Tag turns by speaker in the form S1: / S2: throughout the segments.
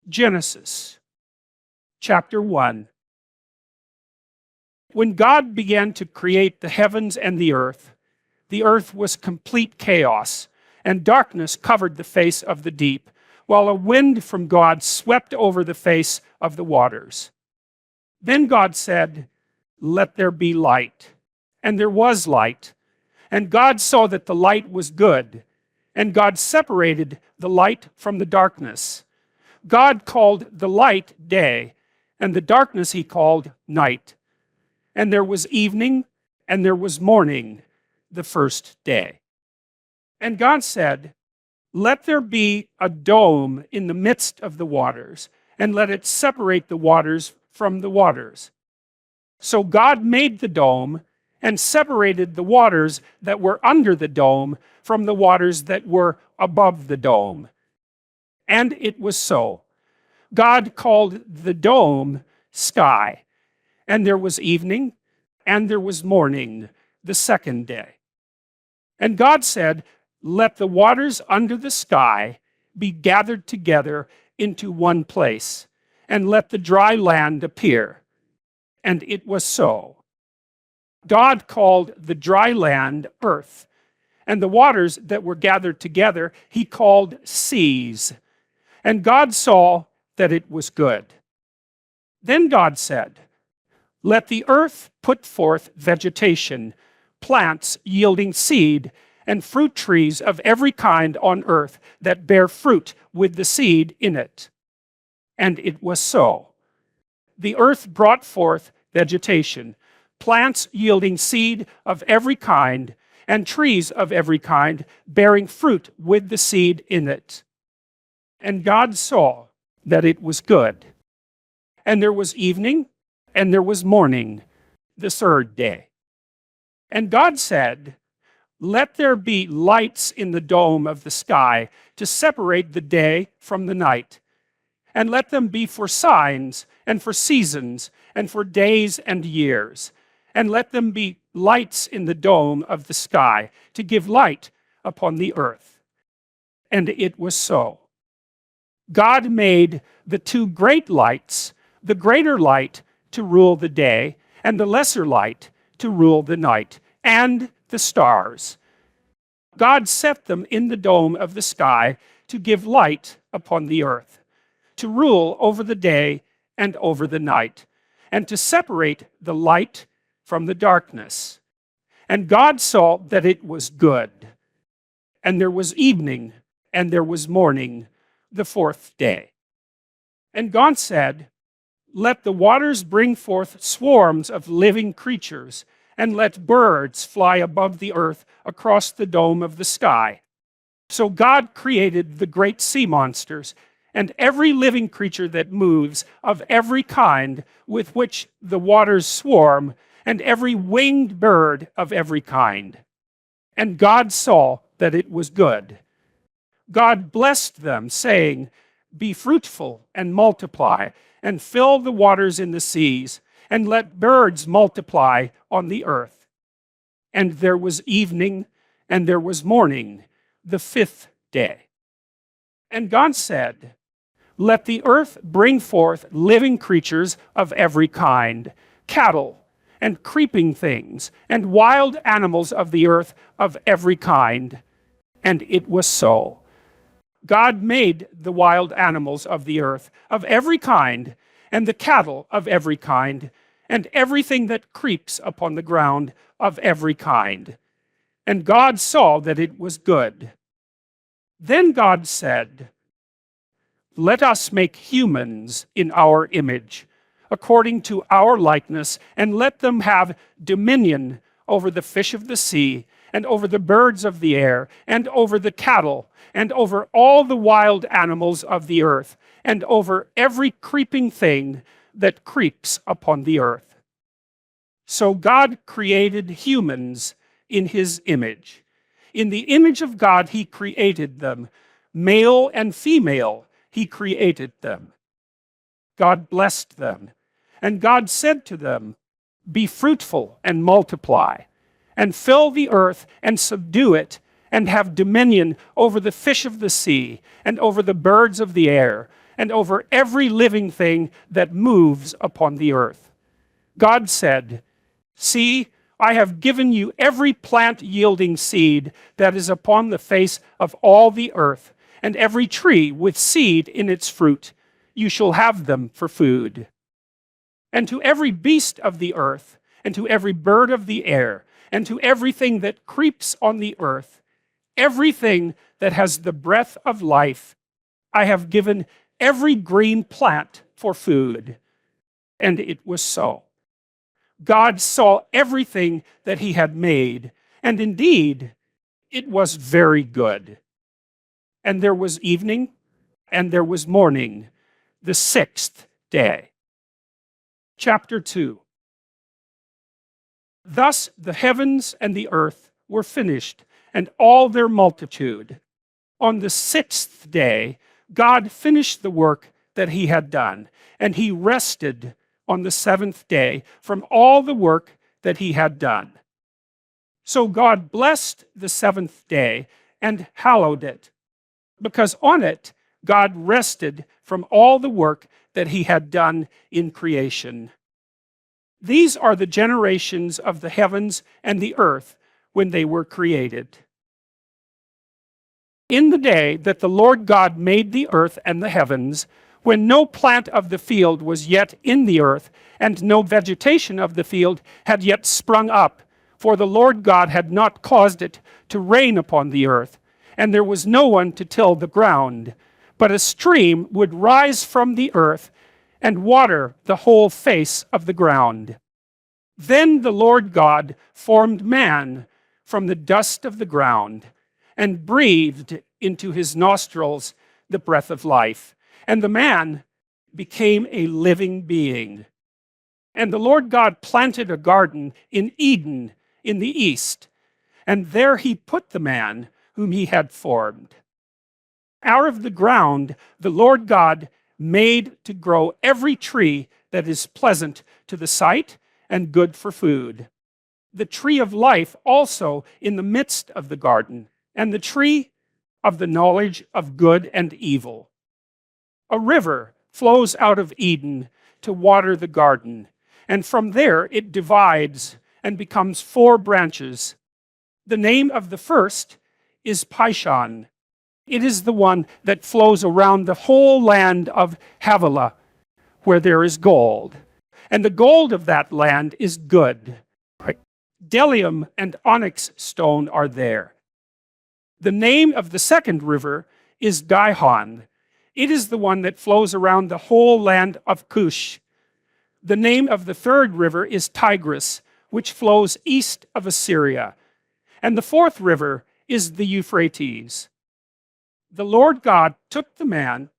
S1: Genesis, chapter 1. When God began to create the heavens and the earth was complete chaos, and darkness covered the face of the deep, while a wind from God swept over the face of the waters. Then God said, "Let there be light." And there was light. And God saw that the light was good. And God separated the light from the darkness. God called the light day, and the darkness he called night. And there was evening, and there was morning, the first day. And God said, "Let there be a dome in the midst of the waters, and let it separate the waters from the waters." So God made the dome, and separated the waters that were under the dome from the waters that were above the dome. And it was so. God called the dome sky. And there was evening, and there was morning, the second day. And God said, "Let the waters under the sky be gathered together into one place, and let the dry land appear." And it was so. God called the dry land earth, and the waters that were gathered together he called seas. And God saw that it was good. Then God said, "Let the earth put forth vegetation, plants yielding seed, and fruit trees of every kind on earth that bear fruit with the seed in it." And it was so. The earth brought forth vegetation, plants yielding seed of every kind, and trees of every kind bearing fruit with the seed in it. And God saw that it was good. And there was evening, and there was morning, the third day. And God said, "Let there be lights in the dome of the sky to separate the day from the night. And let them be for signs, and for seasons, and for days and years. And let them be lights in the dome of the sky to give light upon the earth." And it was so. God made the two great lights, the greater light to rule the day, and the lesser light to rule the night, and the stars. God set them in the dome of the sky to give light upon the earth, to rule over the day and over the night, and to separate the light from the darkness. And God saw that it was good. And there was evening, and there was morning, the fourth day. And God said, "Let the waters bring forth swarms of living creatures, and let birds fly above the earth across the dome of the sky." So God created the great sea monsters, and every living creature that moves of every kind with which the waters swarm, and every winged bird of every kind. And God saw that it was good. God blessed them, saying, "Be fruitful and multiply, and fill the waters in the seas, and let birds multiply on the earth." And there was evening, and there was morning, the fifth day. And God said, "Let the earth bring forth living creatures of every kind, cattle, and creeping things, and wild animals of the earth of every kind." And it was so. God made the wild animals of the earth of every kind, and the cattle of every kind, and everything that creeps upon the ground of every kind. And God saw that it was good. Then God said, "Let us make humans in our image, according to our likeness, and let them have dominion over the fish of the sea, and over the birds of the air, and over the cattle, and over all the wild animals of the earth, and over every creeping thing that creeps upon the earth." So God created humans in his image. In the image of God he created them. Male and female he created them. God blessed them. And God said to them, "Be fruitful and multiply, and fill the earth and subdue it, and have dominion over the fish of the sea, and over the birds of the air, and over every living thing that moves upon the earth. God said, "See, I have given you every plant yielding seed that is upon the face of all the earth, and every tree with seed in its fruit. You shall have them for food. And to every beast of the earth, and to every bird of the air, and to everything that creeps on the earth, everything that has the breath of life, I have given every green plant for food." And it was so. God saw everything that he had made, and indeed, it was very good. And there was evening, and there was morning, the sixth day. Chapter 2. Thus the heavens and the earth were finished, and all their multitude. On the sixth day, God finished the work that he had done, and he rested on the seventh day from all the work that he had done. So God blessed the seventh day and hallowed it, because on it God rested from all the work that he had done in creation. These are the generations of the heavens and the earth when they were created. In the day that the Lord God made the earth and the heavens, when no plant of the field was yet in the earth, and no vegetation of the field had yet sprung up, for the Lord God had not caused it to rain upon the earth, and there was no one to till the ground, but a stream would rise from the earth and water the whole face of the ground. Then the Lord God formed man from the dust of the ground, and breathed into his nostrils the breath of life, and the man became a living being. And the Lord God planted a garden in Eden in the east, and there he put the man whom he had formed. Out of the ground the Lord God made to grow every tree that is pleasant to the sight and good for food. The tree of life also in the midst of the garden, and the tree of the knowledge of good and evil. A river flows out of Eden to water the garden, and from there it divides and becomes 4 branches. The name of the first is Pishon. It is the one that flows around the whole land of Havilah, where there is gold. And the gold of that land is good. Bdellium and onyx stone are there. The name of the second river is Gihon. It is the one that flows around the whole land of Cush. The name of the third river is Tigris, which flows east of Assyria. And the fourth river is the Euphrates. The Lord God took the man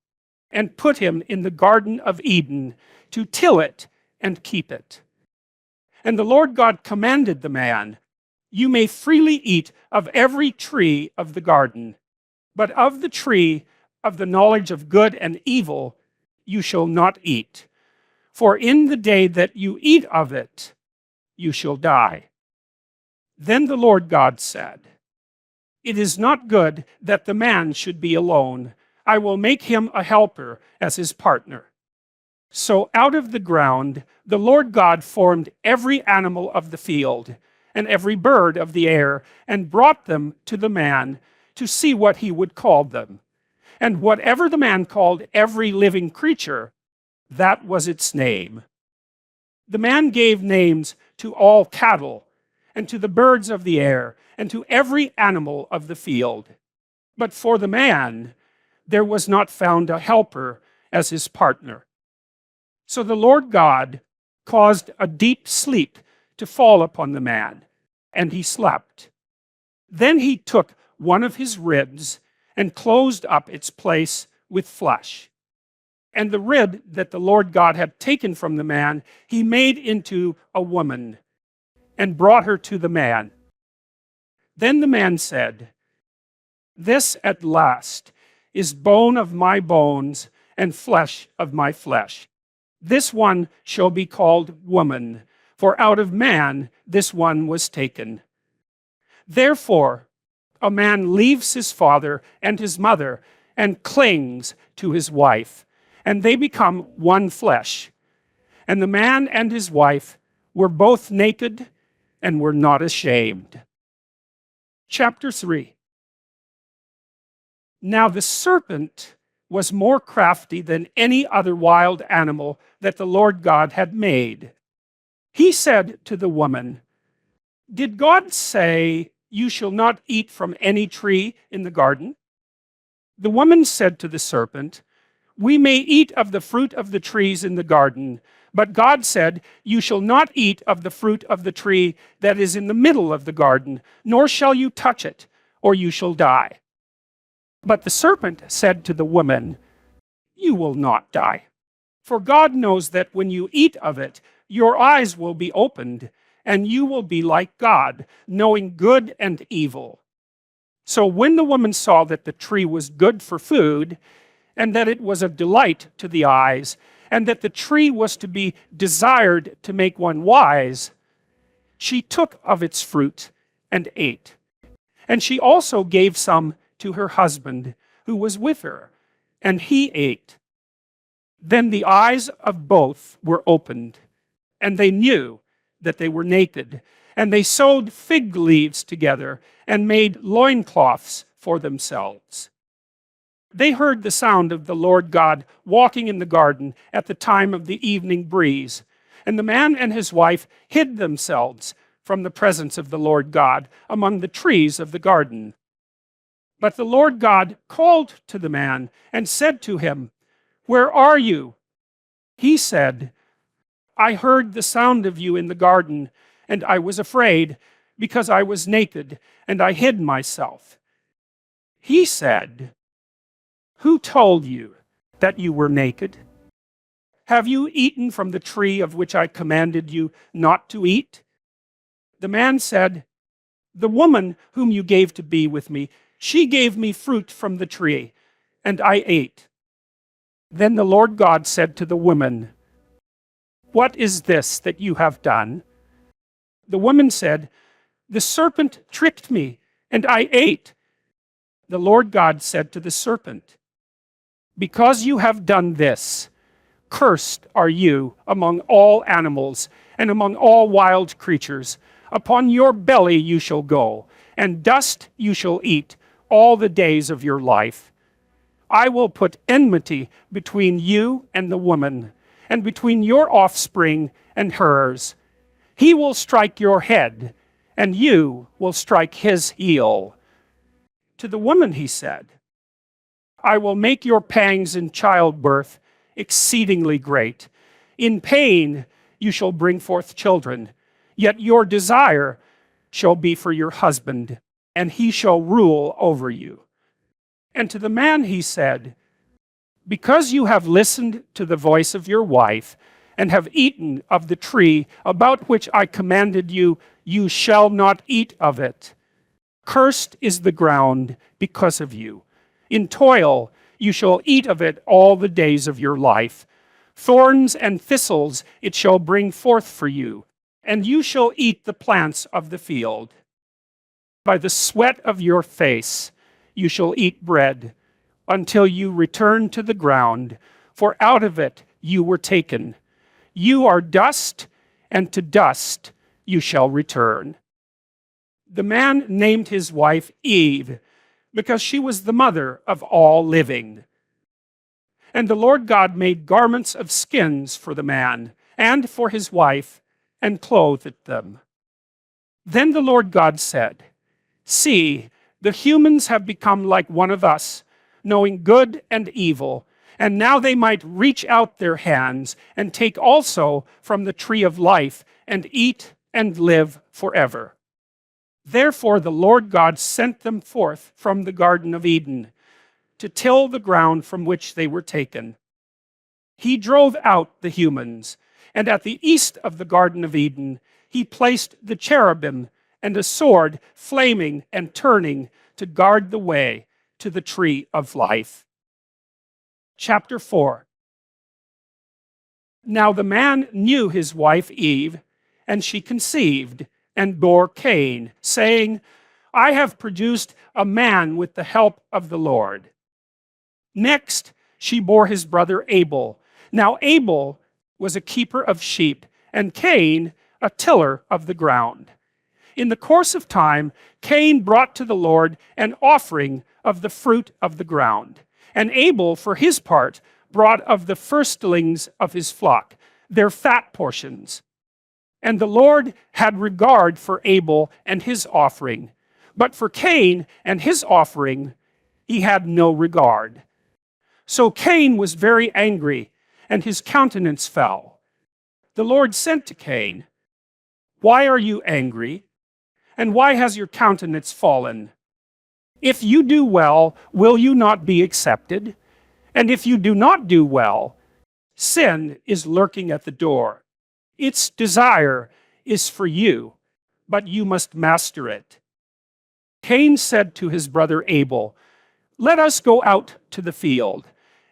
S1: and put him in the Garden of Eden to till it and keep it. And the Lord God commanded the man, "You may freely eat of every tree of the garden, but of the tree of the knowledge of good and evil you shall not eat. For in the day that you eat of it, you shall die." Then the Lord God said, "It is not good that the man should be alone. I will make him a helper as his partner." So out of the ground the Lord God formed every animal of the field and every bird of the air, and brought them to the man to see what he would call them. And whatever the man called every living creature, that was its name. The man gave names to all cattle, and to the birds of the air, and to every animal of the field. But for the man there was not found a helper as his partner. So the Lord God caused a deep sleep to fall upon the man, and he slept. Then he took one of his ribs and closed up its place with flesh. And the rib that the Lord God had taken from the man, he made into a woman and brought her to the man. Then the man said, "This at last is bone of my bones and flesh of my flesh. This one shall be called woman, for out of man this one was taken. Therefore, a man leaves his father and his mother and clings to his wife, and they become one flesh. And the man and his wife were both naked and were not ashamed. Chapter 3. Now the serpent was more crafty than any other wild animal that the Lord God had made. He said to the woman, "Did God say, 'You shall not eat from any tree in the garden?'" The woman said to the serpent, "We may eat of the fruit of the trees in the garden, but God said, 'You shall not eat of the fruit of the tree that is in the middle of the garden, nor shall you touch it, or you shall die.'" But the serpent said to the woman, "You will not die. For God knows that when you eat of it, your eyes will be opened, and you will be like God, knowing good and evil." So when the woman saw that the tree was good for food, and that it was a delight to the eyes, and that the tree was to be desired to make one wise, she took of its fruit and ate. And she also gave some to her husband, who was with her, and he ate. Then the eyes of both were opened, and they knew that they were naked. And they sewed fig leaves together and made loincloths for themselves. They heard the sound of the Lord God walking in the garden at the time of the evening breeze. And the man and his wife hid themselves from the presence of the Lord God among the trees of the garden. But the Lord God called to the man and said to him, "Where are you?" He said, "I heard the sound of you in the garden, and I was afraid, because I was naked, and I hid myself." He said, "Who told you that you were naked? Have you eaten from the tree of which I commanded you not to eat?" The man said, "The woman whom you gave to be with me, she gave me fruit from the tree, and I ate." Then the Lord God said to the woman, "What is this that you have done?" The woman said, "The serpent tricked me, and I ate." The Lord God said to the serpent, "Because you have done this, cursed are you among all animals and among all wild creatures. Upon your belly you shall go, and dust you shall eat all the days of your life. I will put enmity between you and the woman, and between your offspring and hers. He will strike your head, and you will strike his heel." To the woman he said, "I will make your pangs in childbirth exceedingly great. In pain you shall bring forth children, yet your desire shall be for your husband, and he shall rule over you." And to the man he said, "Because you have listened to the voice of your wife, and have eaten of the tree about which I commanded you, you shall not eat of it. Cursed is the ground because of you. In toil you shall eat of it all the days of your life. Thorns and thistles it shall bring forth for you, and you shall eat the plants of the field. By the sweat of your face you shall eat bread, until you return to the ground, for out of it you were taken. You are dust, and to dust you shall return." The man named his wife Eve, because she was the mother of all living. And the Lord God made garments of skins for the man and for his wife, and clothed them. Then the Lord God said, "See, the humans have become like one of us, knowing good and evil, and now they might reach out their hands and take also from the tree of life and eat and live forever." Therefore the Lord God sent them forth from the Garden of Eden to till the ground from which they were taken. He drove out the humans, and at the east of the Garden of Eden he placed the cherubim and a sword flaming and turning to guard the way to the tree of life. Chapter 4. Now the man knew his wife Eve, and she conceived and bore Cain, saying, "I have produced a man with the help of the Lord." Next she bore his brother Abel. Now Abel was a keeper of sheep, and Cain a tiller of the ground. In the course of time, Cain brought to the Lord an offering of the fruit of the ground. And Abel, for his part, brought of the firstlings of his flock, their fat portions. And the Lord had regard for Abel and his offering, but for Cain and his offering he had no regard. So Cain was very angry, and his countenance fell. The Lord said to Cain, "Why are you angry? And why has your countenance fallen? If you do well, will you not be accepted? And if you do not do well, sin is lurking at the door. Its desire is for you, but you must master it." Cain said to his brother Abel, "Let us go out to the field."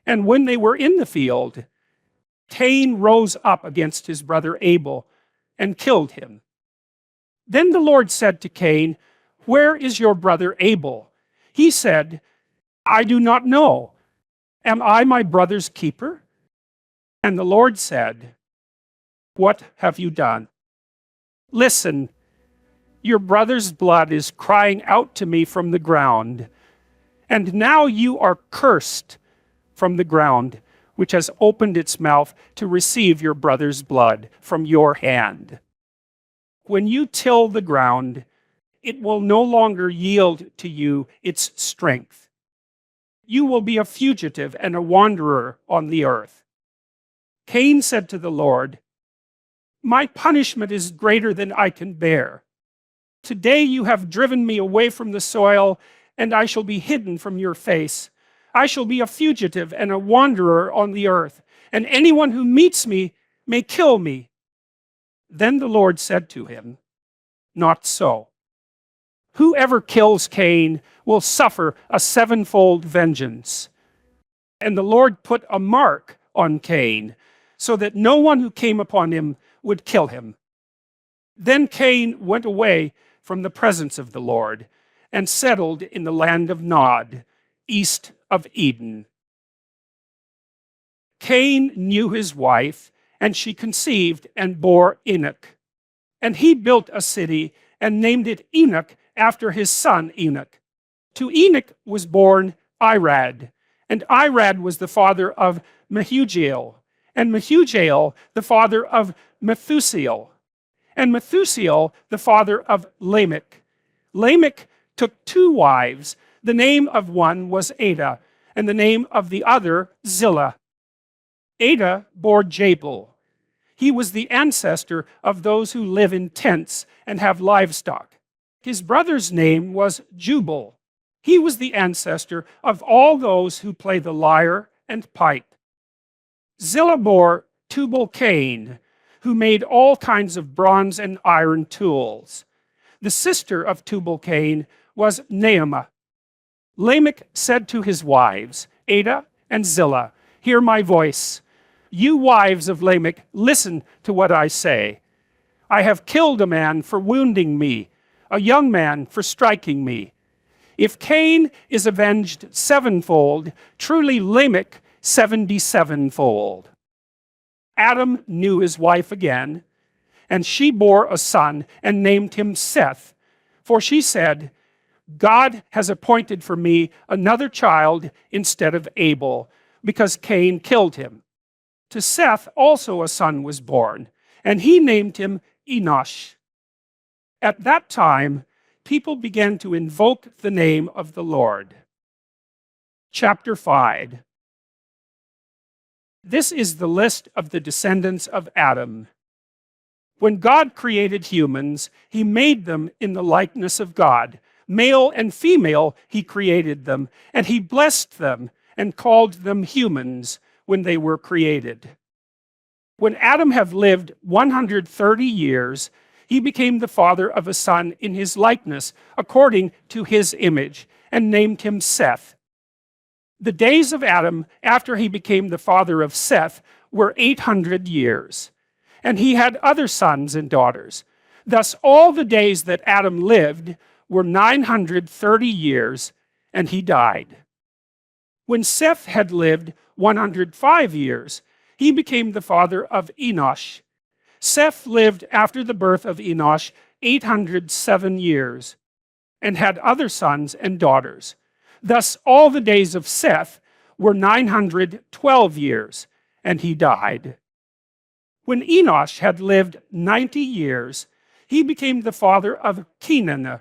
S1: And when they were in the field, Cain rose up against his brother Abel and killed him. Then the Lord said to Cain, "Where is your brother Abel?" He said, "I do not know. Am I my brother's keeper?" And the Lord said, "What have you done? Listen, your brother's blood is crying out to me from the ground. And now you are cursed from the ground, which has opened its mouth to receive your brother's blood from your hand. When you till the ground, it will no longer yield to you its strength. You will be a fugitive and a wanderer on the earth." Cain said to the Lord, "My punishment is greater than I can bear. Today you have driven me away from the soil, and I shall be hidden from your face. I shall be a fugitive and a wanderer on the earth, and anyone who meets me may kill me." Then the Lord said to him, "Not so. Whoever kills Cain will suffer a sevenfold vengeance." And the Lord put a mark on Cain, so that no one who came upon him would kill him. Then Cain went away from the presence of the Lord and settled in the land of Nod, east of Eden. Cain knew his wife, and she conceived and bore Enoch. And he built a city and named it Enoch after his son Enoch. To Enoch was born Irad, and Irad was the father of Mehujael, and Mehujael the father of Methusael, and Methusael the father of Lamech. Lamech took two wives. The name of one was Ada, and the name of the other Zillah. Ada bore Jabal. He was the ancestor of those who live in tents and have livestock. His brother's name was Jubal. He was the ancestor of all those who play the lyre and pipe. Zillah bore Tubal-Cain, who made all kinds of bronze and iron tools. The sister of Tubal-Cain was Naamah. Lamech said to his wives, Ada and Zillah, "Hear my voice. You wives of Lamech, listen to what I say. I have killed a man for wounding me, a young man for striking me. If Cain is avenged sevenfold, truly Lamech 77-fold. Adam knew his wife again, and she bore a son and named him Seth. For she said, God has appointed for me another child instead of Abel, because Cain killed him. To Seth also a son was born, and he named him Enosh. At that time, people began to invoke the name of the Lord." Chapter 5. This is the list of the descendants of Adam. When God created humans, he made them in the likeness of God. Male and female, he created them, and he blessed them and called them humans when they were created. When Adam had lived 130 years, he became the father of a son in his likeness, according to his image, and named him Seth. The days of Adam, after he became the father of Seth, were 800 years, and he had other sons and daughters. Thus all the days that Adam lived were 930 years, and he died. When Seth had lived 105 years, he became the father of Enosh. Seth lived after the birth of Enosh 807 years, and had other sons and daughters. Thus all the days of Seth were 912 years, and he died. When Enosh had lived 90 years, he became the father of Kenan.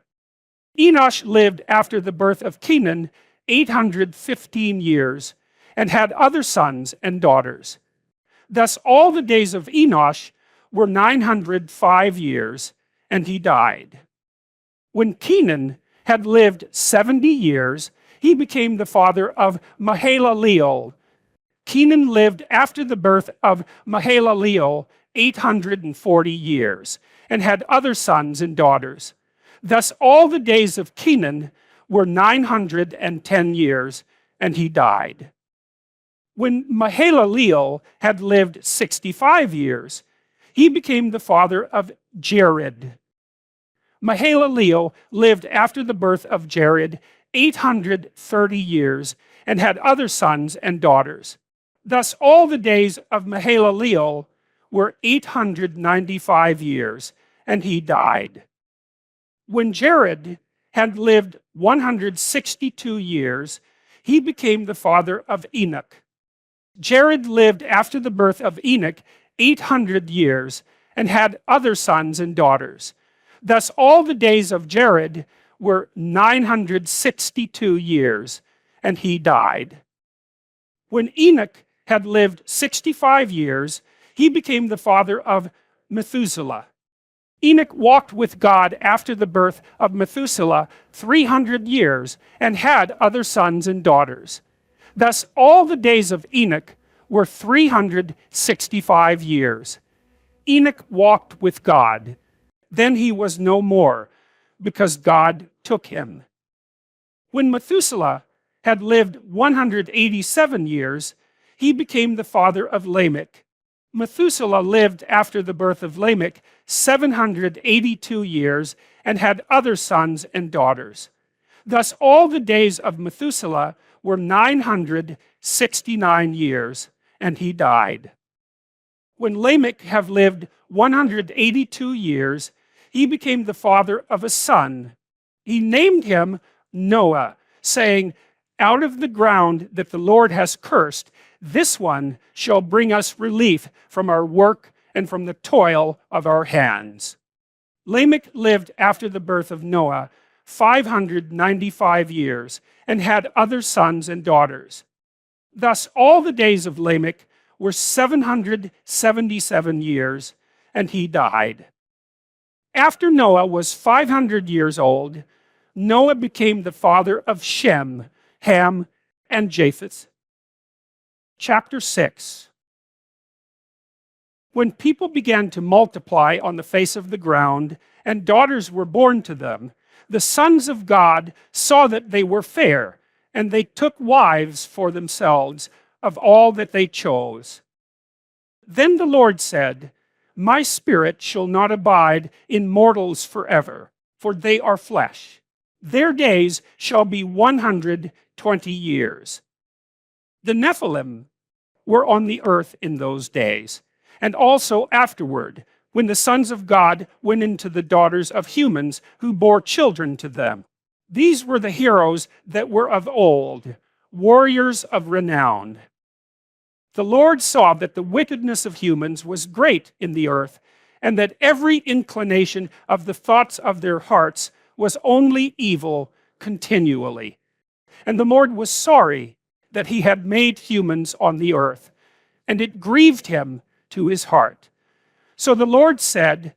S1: Enosh lived after the birth of Kenan 815 years, and had other sons and daughters. Thus all the days of Enosh were 905 years, and he died. When Kenan had lived 70 years, he became the father of Mahalaleel. Kenan lived after the birth of Mahalaleel 840 years, and had other sons and daughters. Thus all the days of Kenan were 910 years, and he died. When Mahalaleel had lived 65 years, he became the father of Jared. Mahalaleel lived after the birth of Jared 830 years, and had other sons and daughters. Thus all the days of Mahalaleel were 895 years, and he died. When Jared had lived 162 years, he became the father of Enoch. Jared lived after the birth of Enoch 800 years, and had other sons and daughters. Thus all the days of Jared were 962 years, and he died. When Enoch had lived 65 years, he became the father of Methuselah. Enoch walked with God after the birth of Methuselah 300 years, and had other sons and daughters. Thus all the days of Enoch were 365 years. Enoch walked with God. Then he was no more, because God took him. When Methuselah had lived 187 years, he became the father of Lamech. Methuselah lived after the birth of Lamech 782 years, and had other sons and daughters. Thus all the days of Methuselah were 969 years, and he died. When Lamech had lived 182 years, he became the father of a son. He named him Noah, saying, "Out of the ground that the Lord has cursed, this one shall bring us relief from our work and from the toil of our hands." Lamech lived after the birth of Noah 595 years, and had other sons and daughters. Thus all the days of Lamech were 777 years, and he died. After Noah was 500 years old, Noah became the father of Shem, Ham, and Japheth. Chapter 6. When people began to multiply on the face of the ground, and daughters were born to them, the sons of God saw that they were fair, and they took wives for themselves of all that they chose. Then the Lord said, "My spirit shall not abide in mortals forever, for they are flesh. Their days shall be 120 years. The Nephilim were on the earth in those days, and also afterward, when the sons of God went into the daughters of humans who bore children to them. These were the heroes that were of old, warriors of renown. The Lord saw that the wickedness of humans was great in the earth, and that every inclination of the thoughts of their hearts was only evil continually. And the Lord was sorry that he had made humans on the earth, and it grieved him to his heart. So the Lord said,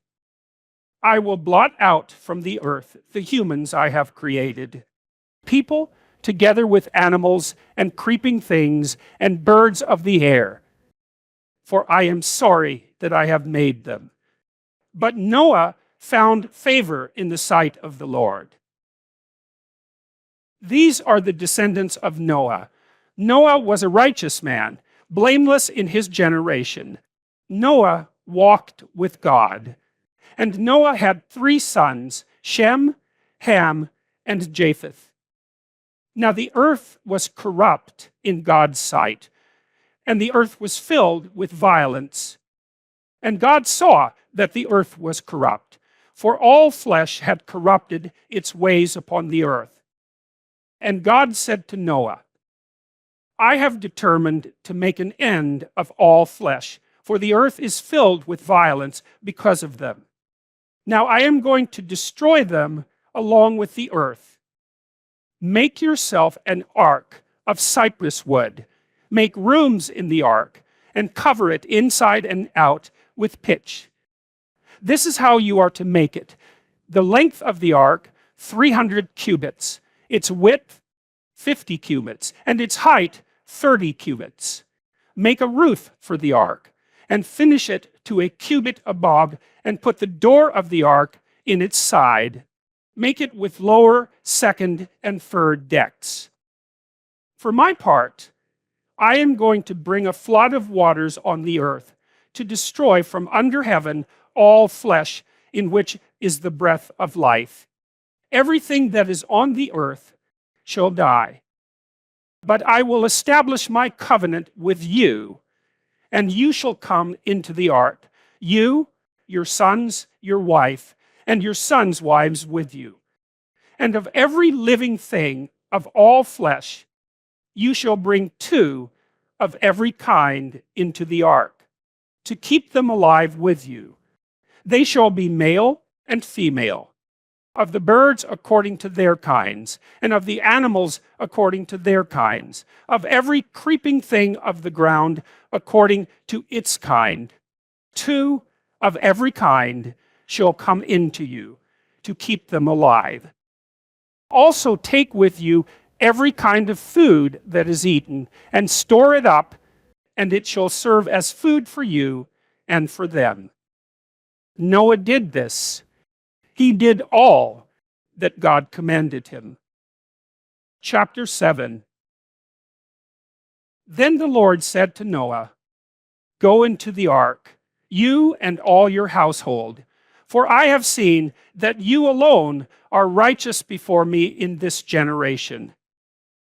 S1: I will blot out from the earth the humans I have created, people together with animals and creeping things and birds of the air, for I am sorry that I have made them. But Noah found favor in the sight of the Lord. These are the descendants of Noah. Noah was a righteous man, blameless in his generation. Noah walked with God. And Noah had 3 sons, Shem, Ham, and Japheth. Now the earth was corrupt in God's sight, and the earth was filled with violence. And God saw that the earth was corrupt, for all flesh had corrupted its ways upon the earth. And God said to Noah, I have determined to make an end of all flesh, for the earth is filled with violence because of them. Now I am going to destroy them along with the earth. Make yourself an ark of cypress wood. Make rooms in the ark, and cover it inside and out with pitch. This is how you are to make it. The length of the ark, 300 cubits. Its width, 50 cubits. And its height, 30 cubits. Make a roof for the ark, and finish it to a cubit above, and put the door of the ark in its side. Make it with lower, second, and third decks. For my part, I am going to bring a flood of waters on the earth, to destroy from under heaven all flesh in which is the breath of life. Everything that is on the earth shall die. But I will establish my covenant with you, and you shall come into the ark, you, your sons, your wife, and your sons' wives with you. And of every living thing of all flesh, you shall bring 2 of every kind into the ark, to keep them alive with you. They shall be male and female, of the birds according to their kinds, and of the animals according to their kinds, of every creeping thing of the ground according to its kind. 2 of every kind shall come into you, to keep them alive. Also take with you every kind of food that is eaten, and store it up, and it shall serve as food for you and for them. Noah did this. He did all that God commanded him. Chapter 7. Then the Lord said to Noah, Go into the ark, you and all your household, for I have seen that you alone are righteous before me in this generation.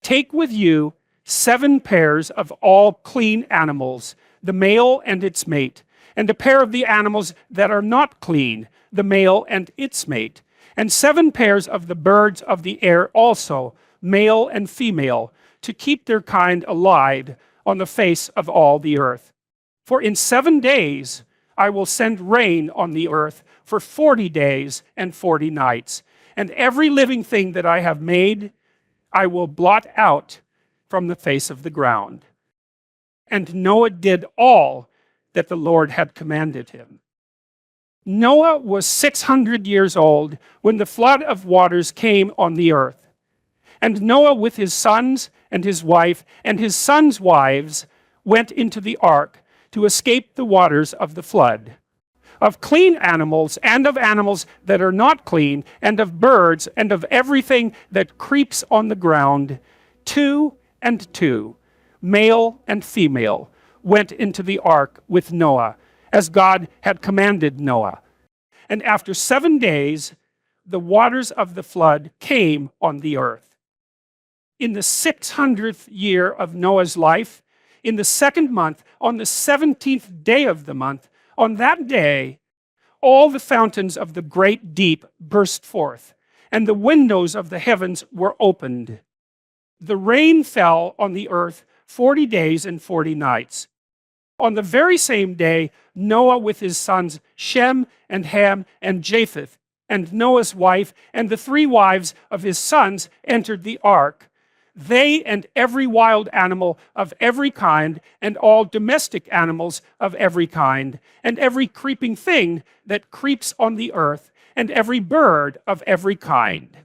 S1: Take with you 7 pairs of all clean animals, the male and its mate, and a pair of the animals that are not clean, the male and its mate, and 7 pairs of the birds of the air also, male and female, to keep their kind alive on the face of all the earth. For in 7 days I will send rain on the earth for 40 days and 40 nights, and every living thing that I have made I will blot out from the face of the ground. And Noah did all that the Lord had commanded him. Noah was 600 years old when the flood of waters came on the earth. And Noah with his sons and his wife and his sons' wives went into the ark to escape the waters of the flood. Of clean animals and of animals that are not clean, and of birds and of everything that creeps on the ground, 2 and 2, male and female, went into the ark with Noah, as God had commanded Noah. And after 7 days, the waters of the flood came on the earth. In the 600th year of Noah's life, in the 2nd month, on the 17th day of the month, on that day, all the fountains of the great deep burst forth, and the windows of the heavens were opened. The rain fell on the earth 40 days and 40 nights. On the very same day, Noah with his sons Shem and Ham and Japheth, and Noah's wife and the 3 wives of his sons entered the ark. They and every wild animal of every kind, and all domestic animals of every kind, and every creeping thing that creeps on the earth, and every bird of every kind.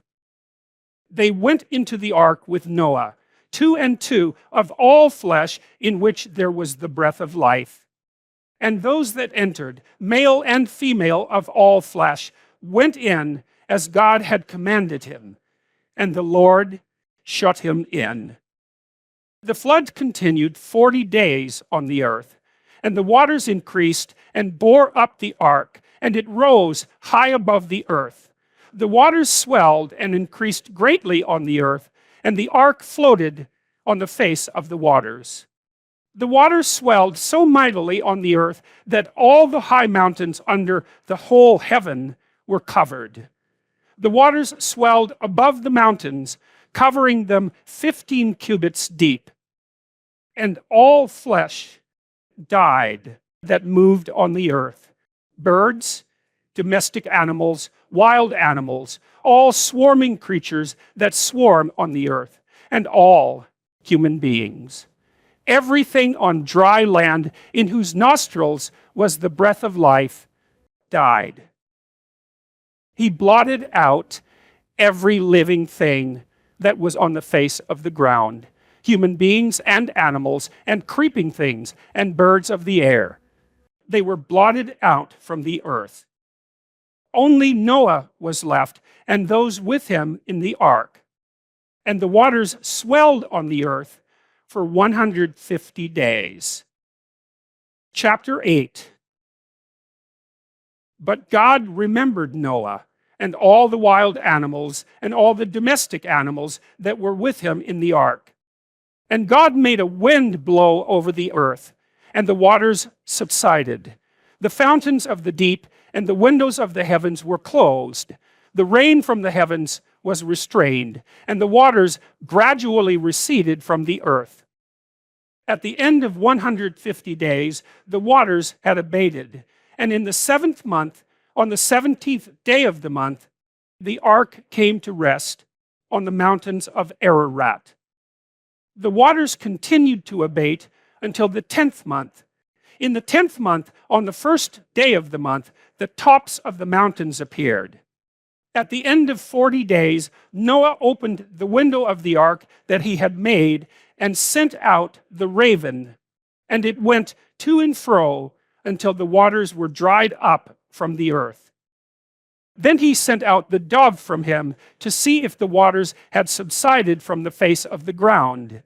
S1: They went into the ark with Noah, 2 and 2 of all flesh in which there was the breath of life. And those that entered, male and female of all flesh, went in as God had commanded him, and the Lord shut him in. The flood continued 40 days on the earth, and the waters increased and bore up the ark, and it rose high above the earth. The waters swelled and increased greatly on the earth, and the ark floated on the face of the waters. The waters swelled so mightily on the earth that all the high mountains under the whole heaven were covered. The waters swelled above the mountains, covering them 15 cubits deep. And all flesh died that moved on the earth. Birds, domestic animals, wild animals, all swarming creatures that swarm on the earth, and all human beings. Everything on dry land in whose nostrils was the breath of life died. He blotted out every living thing that was on the face of the ground, human beings and animals and creeping things and birds of the air. They were blotted out from the earth. Only Noah was left, and those with him in the ark. And the waters swelled on the earth for 150 days. Chapter 8. But God remembered Noah and all the wild animals and all the domestic animals that were with him in the ark. And God made a wind blow over the earth, and the waters subsided. The fountains of the deep and the windows of the heavens were closed. The rain from the heavens was restrained, and the waters gradually receded from the earth. At the end of 150 days, the waters had abated, and in the 7th month, on the 17th day of the month, the ark came to rest on the mountains of Ararat. The waters continued to abate until the 10th month. In the 10th month, on the 1st day of the month, the tops of the mountains appeared. At the end of 40 days, Noah opened the window of the ark that he had made and sent out the raven, and it went to and fro until the waters were dried up from the earth. Then he sent out the dove from him to see if the waters had subsided from the face of the ground.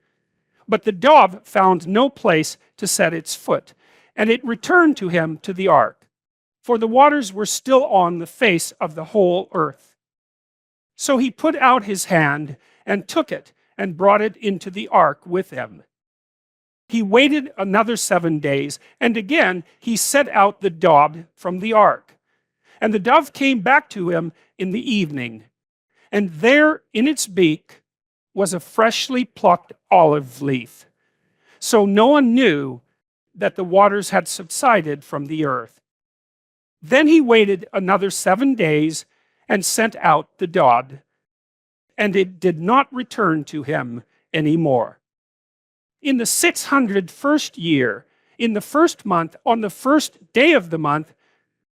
S1: But the dove found no place to set its foot, and it returned to him to the ark, for the waters were still on the face of the whole earth. So he put out his hand and took it and brought it into the ark with him. He waited another 7 days, and again he set out the dove from the ark. And the dove came back to him in the evening, and there in its beak was a freshly plucked olive leaf. So Noah knew that the waters had subsided from the earth. Then he waited another 7 days and sent out the dove, and it did not return to him anymore. In the 601st year, in the 1st month, on the 1st day of the month,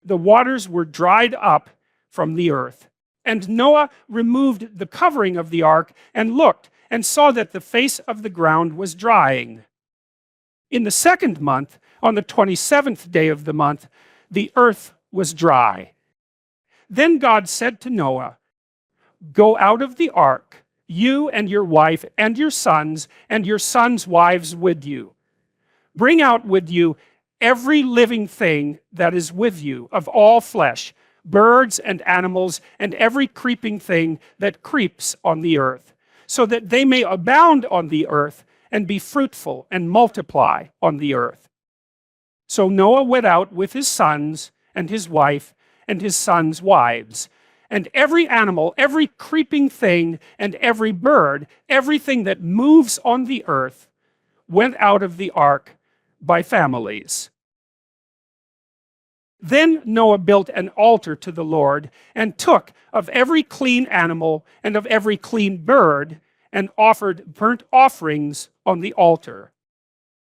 S1: the waters were dried up from the earth. And Noah removed the covering of the ark and looked and saw that the face of the ground was drying. In the 2nd month, on the 27th day of the month, the earth was dry. Then God said to Noah, "Go out of the ark, you and your wife and your sons wives with you. Bring out with you every living thing that is with you of all flesh, birds and animals, and every creeping thing that creeps on the earth, so that they may abound on the earth and be fruitful and multiply on the earth." So Noah went out with his sons and his wife and his sons' wives, and every animal, every creeping thing, and every bird, everything that moves on the earth, went out of the ark by families. Then Noah built an altar to the Lord, and took of every clean animal and of every clean bird, and offered burnt offerings on the altar.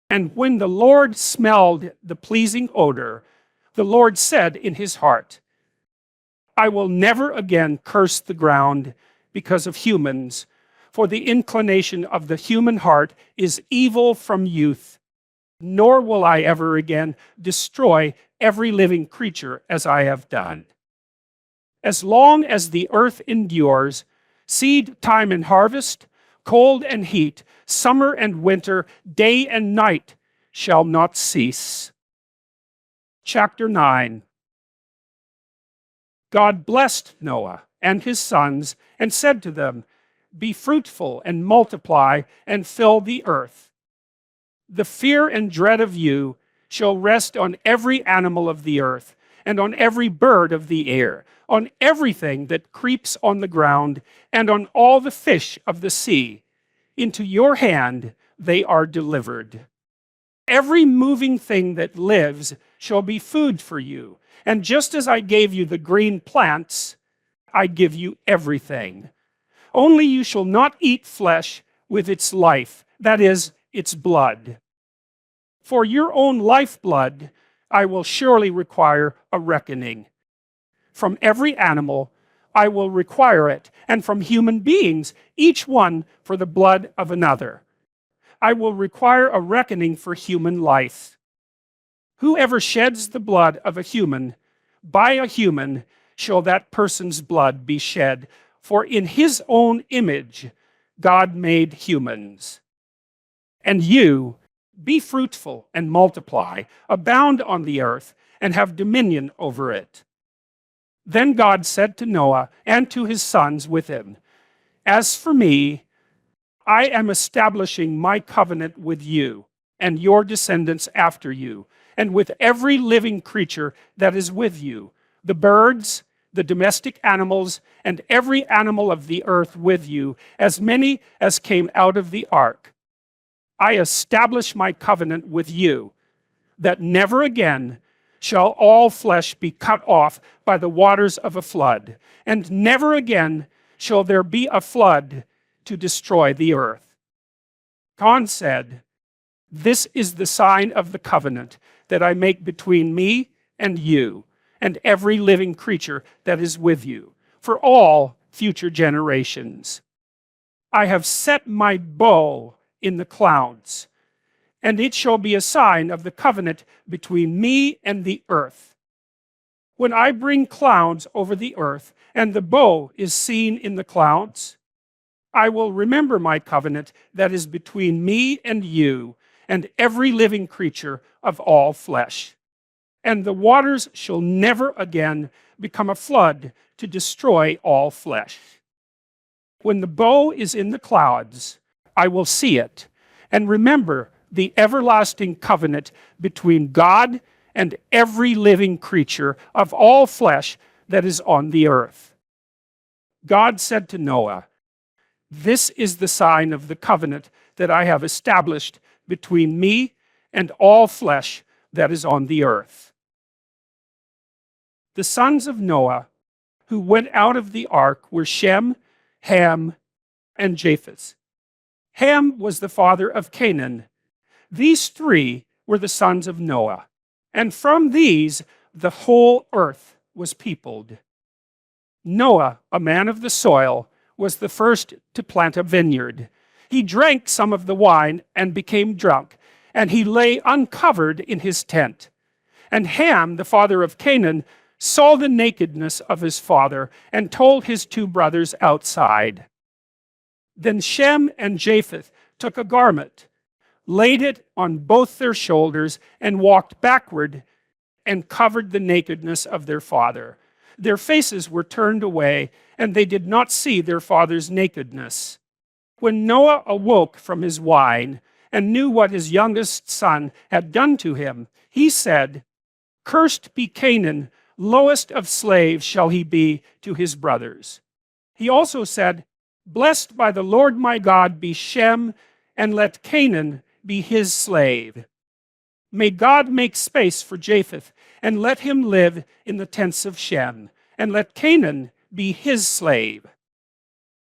S1: And when the Lord smelled the pleasing odor, the Lord said in his heart, "I will never again curse the ground because of humans, for the inclination of the human heart is evil from youth, nor will I ever again destroy every living creature as I have done. As long as the earth endures, seed time and harvest, cold and heat, summer and winter, day and night shall not cease." Chapter 9. God blessed Noah and his sons and said to them, Be fruitful and multiply and fill the earth. The fear and dread of you shall rest on every animal of the earth, and on every bird of the air, on everything that creeps on the ground, and on all the fish of the sea. Into your hand they are delivered. Every moving thing that lives shall be food for you. And just as I gave you the green plants, I give you everything. Only you shall not eat flesh with its life, that is, its blood. For your own lifeblood, I will surely require a reckoning. From every animal, I will require it, and from human beings, each one for the blood of another. I will require a reckoning for human life. Whoever sheds the blood of a human, by a human shall that person's blood be shed, for in his own image God made humans. And you, be fruitful and multiply, abound on the earth, and have dominion over it. Then God said to Noah and to his sons with him, As for me, I am establishing my covenant with you and your descendants after you, and with every living creature that is with you, the birds, the domestic animals, and every animal of the earth with you, as many as came out of the ark. I establish my covenant with you, that never again shall all flesh be cut off by the waters of a flood, and never again shall there be a flood to destroy the earth. God said, This is the sign of the covenant that I make between me and you, and every living creature that is with you, for all future generations. I have set my bow in the clouds, and it shall be a sign of the covenant between me and the earth. When I bring clouds over the earth, and the bow is seen in the clouds, I will remember my covenant that is between me and you, and every living creature of all flesh. And the waters shall never again become a flood to destroy all flesh. When the bow is in the clouds, I will see it, and remember the everlasting covenant between God and every living creature of all flesh that is on the earth. God said to Noah, This is the sign of the covenant that I have established between me and all flesh that is on the earth. The sons of Noah who went out of the ark were Shem, Ham, and Japheth. Ham was the father of Canaan. These three were the sons of Noah, and from these the whole earth was peopled. Noah, a man of the soil, was the first to plant a vineyard. He drank some of the wine and became drunk, and he lay uncovered in his tent. And Ham, the father of Canaan, saw the nakedness of his father and told his two brothers outside. Then Shem and Japheth took a garment, laid it on both their shoulders, and walked backward and covered the nakedness of their father. Their faces were turned away, and they did not see their father's nakedness. When Noah awoke from his wine and knew what his youngest son had done to him, he said, Cursed be Canaan, lowest of slaves shall he be to his brothers. He also said, Blessed by the Lord my God be Shem, and let Canaan be his slave. May God make space for Japheth, and let him live in the tents of Shem, and let Canaan be his slave.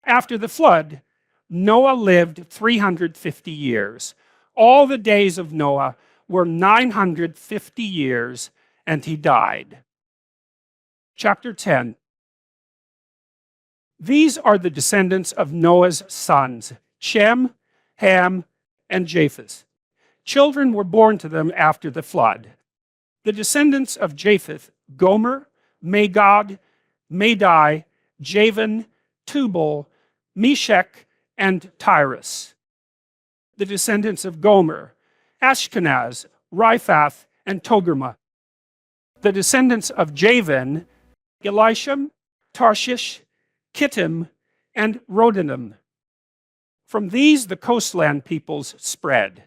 S1: After the flood, Noah lived 350 years. All the days of Noah were 950 years, and he died. Chapter 10. These are the descendants of Noah's sons, Shem, Ham, and Japheth. Children were born to them after the flood. The descendants of Japheth, Gomer, Magog, Madai, Javan, Tubal, Meshech, and Tyrus. The descendants of Gomer, Ashkenaz, Riphath, and Togarmah. The descendants of Javan, Elisham, Tarshish, Kittim, and Rodanim. From these, the coastland peoples spread.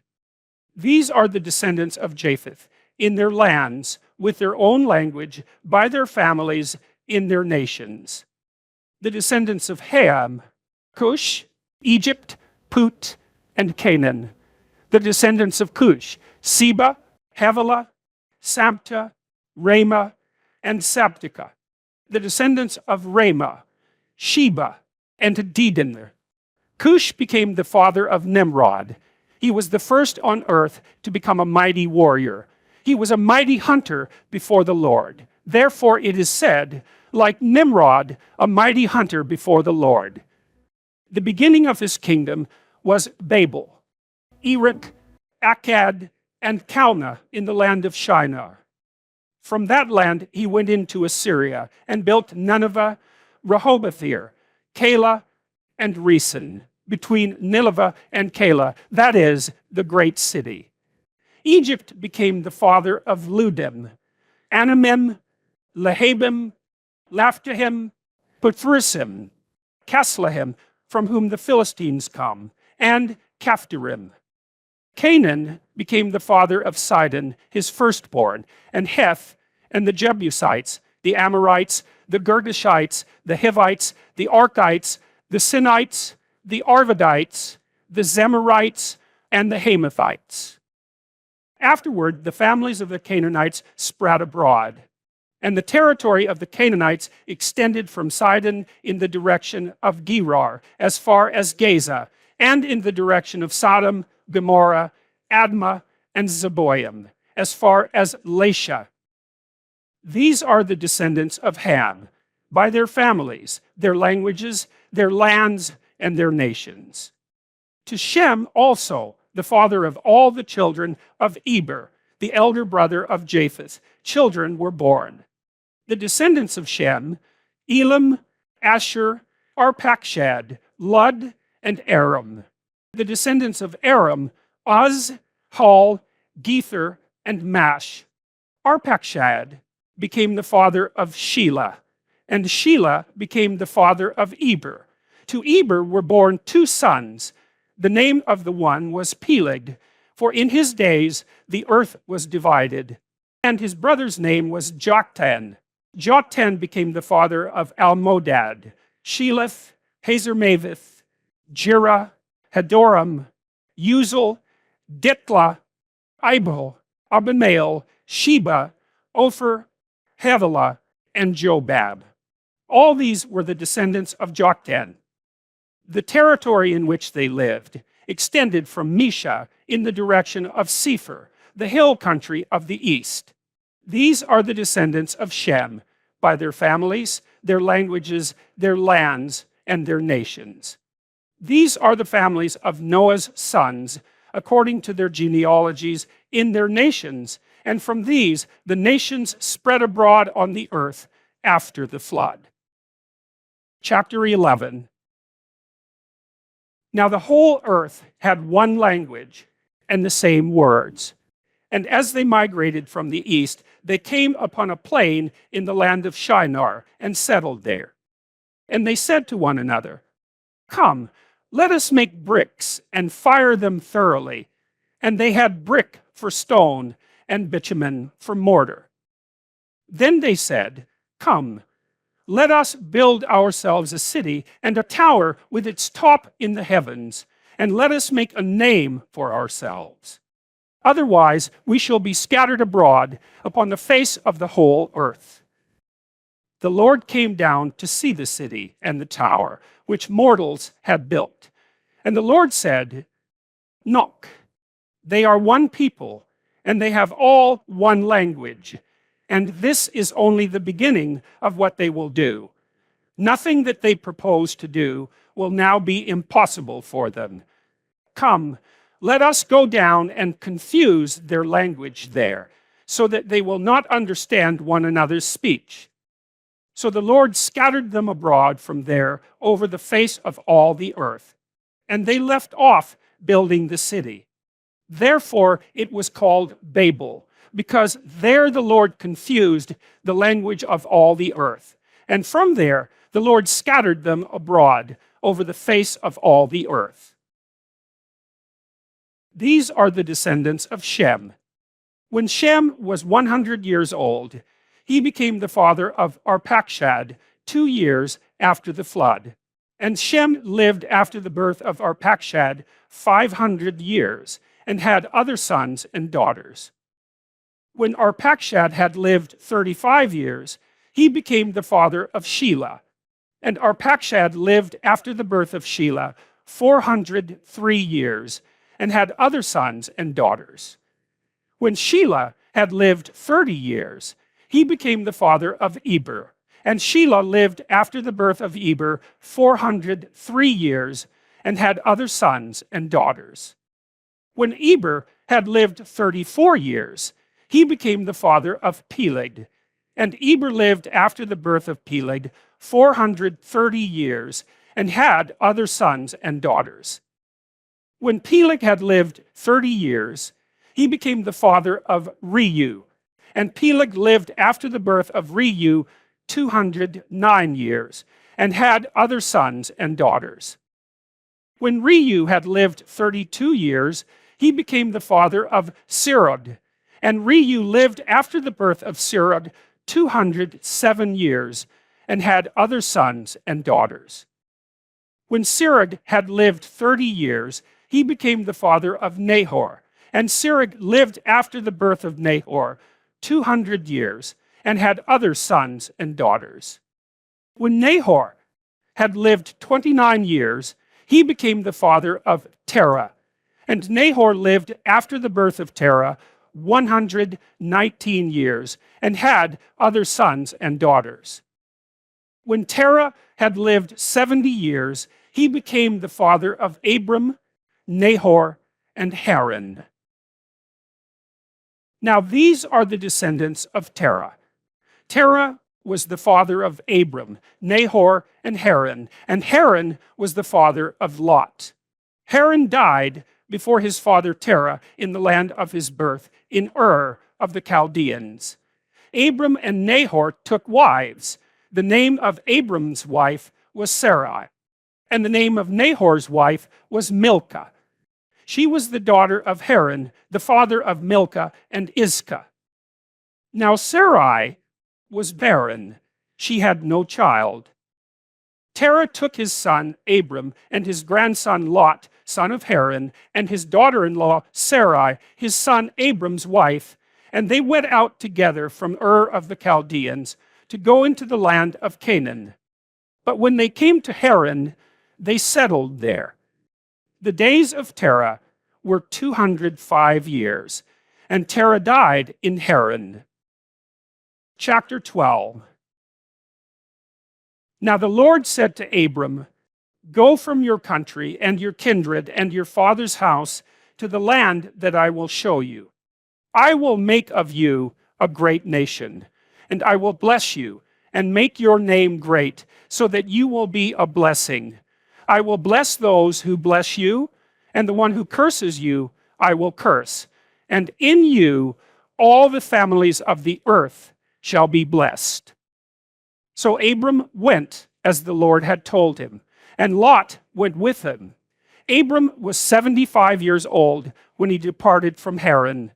S1: These are the descendants of Japheth, in their lands, with their own language, by their families, in their nations. The descendants of Ham, Cush, Egypt, Put, and Canaan. The descendants of Cush, Seba, Havilah, Sampta, Ramah, and Sabtica. The descendants of Ramah, Sheba, and Dedan. Cush became the father of Nimrod. He was the first on earth to become a mighty warrior. He was a mighty hunter before the Lord. Therefore it is said, like Nimrod, a mighty hunter before the Lord. The beginning of his kingdom was Babel, Erech, Akkad, and Calneh in the land of Shinar. From that land he went into Assyria and built Nineveh, Rehoboth-ir, Calah, and Resen, between Nineveh and Calah, that is, the great city. Egypt became the father of Ludim, Anamim, Lehabim, Laphtahim, Pathrusim, Casluhim, from whom the Philistines come, and Caphtorim. Canaan became the father of Sidon, his firstborn, and Heth, and the Jebusites, the Amorites, the Girgashites, the Hivites, the Arkites, the Sinites, the Arvadites, the Zemarites, and the Hamathites. Afterward, the families of the Canaanites spread abroad, and the territory of the Canaanites extended from Sidon in the direction of Gerar, as far as Gaza, and in the direction of Sodom, Gomorrah, Admah, and Zeboim, as far as Lasha. These are the descendants of Ham, by their families, their languages, their lands, and their nations. To Shem also, the father of all the children of Eber, the elder brother of Japheth, children were born. The descendants of Shem, Elam, Asher, Arpachshad, Lud, and Aram. The descendants of Aram, Uz, Hul, Gether, and Mash. Arpachshad became the father of Shelah, and Shelah became the father of Eber. To Eber were born two sons. The name of the one was Peleg, for in his days the earth was divided, and his brother's name was Joktan. Joktan became the father of Almodad, Sheleph, Hazarmaveth, Jirah, Hadoram, Uzal, Ditla, Ibal, Abimael, Sheba, Ophir, Havilah, and Jobab. All these were the descendants of Joktan. The territory in which they lived extended from Mesha in the direction of Sephir, the hill country of the east. These are the descendants of Shem, by their families, their languages, their lands, and their nations. These are the families of Noah's sons, according to their genealogies in their nations, and from these the nations spread abroad on the earth after the flood. Chapter 11. Now the whole earth had one language and the same words. And as they migrated from the east, they came upon a plain in the land of Shinar and settled there. And they said to one another, "Come, let us make bricks and fire them thoroughly." And they had brick for stone and bitumen for mortar. Then they said, "Come, let us build ourselves a city and a tower with its top in the heavens, and let us make a name for ourselves. Otherwise we shall be scattered abroad upon the face of the whole earth." The Lord came down to see the city and the tower, which mortals had built. And the Lord said, "Knock, they are one people, and they have all one language. And this is only the beginning of what they will do. Nothing that they propose to do will now be impossible for them. Come, let us go down and confuse their language there, so that they will not understand one another's speech." So the Lord scattered them abroad from there over the face of all the earth, and they left off building the city. Therefore it was called Babel, because there the Lord confused the language of all the earth. And from there the Lord scattered them abroad over the face of all the earth. These are the descendants of Shem. When Shem was 100 years old, he became the father of Arpachshad 2 years after the flood. And Shem lived after the birth of Arpachshad 500 years and had other sons and daughters. When Arpachshad had lived 35 years, he became the father of Shelah. And Arpachshad lived after the birth of Shelah 403 years and had other sons and daughters. When Shelah had lived 30 years, he became the father of Eber. And Shelah lived after the birth of Eber 403 years and had other sons and daughters. When Eber had lived 34 years, he became the father of Peleg. And Eber lived after the birth of Peleg 430 years and had other sons and daughters. When Peleg had lived 30 years, he became the father of Reu. And Peleg lived after the birth of Reu 209 years and had other sons and daughters. When Reu had lived 32 years, he became the father of Sirod. And Reu lived after the birth of Sirod 207 years and had other sons and daughters. When Sirod had lived 30 years, he became the father of Nahor. And Sirod lived after the birth of Nahor 200 years and had other sons and daughters. When Nahor had lived 29 years, he became the father of Terah. And Nahor lived after the birth of Terah 119 years and had other sons and daughters. When Terah had lived 70 years, he became the father of Abram, Nahor, and Haran. Now these are the descendants of Terah. Terah was the father of Abram, Nahor, and Haran was the father of Lot. Haran died before his father Terah in the land of his birth, in Ur of the Chaldeans. Abram and Nahor took wives. The name of Abram's wife was Sarai, and the name of Nahor's wife was Milcah. She was the daughter of Haran, the father of Milcah and Iscah. Now Sarai was barren. She had no child. Terah took his son Abram and his grandson Lot, son of Haran, and his daughter-in-law Sarai, his son Abram's wife, and they went out together from Ur of the Chaldeans to go into the land of Canaan. But when they came to Haran, they settled there. The days of Terah were 205 years, and Terah died in Haran. Chapter 12. Now the Lord said to Abram, "Go from your country and your kindred and your father's house to the land that I will show you. I will make of you a great nation, and I will bless you and make your name great, so that you will be a blessing. I will bless those who bless you, and the one who curses you I will curse. And in you all the families of the earth shall be blessed." So Abram went as the Lord had told him, and Lot went with him. Abram was 75 years old when he departed from Haran.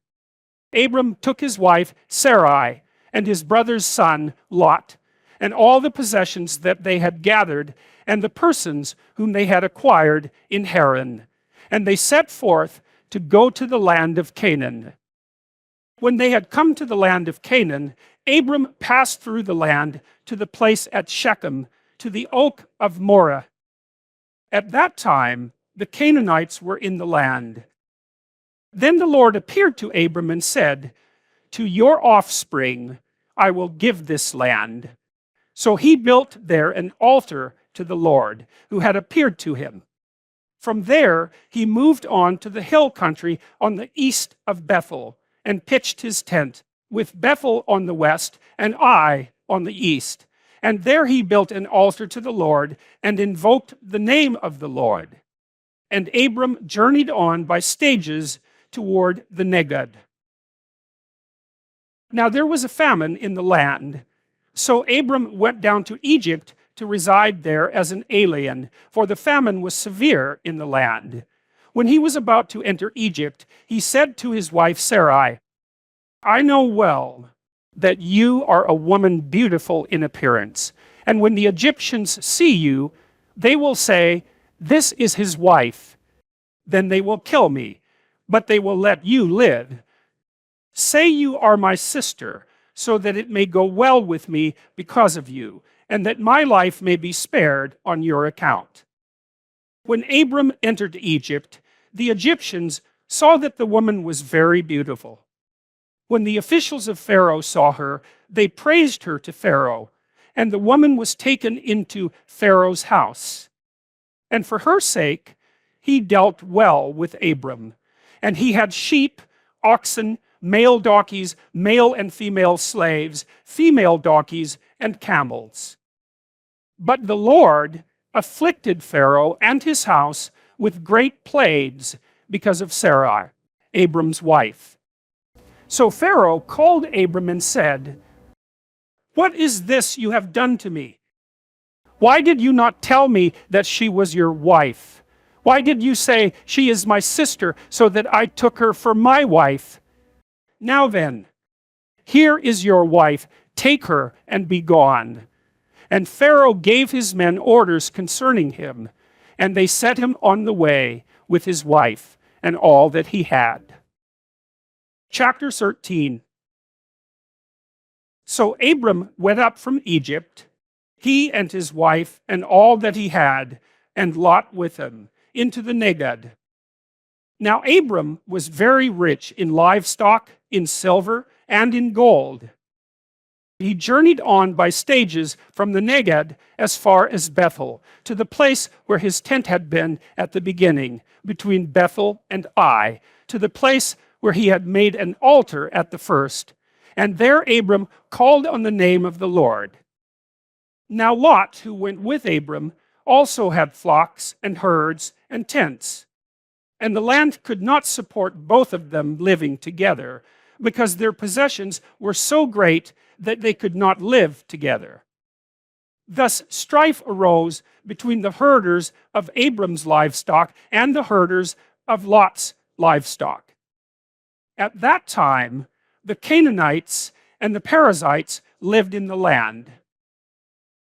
S1: Abram took his wife Sarai and his brother's son Lot, and all the possessions that they had gathered, and the persons whom they had acquired in Haran. And they set forth to go to the land of Canaan. When they had come to the land of Canaan, Abram passed through the land to the place at Shechem, to the oak of Moreh. At that time, the Canaanites were in the land. Then the Lord appeared to Abram and said, "To your offspring I will give this land." So he built there an altar to the Lord, who had appeared to him. From there, he moved on to the hill country on the east of Bethel, and pitched his tent, with Bethel on the west and Ai on the east. And there he built an altar to the Lord, and invoked the name of the Lord. And Abram journeyed on by stages toward the Negeb. Now there was a famine in the land, so Abram went down to Egypt to reside there as an alien, for the famine was severe in the land. When he was about to enter Egypt, he said to his wife Sarai, I know well that you are a woman beautiful in appearance, and when the Egyptians see you, they will say, this is his wife. Then they will kill me, but they will let you live. Say you are my sister, so that it may go well with me because of you, and that my life may be spared on your account. When Abram entered Egypt, the Egyptians saw that the woman was very beautiful. When the officials of Pharaoh saw her, they praised her to Pharaoh, and the woman was taken into Pharaoh's house. And for her sake, he dealt well with Abram, and he had sheep, oxen, male donkeys, male and female slaves, female donkeys, and camels. But the Lord afflicted Pharaoh and his house with great plagues because of Sarai, Abram's wife. So Pharaoh called Abram and said, what is this you have done to me? Why did you not tell me that she was your wife? Why did you say, she is my sister, so that I took her for my wife? Now then, here is your wife, take her and be gone. And Pharaoh gave his men orders concerning him, and they set him on the way with his wife and all that he had. Chapter 13. So Abram went up from Egypt, he and his wife and all that he had, and Lot with him, into the Negeb. Now Abram was very rich in livestock, in silver, and in gold. He journeyed on by stages from the Negeb as far as Bethel, to the place where his tent had been at the beginning, between Bethel and Ai, to the place where he had made an altar at the first. And there Abram called on the name of the Lord. Now Lot, who went with Abram, also had flocks and herds and tents. And the land could not support both of them living together, because their possessions were so great that they could not live together. Thus strife arose between the herders of Abram's livestock and the herders of Lot's livestock. At that time, the Canaanites and the Perizzites lived in the land.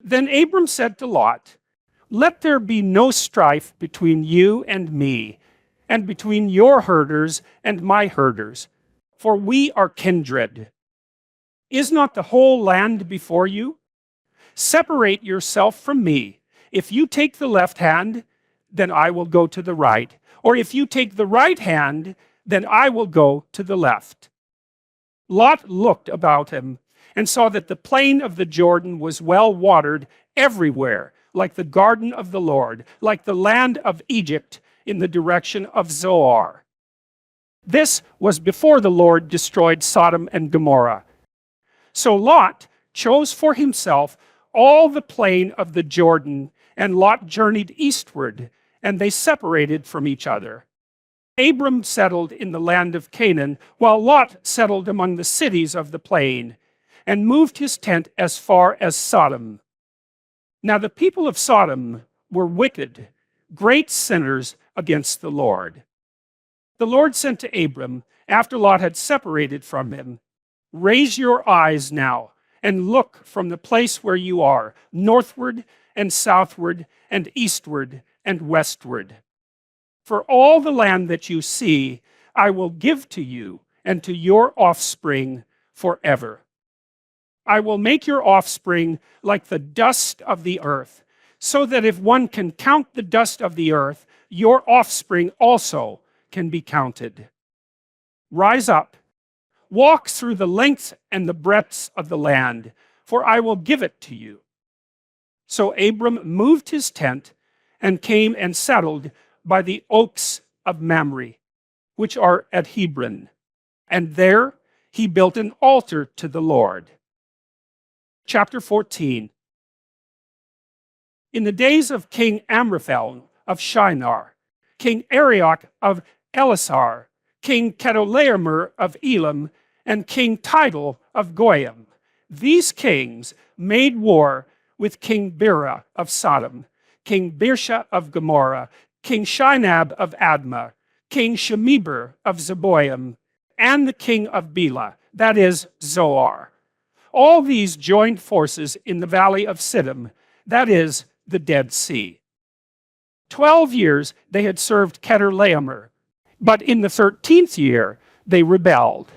S1: Then Abram said to Lot, let there be no strife between you and me, and between your herders and my herders, for we are kindred. Is not the whole land before you? Separate yourself from me. If you take the left hand, then I will go to the right. Or if you take the right hand, then I will go to the left. Lot looked about him and saw that the plain of the Jordan was well watered everywhere, like the garden of the Lord, like the land of Egypt in the direction of Zoar. This was before the Lord destroyed Sodom and Gomorrah. So Lot chose for himself all the plain of the Jordan, and Lot journeyed eastward, and they separated from each other. Abram settled in the land of Canaan, while Lot settled among the cities of the plain, and moved his tent as far as Sodom. Now the people of Sodom were wicked, great sinners against the Lord. The Lord said to Abram, after Lot had separated from him, raise your eyes now, and look from the place where you are, northward and southward and eastward and westward. For all the land that you see, I will give to you and to your offspring forever. I will make your offspring like the dust of the earth, so that if one can count the dust of the earth, your offspring also can be counted. Rise up, walk through the length and the breadth of the land, for I will give it to you. So Abram moved his tent and came and settled by the oaks of Mamre, which are at Hebron. And there he built an altar to the Lord. Chapter 14. In the days of King Amraphel of Shinar, King Arioch of Elasar, King Chedorlaomer of Elam, and King Tidal of Goyim, these kings made war with King Bera of Sodom, King Birsha of Gomorrah, King Shinab of Admah, King Shemeber of Zeboim, and the king of Bela, that is, Zoar. All these joined forces in the valley of Siddim, that is, the Dead Sea. 12 years they had served Chedorlaomer, but in the 13th year they rebelled.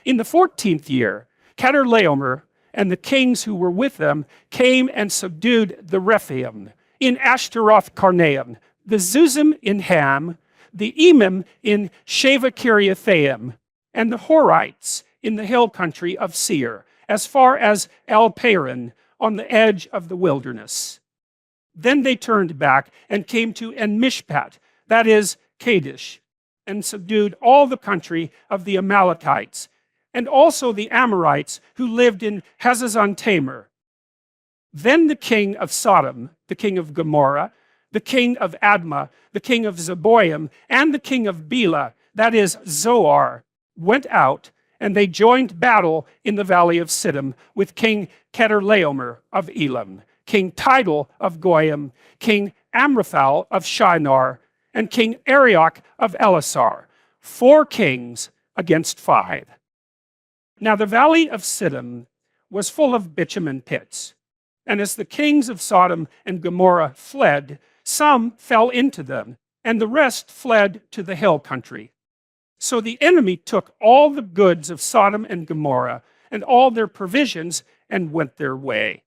S1: In the 14th year, Chedorlaomer and the kings who were with them came and subdued the Rephaim in Ashtaroth Karnaim, the Zuzim in Ham, the Emim in Sheva Kiriathaim, and the Horites in the hill country of Seir, as far as El Paran on the edge of the wilderness. Then they turned back and came to En-Mishpat, that is, Kadesh, and subdued all the country of the Amalekites, and also the Amorites who lived in Hazazon Tamar. Then the king of Sodom, the king of Gomorrah, the king of Admah, the king of Zeboim, and the king of Bela, that is, Zoar, went out, and they joined battle in the valley of Siddim with King Chedorlaomer of Elam, King Tidal of Goyim, King Amraphel of Shinar, and King Arioch of Elasar, 4 kings against 5. Now the valley of Siddim was full of bitumen pits, and as the kings of Sodom and Gomorrah fled, some fell into them, and the rest fled to the hill country. So the enemy took all the goods of Sodom and Gomorrah and all their provisions and went their way.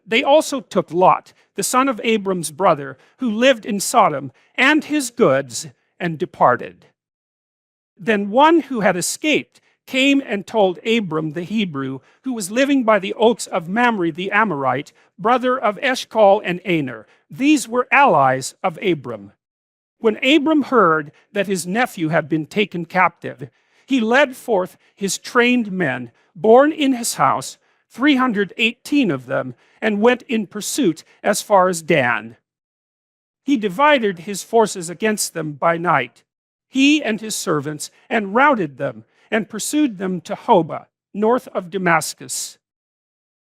S1: They also took Lot, the son of Abram's brother, who lived in Sodom, and his goods, and departed. Then one who had escaped came and told Abram the Hebrew, who was living by the oaks of Mamre the Amorite, brother of Eshcol and Aner. These were allies of Abram. When Abram heard that his nephew had been taken captive, he led forth his trained men, born in his house, 318 of them, and went in pursuit as far as Dan. He divided his forces against them by night, he and his servants, and routed them, and pursued them to Hobah, north of Damascus.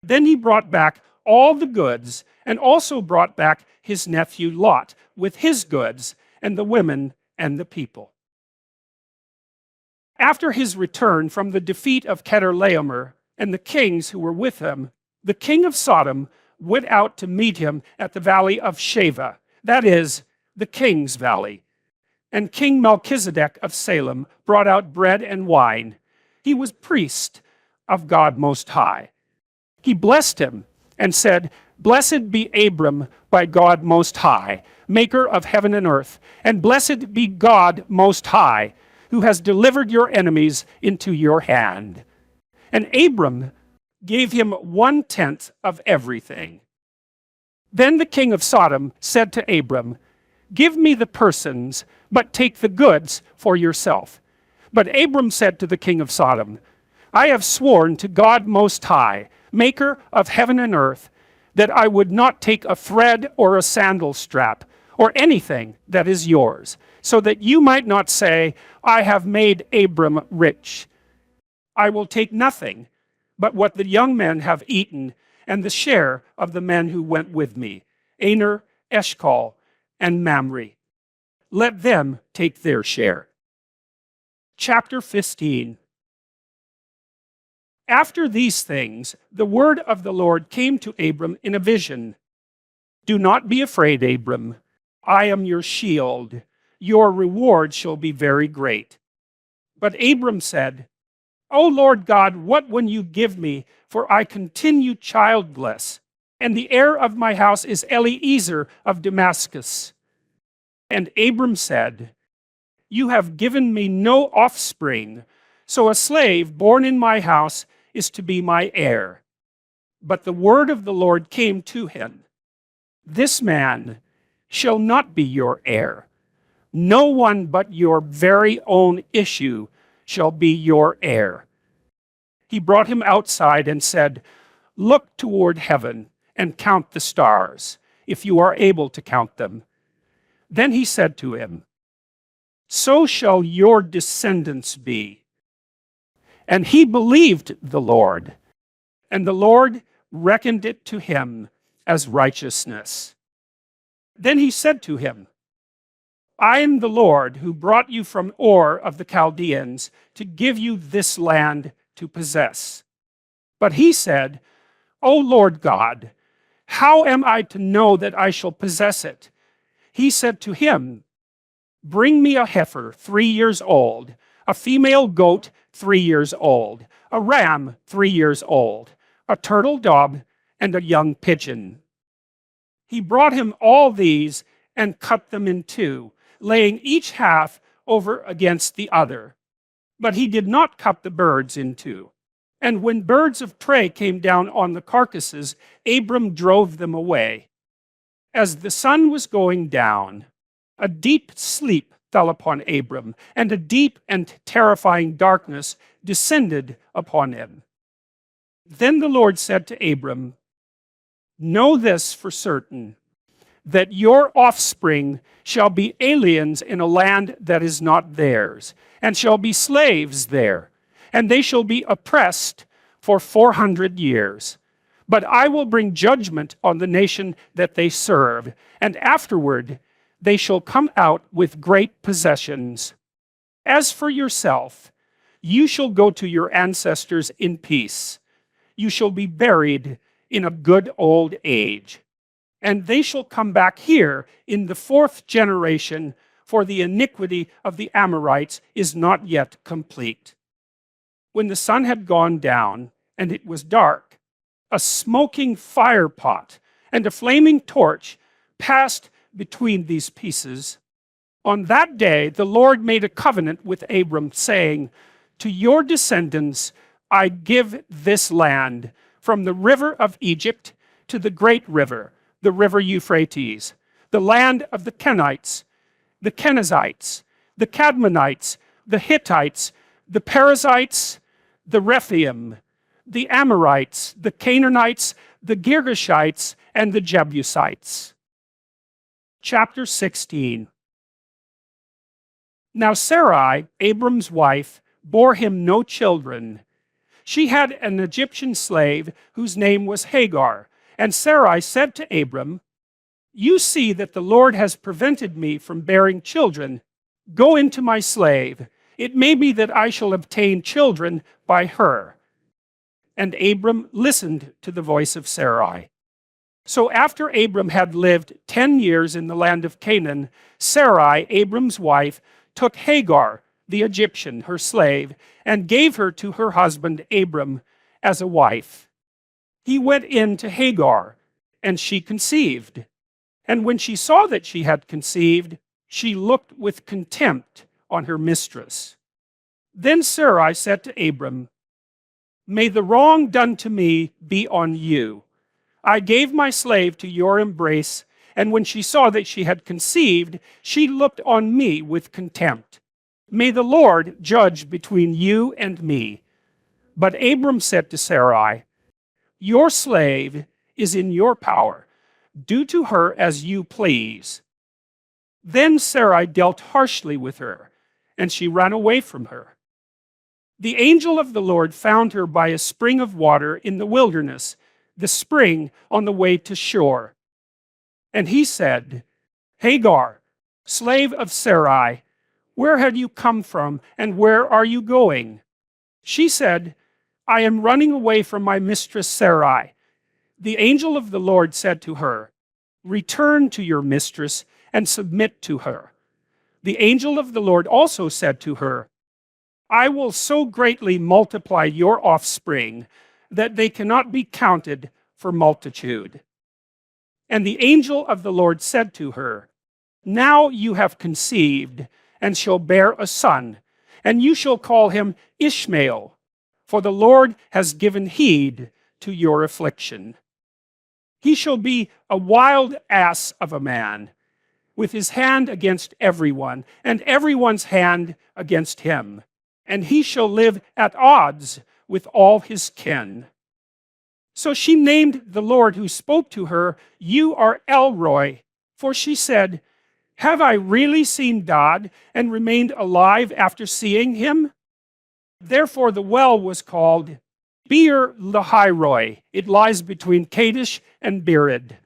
S1: Then he brought back all the goods, and also brought back his nephew Lot with his goods, and the women and the people. After his return from the defeat of Chedorlaomer and the kings who were with him, the king of Sodom went out to meet him at the valley of Sheva, that is, the king's valley. And King Melchizedek of Salem brought out bread and wine. He was priest of God Most High. He blessed him and said, "Blessed be Abram by God Most High, maker of heaven and earth, and blessed be God Most High, who has delivered your enemies into your hand." And Abram gave him 1/10 of everything. Then the king of Sodom said to Abram, "Give me the persons, but take the goods for yourself." But Abram said to the king of Sodom, "I have sworn to God Most High, maker of heaven and earth, that I would not take a thread or a sandal strap, or anything that is yours, so that you might not say, 'I have made Abram rich.' I will take nothing but what the young men have eaten, and the share of the men who went with me, Aner, Eshcol, and Mamre. Let them take their share." Chapter 15. After these things, the word of the Lord came to Abram in a vision. "Do not be afraid, Abram. I am your shield. Your reward shall be very great." But Abram said, "O Lord God, what will you give me? For I continue childless, and the heir of my house is Eliezer of Damascus." And Abram said, "You have given me no offspring, so a slave born in my house is to be my heir." But the word of the Lord came to him, "This man shall not be your heir. No one but your very own issue shall be your heir." He brought him outside and said, "Look toward heaven and count the stars, if you are able to count them." Then he said to him, "So shall your descendants be." And he believed the Lord, and the Lord reckoned it to him as righteousness. Then he said to him, I am the Lord who brought you from Ur of the Chaldeans to give you this land to possess. But he said, O Lord God, how am I to know that I shall possess it? He said to him, Bring me a heifer 3 years old, a female goat 3 years old, a ram 3 years old, a turtle dove, and a young pigeon. He brought him all these and cut them in two, laying each half over against the other. But he did not cut the birds in two. And when birds of prey came down on the carcasses, Abram drove them away. As the sun was going down, a deep sleep fell upon Abram, and a deep and terrifying darkness descended upon him. Then the Lord said to Abram, Know this for certain, that your offspring shall be aliens in a land that is not theirs, and shall be slaves there, and they shall be oppressed for 400 years. But I will bring judgment on the nation that they serve, and afterward they shall come out with great possessions. As for yourself, you shall go to your ancestors in peace. You shall be buried in a good old age. And they shall come back here in the 4th generation, for the iniquity of the Amorites is not yet complete. When the sun had gone down, and it was dark, a smoking fire pot and a flaming torch passed between these pieces. On that day the Lord made a covenant with Abram, saying, To your descendants I give this land, from the river of Egypt to the great river, the river Euphrates, the land of the Kenites, the Kenizzites, the Cadmonites, the Hittites, the Perizzites, the Rephaim, the Amorites, the Canaanites, the Girgashites, and the Jebusites. Chapter 16. Now Sarai, Abram's wife, bore him no children. She had an Egyptian slave whose name was Hagar. And Sarai said to Abram, You see that the Lord has prevented me from bearing children. Go into my slave. It may be that I shall obtain children by her. And Abram listened to the voice of Sarai. So after Abram had lived 10 years in the land of Canaan, Sarai, Abram's wife, took Hagar, the Egyptian, her slave, and gave her to her husband Abram as a wife. He went in to Hagar, and she conceived. And when she saw that she had conceived, she looked with contempt on her mistress. Then Sarai said to Abram, May the wrong done to me be on you. I gave my slave to your embrace, and when she saw that she had conceived, she looked on me with contempt. May the Lord judge between you and me. But Abram said to Sarai, Your slave is in your power. Do to her as you please. Then Sarai dealt harshly with her, and she ran away from her. The angel of the Lord found her by a spring of water in the wilderness, the spring on the way to shore. And he said, Hagar, slave of Sarai, where have you come from, and where are you going? She said, I am running away from my mistress Sarai. The angel of the Lord said to her, Return to your mistress and submit to her. The angel of the Lord also said to her, I will so greatly multiply your offspring that they cannot be counted for multitude. And the angel of the Lord said to her, Now you have conceived and shall bear a son, and you shall call him Ishmael, for the Lord has given heed to your affliction. He shall be a wild ass of a man, with his hand against everyone, and everyone's hand against him. And he shall live at odds with all his kin. So she named the Lord who spoke to her, You are Elroy. For she said, Have I really seen God and remained alive after seeing him? Therefore the well was called Beer Lahairoi. It lies between Kadesh and Bered.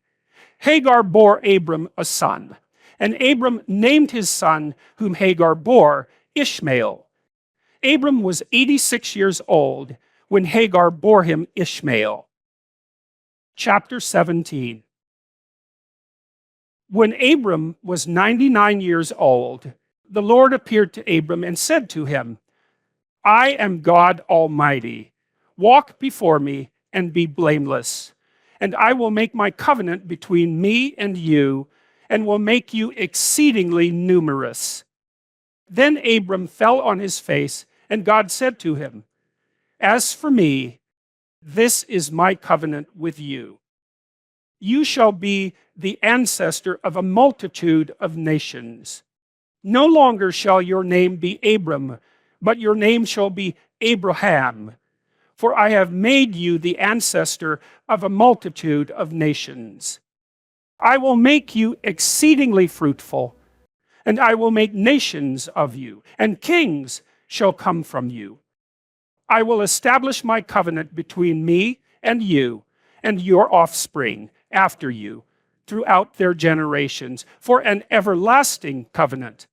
S1: Hagar bore Abram a son. And Abram named his son, whom Hagar bore, Ishmael. Abram was 86 years old when Hagar bore him Ishmael. Chapter 17. When Abram was 99 years old, the Lord appeared to Abram and said to him, I am God Almighty. Walk before me and be blameless, and I will make my covenant between me and you, and will make you exceedingly numerous. Then Abram fell on his face, and God said to him, As for me, this is my covenant with you. You shall be the ancestor of a multitude of nations. No longer shall your name be Abram, but your name shall be Abraham, for I have made you the ancestor of a multitude of nations. I will make you exceedingly fruitful, and I will make nations of you, and kings shall come from you. I will establish my covenant between me and you, and your offspring after you, throughout their generations, for an everlasting covenant,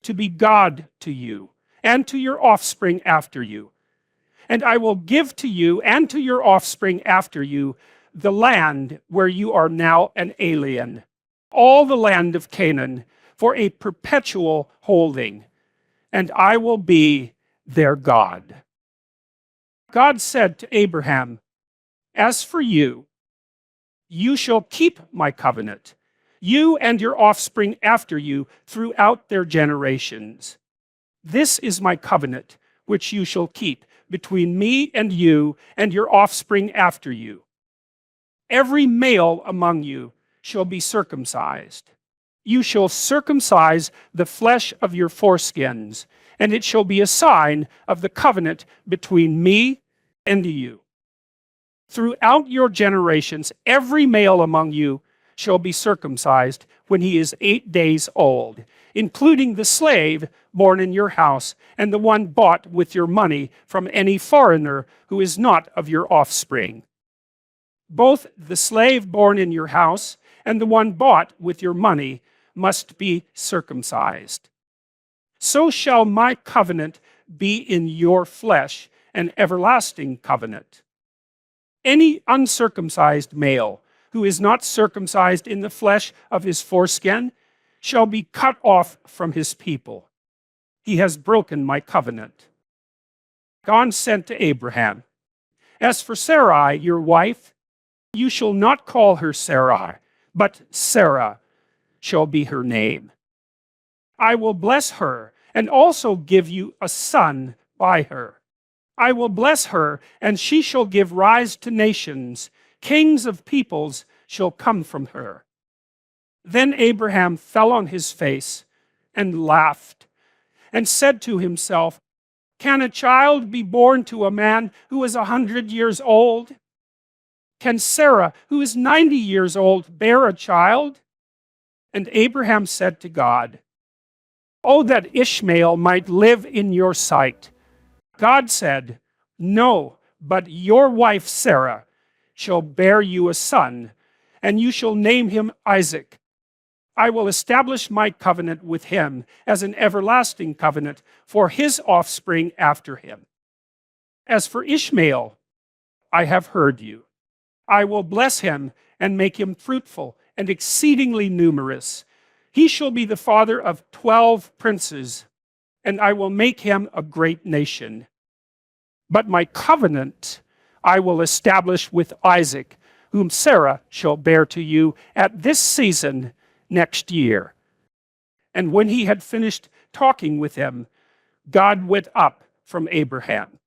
S1: to be God to you, and to your offspring after you. And I will give to you and to your offspring after you the land where you are now an alien, all the land of Canaan, for a perpetual holding, and I will be their God. God said to Abraham, As for you, you shall keep my covenant, you and your offspring after you throughout their generations. This is my covenant, which you shall keep between me and you and your offspring after you. Every male among you shall be circumcised. You shall circumcise the flesh of your foreskins, and it shall be a sign of the covenant between me and you. Throughout your generations, every male among you shall be circumcised when he is 8 days old, including the slave born in your house and the one bought with your money from any foreigner who is not of your offspring. Both the slave born in your house and the one bought with your money must be circumcised. So shall my covenant be in your flesh, an everlasting covenant. Any uncircumcised male who is not circumcised in the flesh of his foreskin shall be cut off from his people. He has broken my covenant. God said to Abraham, As for Sarai, your wife, you shall not call her Sarai, but Sarah shall be her name. I will bless her and also give you a son by her. I will bless her, and she shall give rise to nations. Kings of peoples shall come from her. Then Abraham fell on his face and laughed, and said to himself, Can a child be born to a man who is 100 years old? Can Sarah, who is 90 years old, bear a child? And Abraham said to God, Oh, that Ishmael might live in your sight. God said, No, but your wife Sarah shall bear you a son, and you shall name him Isaac. I will establish my covenant with him as an everlasting covenant for his offspring after him. As for Ishmael, I have heard you. I will bless him and make him fruitful and exceedingly numerous. He shall be the father of 12 princes, and I will make him a great nation. But my covenant I will establish with Isaac, whom Sarah shall bear to you at this season next year. And when he had finished talking with him, God went up from Abraham.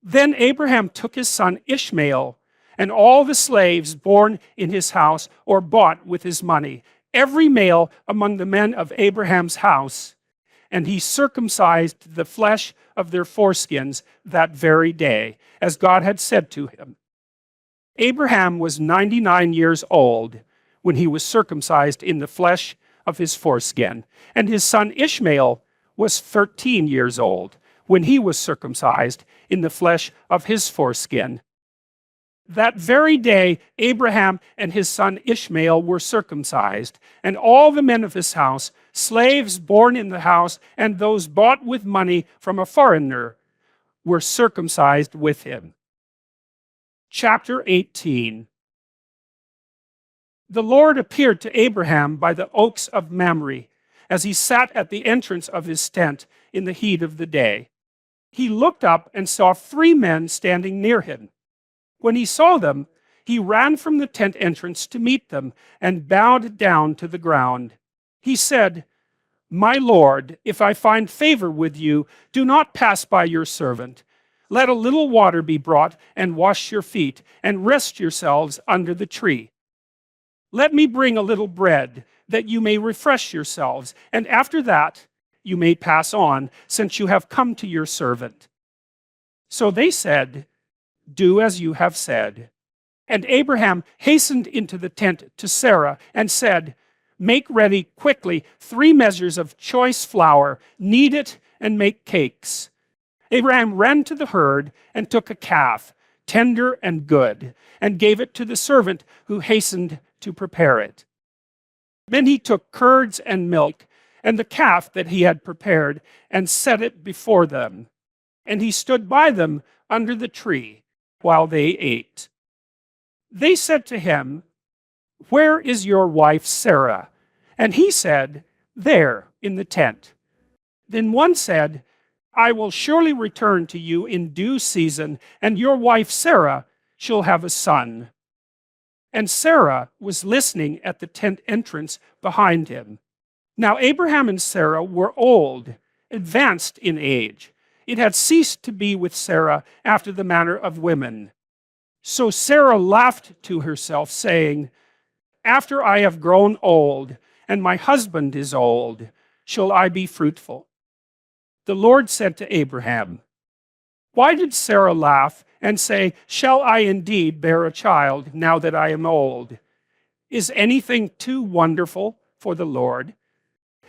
S1: Then Abraham took his son Ishmael and all the slaves born in his house or bought with his money, every male among the men of Abraham's house, and he circumcised the flesh of their foreskins that very day, as God had said to him. Abraham was 99 years old when he was circumcised in the flesh of his foreskin, and his son Ishmael was 13 years old when he was circumcised in the flesh of his foreskin. That very day, Abraham and his son Ishmael were circumcised, and all the men of his house, slaves born in the house, and those bought with money from a foreigner, were circumcised with him. Chapter 18. The Lord appeared to Abraham by the oaks of Mamre, as he sat at the entrance of his tent in the heat of the day. He looked up and saw 3 men standing near him. When he saw them, he ran from the tent entrance to meet them and bowed down to the ground. He said, "My Lord, if I find favor with you, do not pass by your servant. Let a little water be brought and wash your feet and rest yourselves under the tree. Let me bring a little bread that you may refresh yourselves, and after that you may pass on, since you have come to your servant." So they said, "Do as you have said." And Abraham hastened into the tent to Sarah and said, "Make ready quickly 3 measures of choice flour, knead it, and make cakes." Abraham ran to the herd and took a calf, tender and good, and gave it to the servant who hastened to prepare it. Then he took curds and milk and the calf that he had prepared and set it before them. And he stood by them under the tree while they ate. They said to him, "Where is your wife Sarah?" And he said, "There, in the tent." Then one said, "I will surely return to you in due season, and your wife Sarah shall have a son." And Sarah was listening at the tent entrance behind him. Now Abraham and Sarah were old, advanced in age. It had ceased to be with Sarah after the manner of women. So Sarah laughed to herself, saying, "After I have grown old, and my husband is old, shall I be fruitful?" The Lord said to Abraham, "Why did Sarah laugh and say, 'Shall I indeed bear a child now that I am old?' Is anything too wonderful for the Lord?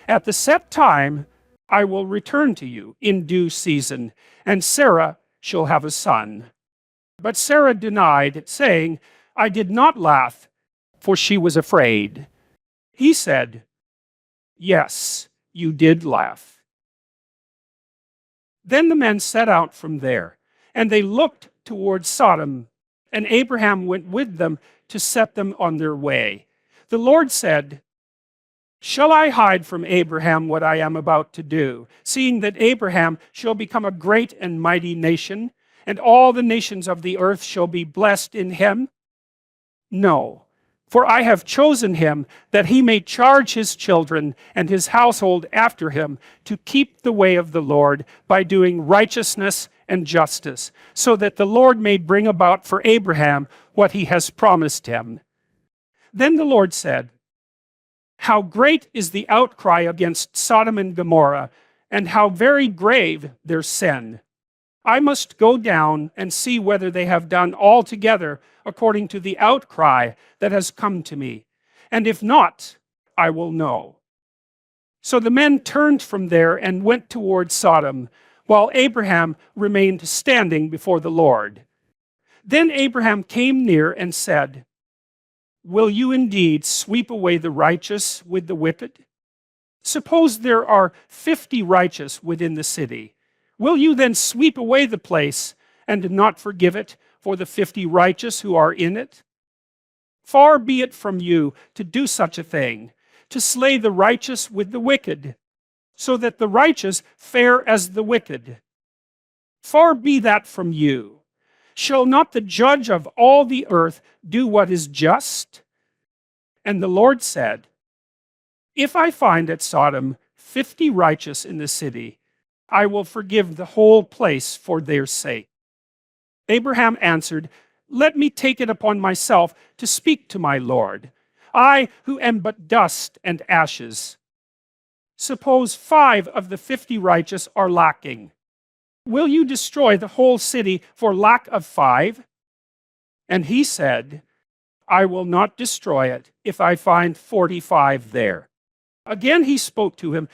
S1: At the set time, I will return to you in due season, and Sarah shall have a son." But Sarah denied, saying, "I did not laugh," for she was afraid. He said, "Yes, you did laugh." Then the men set out from there, and they looked toward Sodom, and Abraham went with them to set them on their way. The Lord said, "Shall I hide from Abraham what I am about to do, seeing that Abraham shall become a great and mighty nation, and all the nations of the earth shall be blessed in him? No, for I have chosen him that he may charge his children and his household after him to keep the way of the Lord by doing righteousness and justice, so that the Lord may bring about for Abraham what he has promised him." Then the Lord said, "How great is the outcry against Sodom and Gomorrah, and how very grave their sin. I must go down and see whether they have done altogether according to the outcry that has come to me. And if not, I will know." So the men turned from there and went toward Sodom, while Abraham remained standing before the Lord. Then Abraham came near and said, "Will you indeed sweep away the righteous with the wicked? Suppose there are 50 righteous within the city. Will you then sweep away the place and not forgive it for the 50 righteous who are in it? Far be it from you to do such a thing, to slay the righteous with the wicked, so that the righteous fare as the wicked. Far be that from you. Shall not the judge of all the earth do what is just?" And the Lord said, "If I find at Sodom 50 righteous in the city, I will forgive the whole place for their sake." Abraham answered, "Let me take it upon myself to speak to my Lord, I who am but dust and ashes. Suppose 5 of the 50 righteous are lacking. Will you destroy the whole city for lack of 5? And he said, "I will not destroy it if I find 45 there." Again he spoke to him,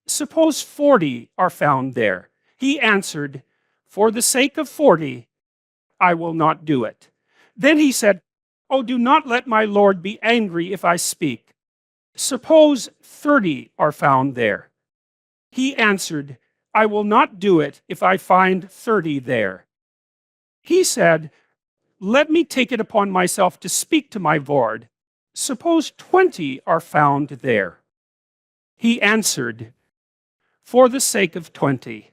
S1: "Suppose 40 are found there." He answered, "For the sake of 40, I will not do it." Then he said, "Oh, do not let my Lord be angry if I speak. Suppose 30 are found there." He answered, "I will not do it if I find 30 there." He said, "Let me take it upon myself to speak to my Lord. Suppose 20 are found there." He answered, "For the sake of 20,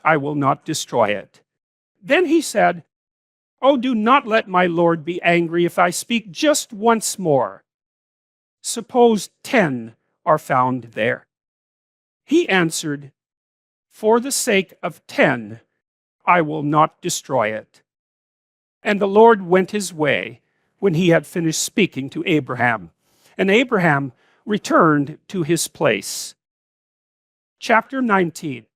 S1: I will not destroy it." Then he said, "Oh, do not let my Lord be angry if I speak just once more. Suppose 10 are found there." He answered, "For the sake of 10, I will not destroy it." And the Lord went his way when he had finished speaking to Abraham. And Abraham returned to his place. Chapter 19.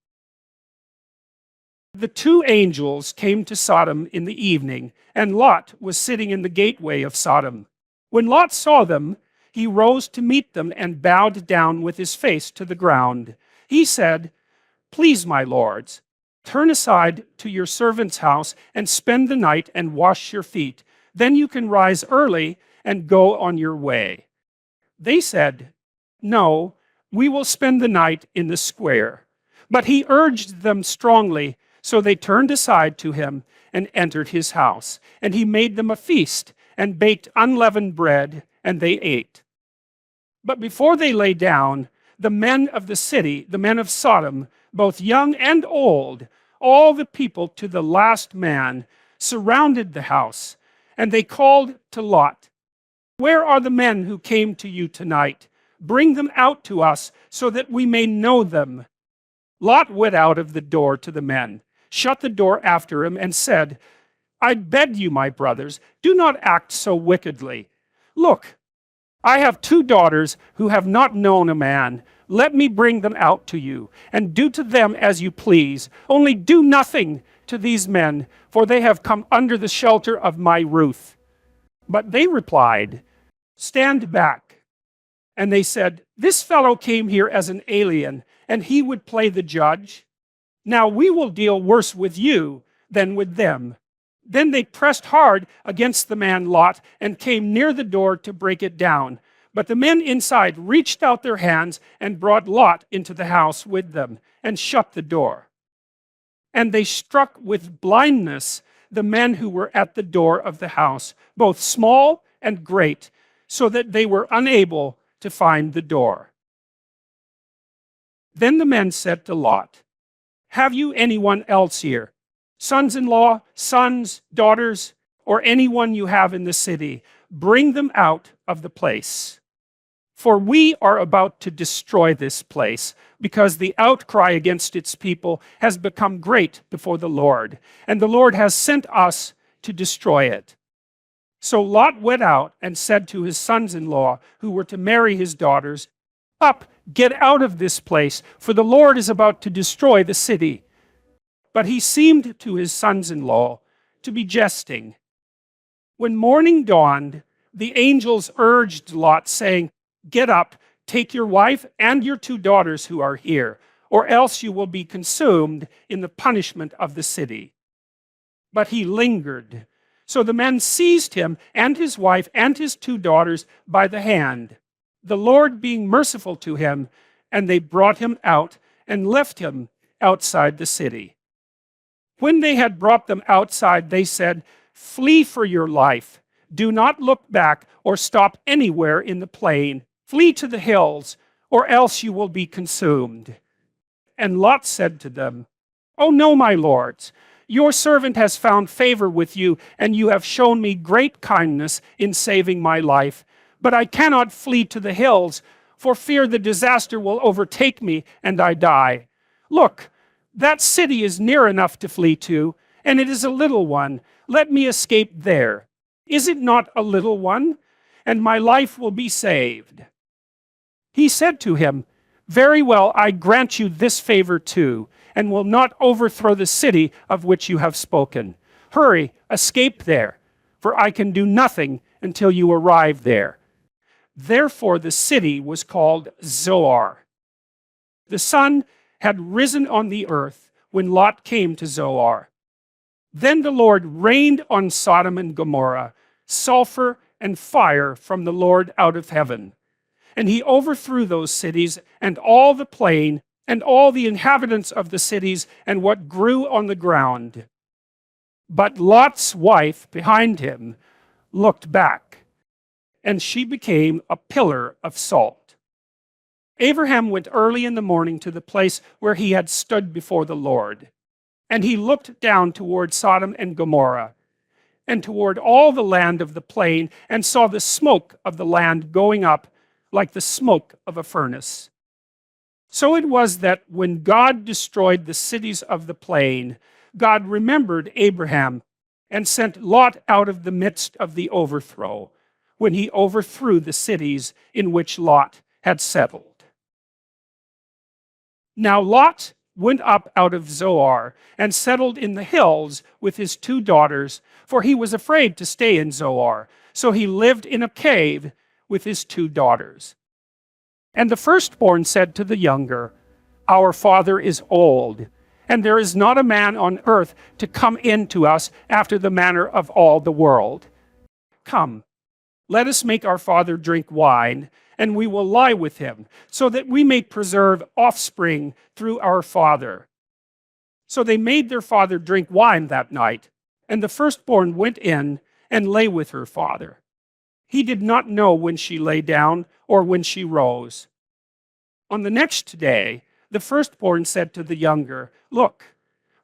S1: The two angels came to Sodom in the evening, and Lot was sitting in the gateway of Sodom. When Lot saw them, he rose to meet them and bowed down with his face to the ground. He said, "Please, my lords, turn aside to your servant's house and spend the night and wash your feet. Then you can rise early and go on your way." They said, "No, we will spend the night in the square." But he urged them strongly, so they turned aside to him and entered his house. And he made them a feast and baked unleavened bread, and they ate. But before they lay down, the men of the city, the men of Sodom, both young and old, all the people to the last man, surrounded the house. And they called to Lot, "Where are the men who came to you tonight? Bring them out to us so that we may know them." Lot went out of the door to the men, shut the door after him, and said, "I beg you, my brothers, do not act so wickedly. Look, I have 2 daughters who have not known a man. Let me bring them out to you, and do to them as you please. Only do nothing to these men, for they have come under the shelter of my roof." But they replied, "Stand back." And they said, "This fellow came here as an alien, and he would play the judge. Now we will deal worse with you than with them." Then they pressed hard against the man Lot and came near the door to break it down. But the men inside reached out their hands and brought Lot into the house with them and shut the door. And they struck with blindness the men who were at the door of the house, both small and great, so that they were unable to find the door. Then the men said to Lot, "Have you anyone else here? Sons-in-law, sons, daughters, or anyone you have in the city? Bring them out of the place. For we are about to destroy this place, because the outcry against its people has become great before the Lord, and the Lord has sent us to destroy it." So Lot went out and said to his sons-in-law, who were to marry his daughters, "Up, get out of this place, for the Lord is about to destroy the city." But he seemed to his sons-in-law to be jesting. When morning dawned, the angels urged Lot, saying, "Get up, take your wife and your 2 daughters who are here, or else you will be consumed in the punishment of the city." But he lingered. So the men seized him and his wife and his 2 daughters by the hand, the Lord being merciful to him, and they brought him out and left him outside the city. When they had brought them outside, they said, "Flee for your life. Do not look back or stop anywhere in the plain. Flee to the hills, or else you will be consumed." And Lot said to them, "Oh no, my lords, your servant has found favor with you, and you have shown me great kindness in saving my life. But I cannot flee to the hills, for fear the disaster will overtake me and I die. Look, that city is near enough to flee to, and it is a little one. Let me escape there. Is it not a little one? And my life will be saved." He said to him, "Very well, I grant you this favor too, and will not overthrow the city of which you have spoken. Hurry, escape there, for I can do nothing until you arrive there." Therefore the city was called Zoar. The sun had risen on the earth when Lot came to Zoar. Then the Lord rained on Sodom and Gomorrah sulfur and fire from the Lord out of heaven. And he overthrew those cities and all the plain and all the inhabitants of the cities and what grew on the ground. But Lot's wife behind him looked back, and she became a pillar of salt. Abraham went early in the morning to the place where he had stood before the Lord. And he looked down toward Sodom and Gomorrah, and toward all the land of the plain, and saw the smoke of the land going up like the smoke of a furnace. So it was that when God destroyed the cities of the plain, God remembered Abraham and sent Lot out of the midst of the overthrow, when he overthrew the cities in which Lot had settled. Now Lot went up out of Zoar and settled in the hills with his 2 daughters, for he was afraid to stay in Zoar. So he lived in a cave with his 2 daughters. And the firstborn said to the younger, "Our father is old, and there is not a man on earth to come in to us after the manner of all the world. Come, let us make our father drink wine, and we will lie with him, so that we may preserve offspring through our father." So they made their father drink wine that night, and the firstborn went in and lay with her father. He did not know when she lay down or when she rose. On the next day, the firstborn said to the younger, "Look,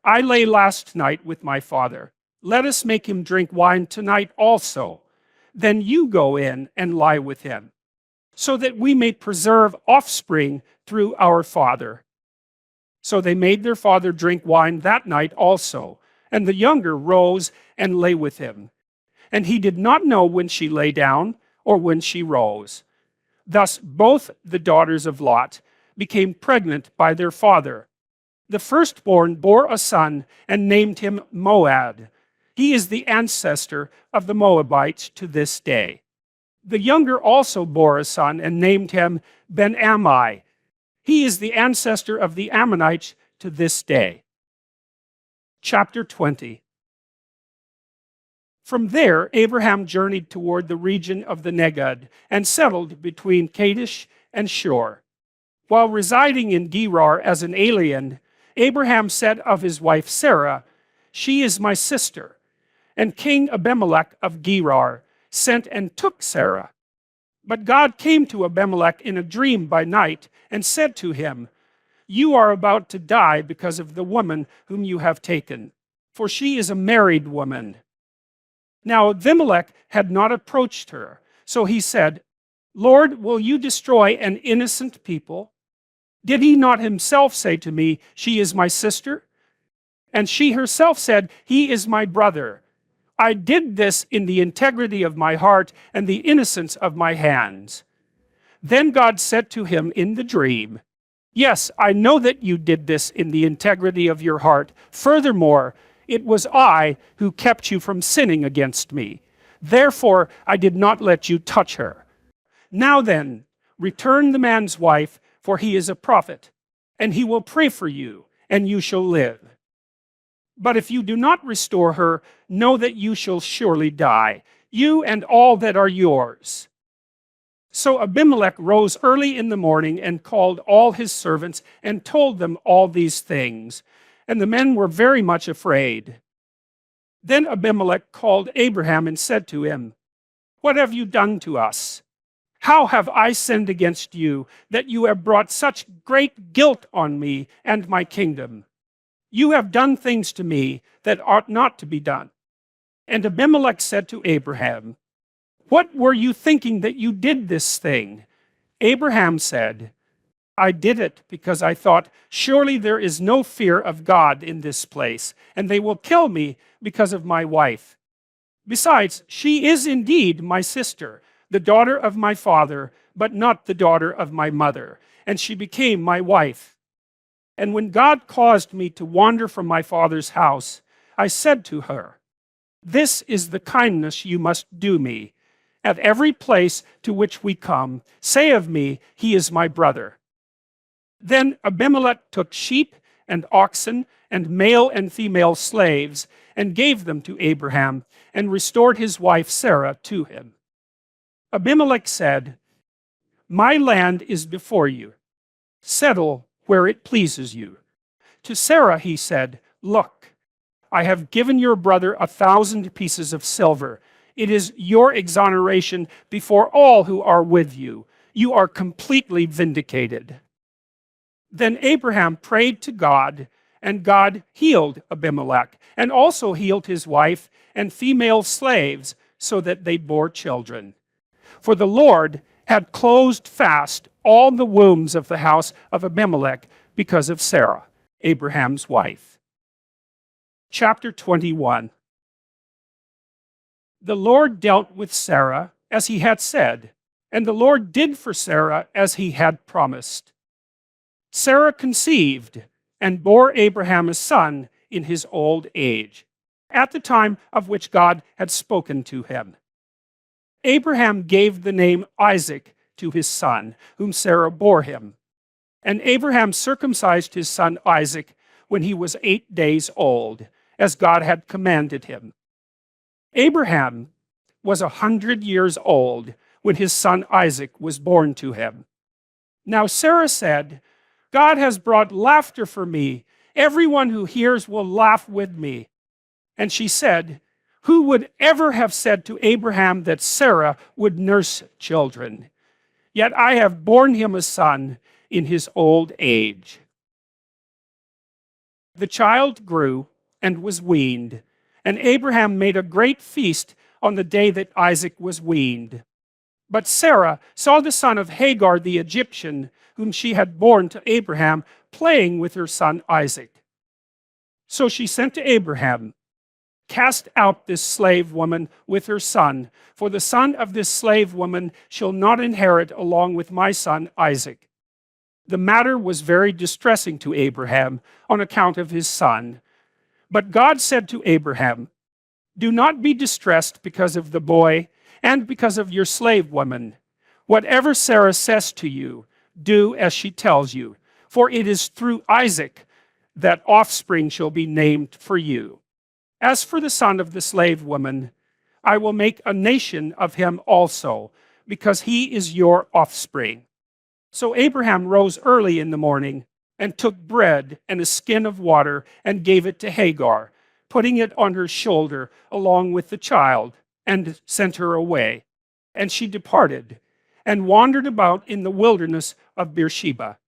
S1: I lay last night with my father. Let us make him drink wine tonight also. Then you go in and lie with him, so that we may preserve offspring through our father." So they made their father drink wine that night also, and the younger rose and lay with him. And he did not know when she lay down or when she rose. Thus both the daughters of Lot became pregnant by their father. The firstborn bore a son and named him Moab. He is the ancestor of the Moabites to this day. The younger also bore a son and named him Ben-Ammi. He is the ancestor of the Ammonites to this day. Chapter 20. From there, Abraham journeyed toward the region of the Negeb and settled between Kadesh and Shur. While residing in Gerar as an alien, Abraham said of his wife Sarah, "She is my sister." And King Abimelech of Gerar sent and took Sarah. But God came to Abimelech in a dream by night and said to him, "You are about to die because of the woman whom you have taken, for she is a married woman." Now Abimelech had not approached her, so he said, "Lord, will you destroy an innocent people? Did he not himself say to me, 'She is my sister'? And she herself said, 'He is my brother.' I did this in the integrity of my heart and the innocence of my hands." Then God said to him in the dream, "Yes, I know that you did this in the integrity of your heart. Furthermore, it was I who kept you from sinning against me. Therefore, I did not let you touch her. Now then, return the man's wife, for he is a prophet, and he will pray for you, and you shall live. But if you do not restore her, know that you shall surely die, you and all that are yours." So Abimelech rose early in the morning and called all his servants and told them all these things. And the men were very much afraid. Then Abimelech called Abraham and said to him, "What have you done to us? How have I sinned against you, that you have brought such great guilt on me and my kingdom? You have done things to me that ought not to be done." And Abimelech said to Abraham, "What were you thinking that you did this thing?" Abraham said, "I did it because I thought, surely there is no fear of God in this place, and they will kill me because of my wife. Besides, she is indeed my sister, the daughter of my father, but not the daughter of my mother, and she became my wife. And when God caused me to wander from my father's house, I said to her, 'This is the kindness you must do me. At every place to which we come, say of me, he is my brother.' Then Abimelech took sheep and oxen and male and female slaves, and gave them to Abraham, and restored his wife Sarah to him. Abimelech said, "My land is before you. Settle where it pleases you." To Sarah he said, "Look, I have given your brother 1,000 pieces of silver. It is your exoneration before all who are with you. You are completely vindicated." Then Abraham prayed to God, and God healed Abimelech, and also healed his wife and female slaves, so that they bore children. For the Lord had closed fast all the wombs of the house of Abimelech because of Sarah, Abraham's wife. Chapter 21. The Lord dealt with Sarah as he had said, and the Lord did for Sarah as he had promised. Sarah conceived and bore Abraham a son in his old age, at the time of which God had spoken to him. Abraham gave the name Isaac to his son, whom Sarah bore him. And Abraham circumcised his son Isaac when he was 8 days old, as God had commanded him. Abraham was 100 years old when his son Isaac was born to him. Now Sarah said, "God has brought laughter for me. Everyone who hears will laugh with me." And she said, "Who would ever have said to Abraham that Sarah would nurse children? Yet I have borne him a son in his old age." The child grew and was weaned, and Abraham made a great feast on the day that Isaac was weaned. But Sarah saw the son of Hagar the Egyptian, whom she had borne to Abraham, playing with her son Isaac. So she sent to Abraham, "Cast out this slave woman with her son, for the son of this slave woman shall not inherit along with my son Isaac." The matter was very distressing to Abraham on account of his son. But God said to Abraham, "Do not be distressed because of the boy and because of your slave woman. Whatever Sarah says to you, do as she tells you, for it is through Isaac that offspring shall be named for you. As for the son of the slave woman, I will make a nation of him also, because he is your offspring." So Abraham rose early in the morning and took bread and a skin of water and gave it to Hagar, putting it on her shoulder along with the child, and sent her away. And she departed and wandered about in the wilderness of Beersheba.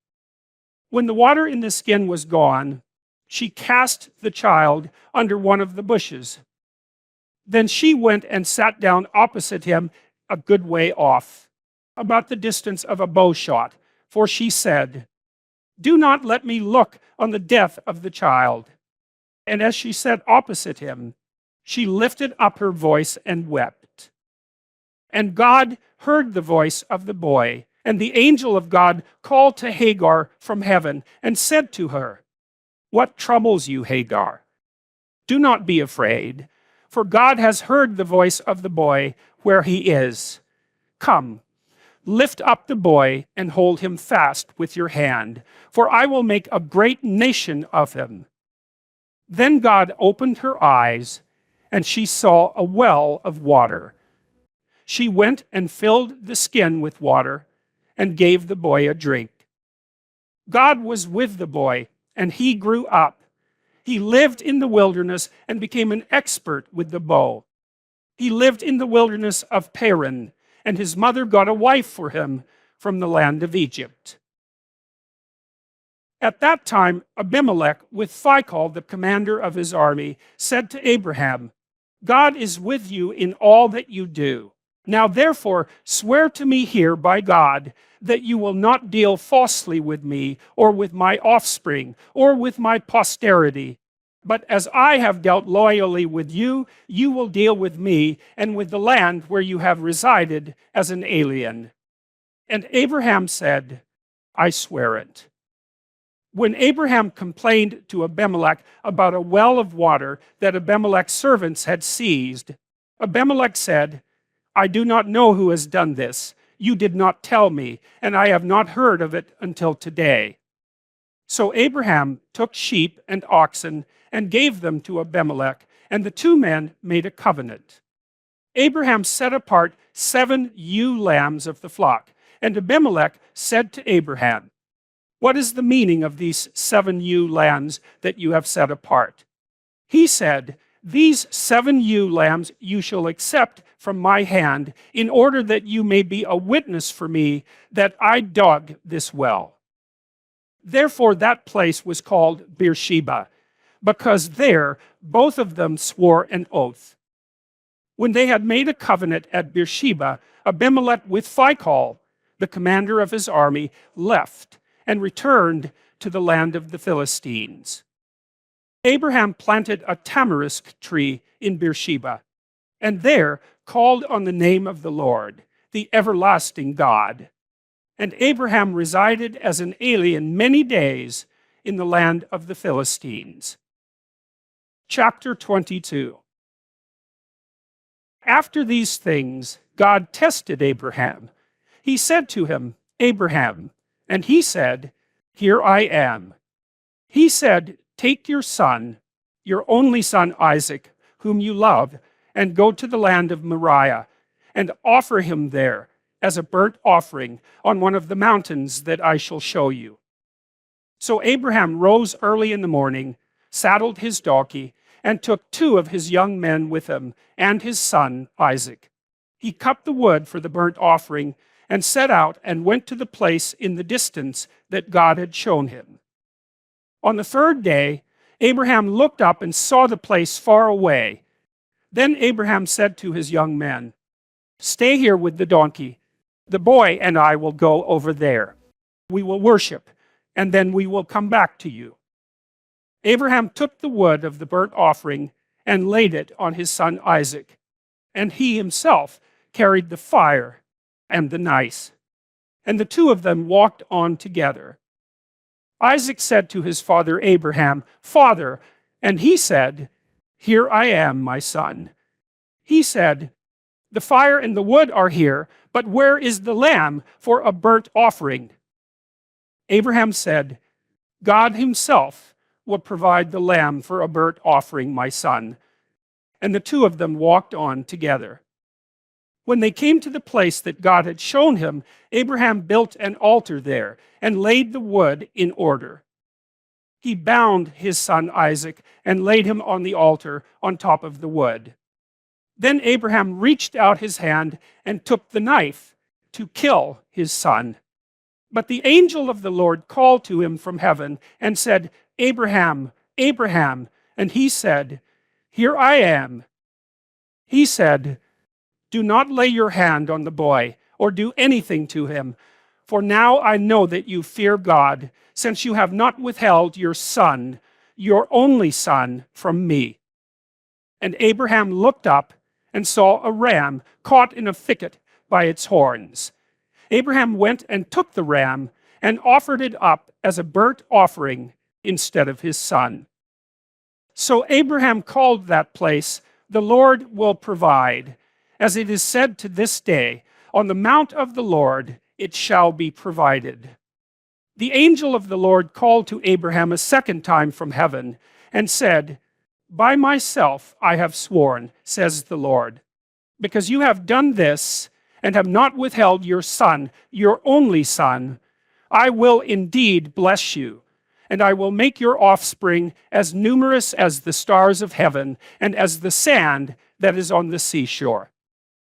S1: When the water in the skin was gone, she cast the child under one of the bushes. Then she went and sat down opposite him a good way off, about the distance of a bow shot, for she said, "Do not let me look on the death of the child." And as she sat opposite him, she lifted up her voice and wept. And God heard the voice of the boy, and the angel of God called to Hagar from heaven and said to her, "What troubles you, Hagar? Do not be afraid, for God has heard the voice of the boy where he is. Come, lift up the boy and hold him fast with your hand, for I will make a great nation of him." Then God opened her eyes, and she saw a well of water. She went and filled the skin with water and gave the boy a drink. God was with the boy, and he grew up. He lived in the wilderness and became an expert with the bow. He lived in the wilderness of Paran, and his mother got a wife for him from the land of Egypt. At that time, Abimelech, with Phicol, the commander of his army, said to Abraham, "God is with you in all that you do. Now therefore, swear to me here by God that you will not deal falsely with me, or with my offspring, or with my posterity. But as I have dealt loyally with you, you will deal with me and with the land where you have resided as an alien." And Abraham said, "I swear it." When Abraham complained to Abimelech about a well of water that Abimelech's servants had seized, Abimelech said, "I do not know who has done this. You did not tell me, and I have not heard of it until today." So Abraham took sheep and oxen and gave them to Abimelech, and the two men made a covenant. Abraham set apart 7 ewe lambs of the flock, and Abimelech said to Abraham, "What is the meaning of these 7 ewe lambs that you have set apart?" He said, "These 7 ewe lambs you shall accept from my hand, in order that you may be a witness for me that I dug this well." Therefore that place was called Beersheba, because there both of them swore an oath. When they had made a covenant at Beersheba, Abimelech with Phicol, the commander of his army, left and returned to the land of the Philistines. Abraham planted a tamarisk tree in Beersheba, and there called on the name of the Lord, the everlasting God. And Abraham resided as an alien many days in the land of the Philistines. Chapter 22. After these things, God tested Abraham. He said to him, "Abraham," and he said, "Here I am." He said, "Take your son, your only son Isaac, whom you love, and go to the land of Moriah, and offer him there as a burnt offering on one of the mountains that I shall show you." So Abraham rose early in the morning, saddled his donkey, and took 2 of his young men with him, and his son Isaac. He cut the wood for the burnt offering, and set out and went to the place in the distance that God had shown him. On the 3rd day, Abraham looked up and saw the place far away. Then Abraham said to his young men, "Stay here with the donkey. The boy and I will go over there. We will worship, and then we will come back to you." Abraham took the wood of the burnt offering and laid it on his son Isaac, and he himself carried the fire and the knife. And the 2 of them walked on together. Isaac said to his father Abraham, "Father," and he said, "Here I am, my son." He said, "The fire and the wood are here, but where is the lamb for a burnt offering?" Abraham said, "God himself will provide the lamb for a burnt offering, my son." And the 2 of them walked on together. When they came to the place that God had shown him, Abraham built an altar there and laid the wood in order. He bound his son Isaac and laid him on the altar on top of the wood. Then Abraham reached out his hand and took the knife to kill his son. But the angel of the Lord called to him from heaven and said, "Abraham, Abraham." And he said, "Here I am." He said, "Do not lay your hand on the boy or do anything to him, for now I know that you fear God, since you have not withheld your son, your only son, from me." And Abraham looked up and saw a ram caught in a thicket by its horns. Abraham went and took the ram and offered it up as a burnt offering instead of his son. So Abraham called that place, "The Lord will provide." As it is said to this day, "On the mount of the Lord it shall be provided." The angel of the Lord called to Abraham a second time from heaven and said, "By myself I have sworn, says the Lord, because you have done this and have not withheld your son, your only son, I will indeed bless you, and I will make your offspring as numerous as the stars of heaven and as the sand that is on the seashore.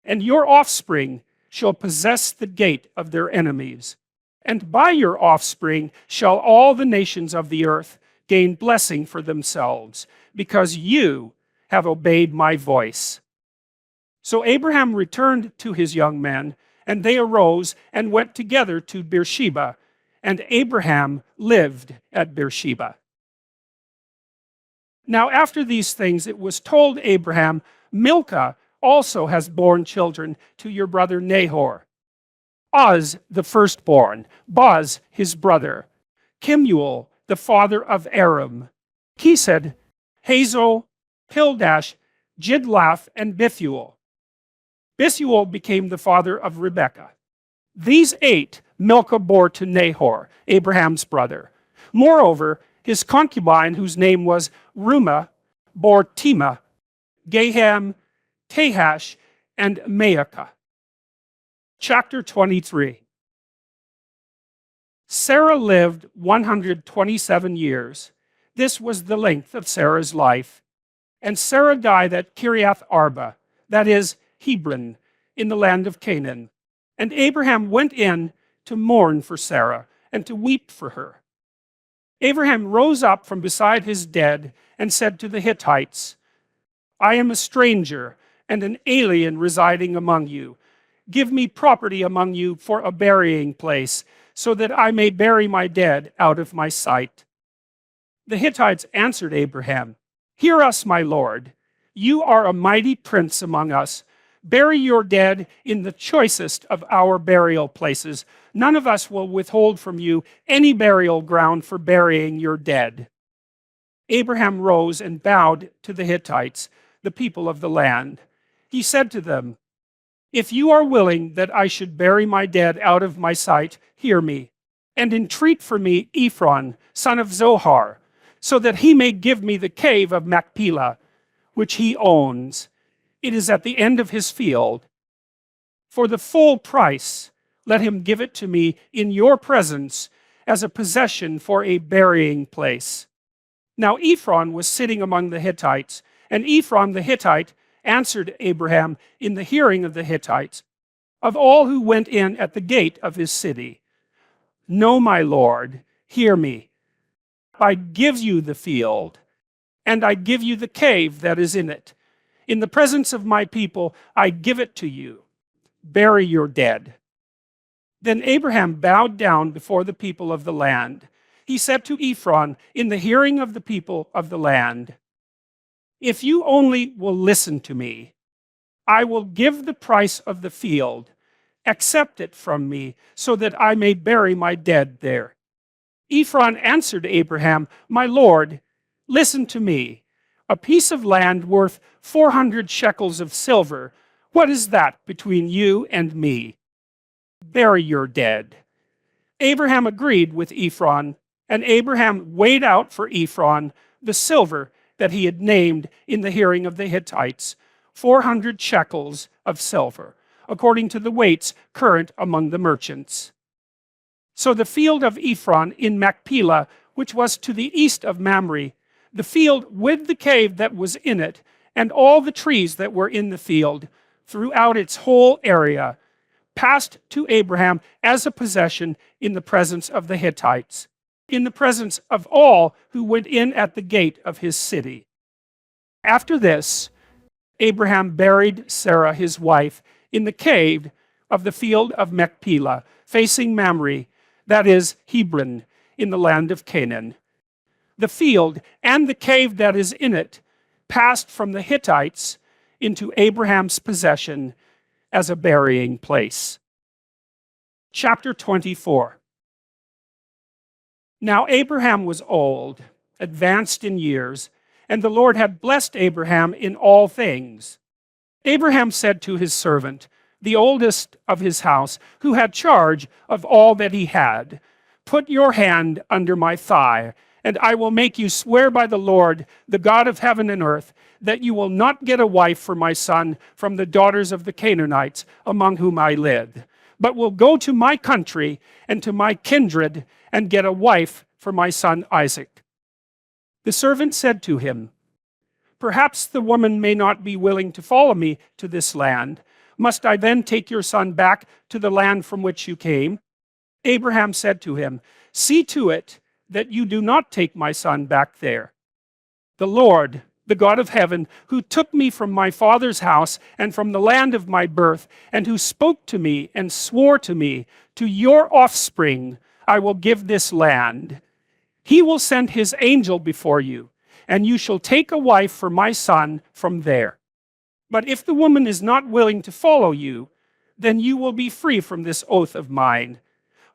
S1: And your offspring shall possess the gate of their enemies. And by your offspring shall all the nations of the earth gain blessing for themselves, because you have obeyed my voice." So Abraham returned to his young men, and they arose and went together to Beersheba, and Abraham lived at Beersheba. Now after these things it was told Abraham, "Milcah also has borne children to your brother Nahor. Uz the firstborn, Boz his brother, Kemuel the father of Aram, Kesed, Hazo, Pildash, Jidlaph, and Bethuel. Bethuel became the father of Rebekah. These 8 Milcah bore to Nahor, Abraham's brother. Moreover, his concubine, whose name was Ruma, bore Tema, Gaham, Tahash, and Maacah. Chapter 23. Sarah lived 127 years. This was the length of Sarah's life. And Sarah died at Kiriath Arba, that is, Hebron, in the land of Canaan. And Abraham went in to mourn for Sarah and to weep for her. Abraham rose up from beside his dead and said to the Hittites, I am a stranger and an alien residing among you. Give me property among you for a burying place, so that I may bury my dead out of my sight. The Hittites answered Abraham, Hear us, my lord. You are a mighty prince among us. Bury your dead in the choicest of our burial places. None of us will withhold from you any burial ground for burying your dead. Abraham rose and bowed to the Hittites, the people of the land. He said to them, If you are willing that I should bury my dead out of my sight, hear me, and entreat for me Ephron, son of Zohar, so that he may give me the cave of Machpelah, which he owns. It is at the end of his field. For the full price, let him give it to me in your presence as a possession for a burying place. Now Ephron was sitting among the Hittites, and Ephron the Hittite answered Abraham in the hearing of the Hittites, of all who went in at the gate of his city, No, my lord, hear me. I give you the field, and I give you the cave that is in it. In the presence of my people, I give it to you. Bury your dead. Then Abraham bowed down before the people of the land. He said to Ephron in the hearing of the people of the land, If you only will listen to me, I will give the price of the field. Accept it from me, so that I may bury my dead there. Ephron answered Abraham, My lord, listen to me. A piece of land worth 400 shekels of silver. What is that between you and me? Bury your dead. Abraham agreed with Ephron, and Abraham weighed out for Ephron the silver that he had named in the hearing of the Hittites, 400 shekels of silver, according to the weights current among the merchants. So the field of Ephron in Machpelah, which was to the east of Mamre, the field with the cave that was in it, and all the trees that were in the field, throughout its whole area, passed to Abraham as a possession in the presence of the Hittites, in the presence of all who went in at the gate of his city. After this, Abraham buried Sarah his wife in the cave of the field of Machpelah, facing Mamre, that is, Hebron, in the land of Canaan. The field and the cave that is in it passed from the Hittites into Abraham's possession as a burying place. Chapter 24. Now Abraham was old, advanced in years, and the Lord had blessed Abraham in all things. Abraham said to his servant, the oldest of his house, who had charge of all that he had, Put your hand under my thigh, and I will make you swear by the Lord, the God of heaven and earth, that you will not get a wife for my son from the daughters of the Canaanites among whom I live, but will go to my country and to my kindred and get a wife for my son Isaac. The servant said to him, Perhaps the woman may not be willing to follow me to this land. Must I then take your son back to the land from which you came? Abraham said to him, See to it that you do not take my son back there. The Lord, the God of heaven, who took me from my father's house and from the land of my birth, and who spoke to me and swore to me, To your offspring I will give this land. He will send his angel before you, and you shall take a wife for my son from there. But if the woman is not willing to follow you, then you will be free from this oath of mine.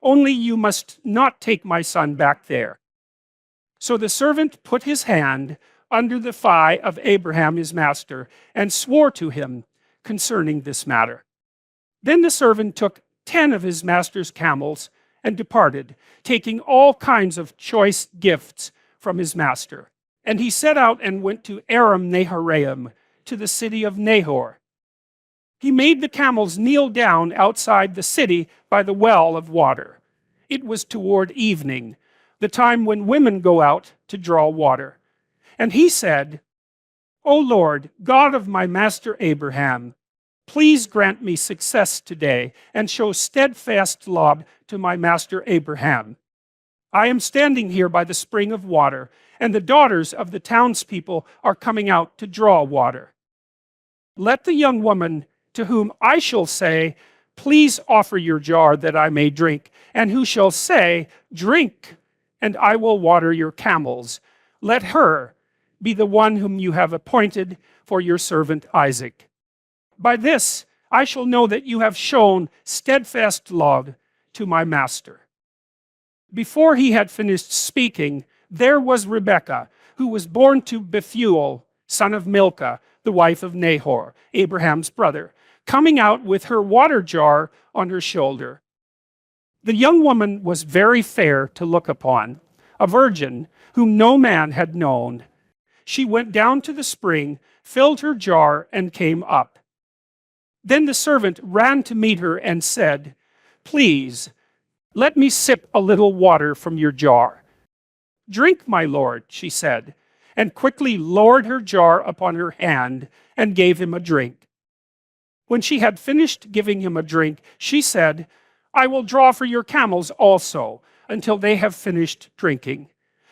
S1: Only you must not take my son back there. So the servant put his hand under the thigh of Abraham his master, and swore to him concerning this matter. Then the servant took 10 of his master's camels, and departed, taking all kinds of choice gifts from his master. And he set out and went to Aram Naharaim, to the city of Nahor. He made the camels kneel down outside the city by the well of water. It was toward evening, the time when women go out to draw water. And he said, O Lord, God of my master Abraham, please grant me success today and show steadfast love to my master Abraham. I am standing here by the spring of water, and the daughters of the townspeople are coming out to draw water. Let the young woman to whom I shall say, please offer your jar that I may drink, and who shall say, drink, and I will water your camels. Let her be the one whom you have appointed for your servant Isaac. By this I shall know that you have shown steadfast love to my master. Before he had finished speaking, there was Rebekah, who was born to Bethuel, son of Milcah, the wife of Nahor, Abraham's brother, coming out with her water jar on her shoulder. The young woman was very fair to look upon, a virgin whom no man had known. She went down to the spring, filled her jar, and came up. Then the servant ran to meet her and said, please, let me sip a little water from your jar. Drink, my lord, she said, and quickly lowered her jar upon her hand and gave him a drink. When she had finished giving him a drink, she said, I will draw for your camels also, until they have finished drinking.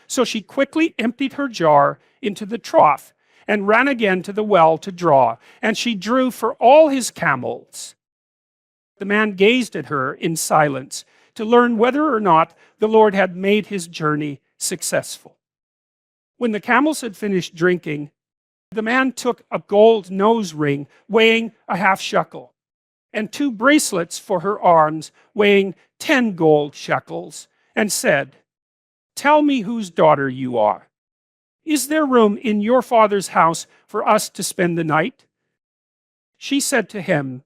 S1: So she quickly emptied her jar into the trough and ran again to the well to draw, and she drew for all his camels. The man gazed at her in silence to learn whether or not the Lord had made his journey successful. When the camels had finished drinking, the man took a gold nose ring weighing a half shekel, and 2 bracelets for her arms weighing 10 gold shekels, and said, tell me whose daughter you are. Is there room in your father's house for us to spend the night? She said to him,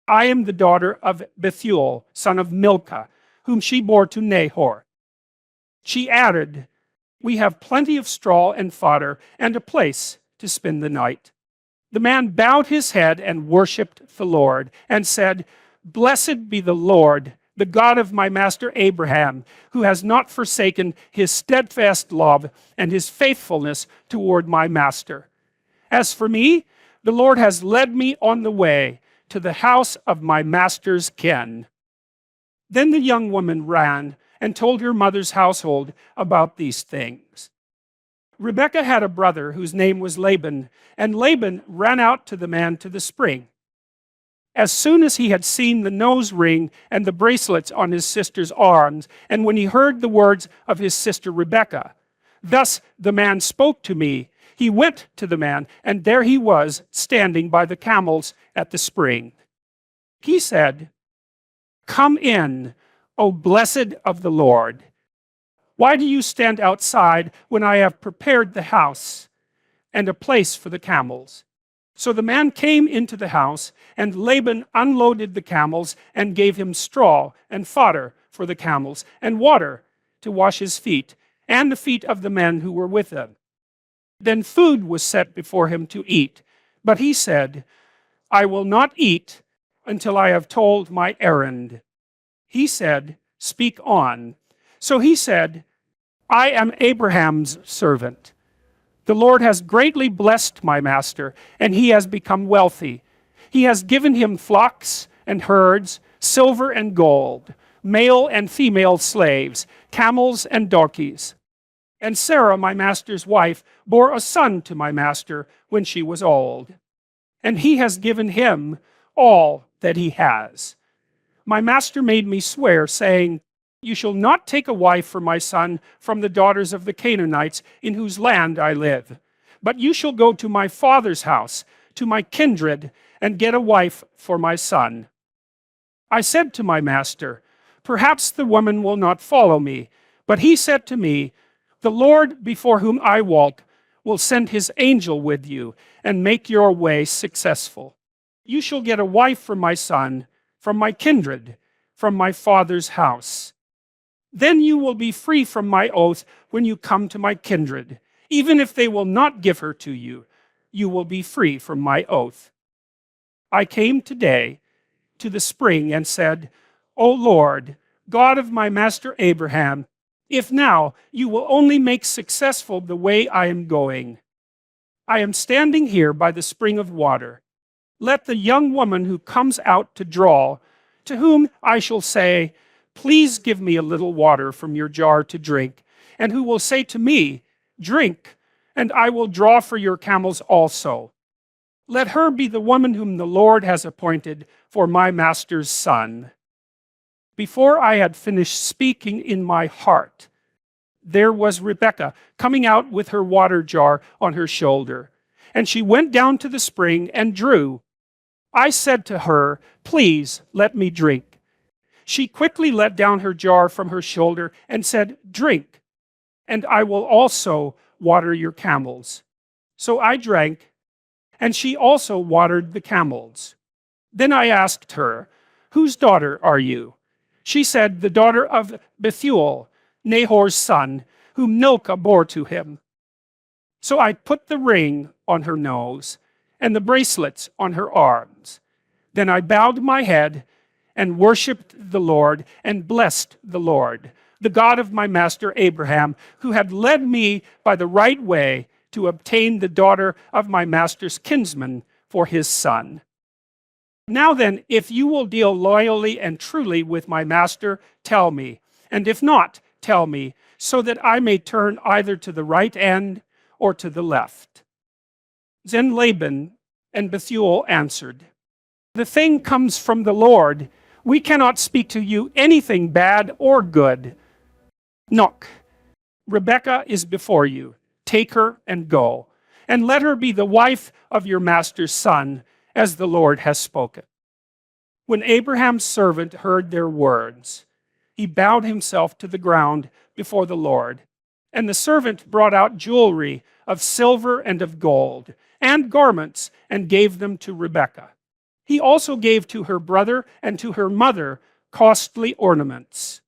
S1: I am the daughter of Bethuel, son of Milcah, whom she bore to Nahor. She added, we have plenty of straw and fodder and a place to spend the night. The man bowed his head and worshipped the Lord and said, blessed be the Lord, the God of my master Abraham, who has not forsaken his steadfast love and his faithfulness toward my master. As for me, the Lord has led me on the way to the house of my master's kin. Then the young woman ran and told her mother's household about these things. Rebekah had a brother whose name was Laban, and Laban ran out to the man to the spring. As soon as he had seen the nose ring and the bracelets on his sister's arms, and when he heard the words of his sister Rebekah, thus the man spoke to me, he went to the man, and there he was, standing by the camels at the spring. He said, come in, O blessed of the Lord. Why do you stand outside when I have prepared the house and a place for the camels? So the man came into the house, and Laban unloaded the camels and gave him straw and fodder for the camels and water to wash his feet and the feet of the men who were with him. Then food was set before him to eat, but he said, I will not eat until I have told my errand. He said, speak on. So he said, I am Abraham's servant. The Lord has greatly blessed my master, and he has become wealthy. He has given him flocks and herds, silver and gold, male and female slaves, camels and donkeys. And Sarah, my master's wife, bore a son to my master when she was old. And he has given him all that he has. My master made me swear, saying, you shall not take a wife for my son from the daughters of the Canaanites in whose land I live, but you shall go to my father's house, to my kindred, and get a wife for my son. I said to my master, perhaps the woman will not follow me. But he said to me, the Lord before whom I walk will send his angel with you and make your way successful. You shall get a wife for my son from my kindred, from my father's house. Then you will be free from my oath when you come to my kindred. Even if they will not give her to you, you will be free from my oath. I came today to the spring and said, O Lord, God of my master Abraham, if now you will only make successful the way I am going. I am standing here by the spring of water. Let the young woman who comes out to draw, to whom I shall say, please give me a little water from your jar to drink, and who will say to me, drink, and I will draw for your camels also. Let her be the woman whom the Lord has appointed for my master's son. Before I had finished speaking in my heart, there was Rebekah coming out with her water jar on her shoulder, and she went down to the spring and drew. I said to her, please let me drink. She quickly let down her jar from her shoulder and said, drink, and I will also water your camels. So I drank, and she also watered the camels. Then I asked her, whose daughter are you? She said, the daughter of Bethuel, Nahor's son, whom Milcah bore to him. So I put the ring on her nose and the bracelets on her arms. Then I bowed my head and worshipped the Lord and blessed the Lord, the God of my master Abraham, who had led me by the right way to obtain the daughter of my master's kinsman for his son. Now then, if you will deal loyally and truly with my master, tell me, and if not, tell me, so that I may turn either to the right end or to the left. Then Laban and Bethuel answered, the thing comes from the Lord. We cannot speak to you anything bad or good. Look, Rebekah is before you. Take her and go, and let her be the wife of your master's son, as the Lord has spoken. When Abraham's servant heard their words, he bowed himself to the ground before the Lord. And the servant brought out jewelry of silver and of gold, and garments, and gave them to Rebekah. He also gave to her brother and to her mother costly ornaments.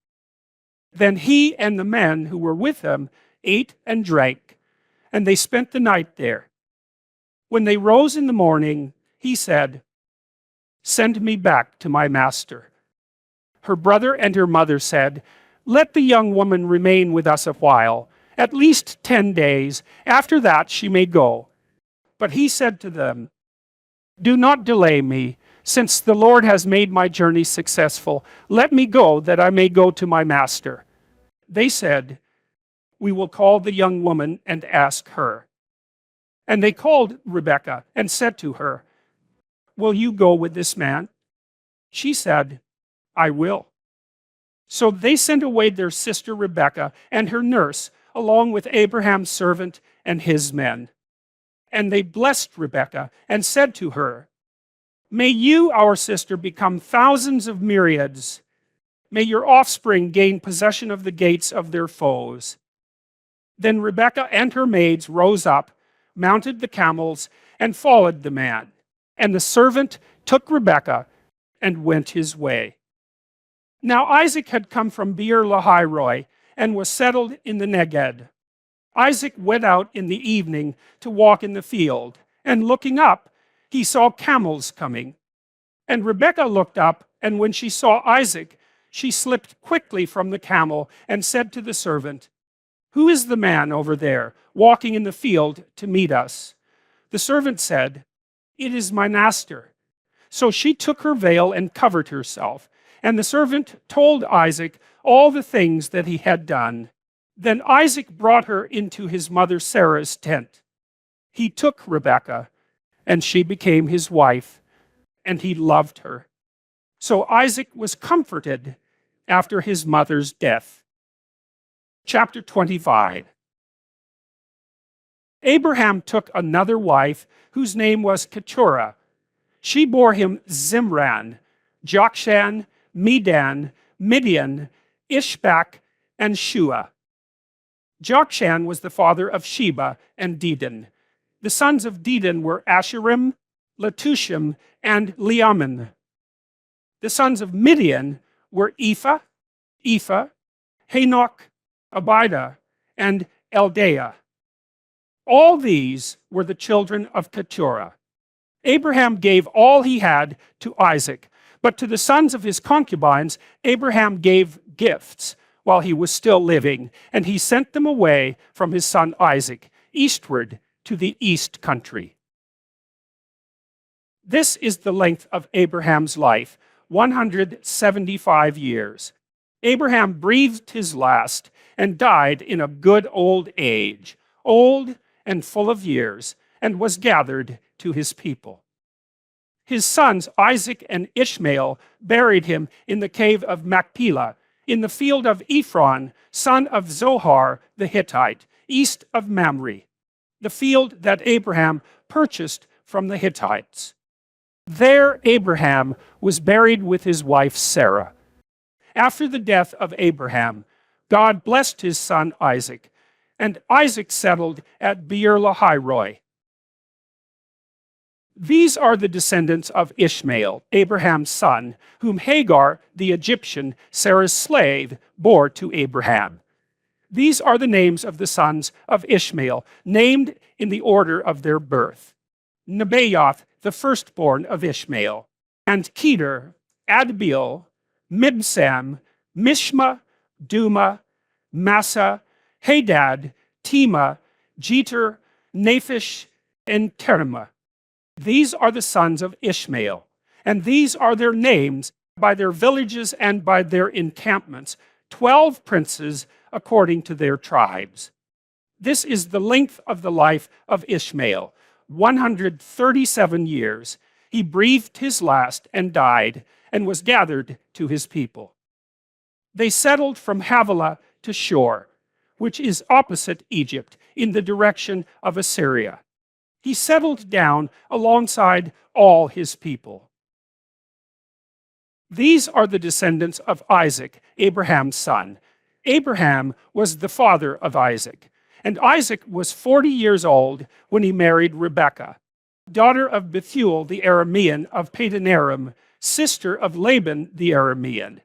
S1: Then he and the men who were with him ate and drank, and they spent the night there. When they rose in the morning, he said, send me back to my master. Her brother and her mother said, let the young woman remain with us a while, at least 10 days. After that she may go. But he said to them, do not delay me, since the Lord has made my journey successful. Let me go, that I may go to my master. They said, we will call the young woman and ask her. And they called Rebekah and said to her, will you go with this man? She said, I will. So they sent away their sister Rebekah and her nurse, along with Abraham's servant and his men. And they blessed Rebekah and said to her, may you, our sister, become thousands of myriads. May your offspring gain possession of the gates of their foes. Then Rebekah and her maids rose up, mounted the camels, and followed the man. And the servant took Rebekah and went his way. Now Isaac had come from Beer-lahai-roi and was settled in the Neged. Isaac went out in the evening to walk in the field, and looking up, he saw camels coming. And Rebekah looked up, and when she saw Isaac, she slipped quickly from the camel and said to the servant, who is the man over there, walking in the field to meet us? The servant said, it is my master. So she took her veil and covered herself. And the servant told Isaac all the things that he had done. Then Isaac brought her into his mother Sarah's tent. He took Rebekah, and she became his wife, and he loved her. So Isaac was comforted after his mother's death. Chapter 25. Abraham took another wife, whose name was Keturah. She bore him Zimran, Jokshan, Medan, Midian, Ishbak, and Shua. Jokshan was the father of Sheba and Dedan. The sons of Dedan were Asherim, Letushim, and Leaman. The sons of Midian were Ephah, Hanok, Abida, and Eldaah. All these were the children of Keturah. Abraham gave all he had to Isaac, but to the sons of his concubines, Abraham gave gifts while he was still living, and he sent them away from his son Isaac, eastward to the east country. This is the length of Abraham's life, 175 years. Abraham breathed his last and died in a good old age, old and full of years, and was gathered to his people. His sons Isaac and Ishmael buried him in the cave of Machpelah, in the field of Ephron, son of Zohar the Hittite, east of Mamre, the field that Abraham purchased from the Hittites. There Abraham was buried with his wife Sarah. After the death of Abraham, God blessed his son Isaac, and Isaac settled at Beer-lahai-roi. These are the descendants of Ishmael, Abraham's son, whom Hagar, the Egyptian, Sarah's slave, bore to Abraham. These are the names of the sons of Ishmael, named in the order of their birth. Nebaioth, the firstborn of Ishmael, and Kedar, Adbeel, Mibsam, Mishma, Duma, Massa, Hadad, Tema, Jeter, Naphish, and Terma. These are the sons of Ishmael, and these are their names by their villages and by their encampments, 12 princes according to their tribes. This is the length of the life of Ishmael, 137 years. He breathed his last and died, and was gathered to his people. They settled from Havilah to Shur, which is opposite Egypt, in the direction of Assyria. He settled down alongside all his people. These are the descendants of Isaac, Abraham's son. Abraham was the father of Isaac, and Isaac was 40 years old when he married Rebekah, daughter of Bethuel the Aramean of Padanaram, sister of Laban the Aramean.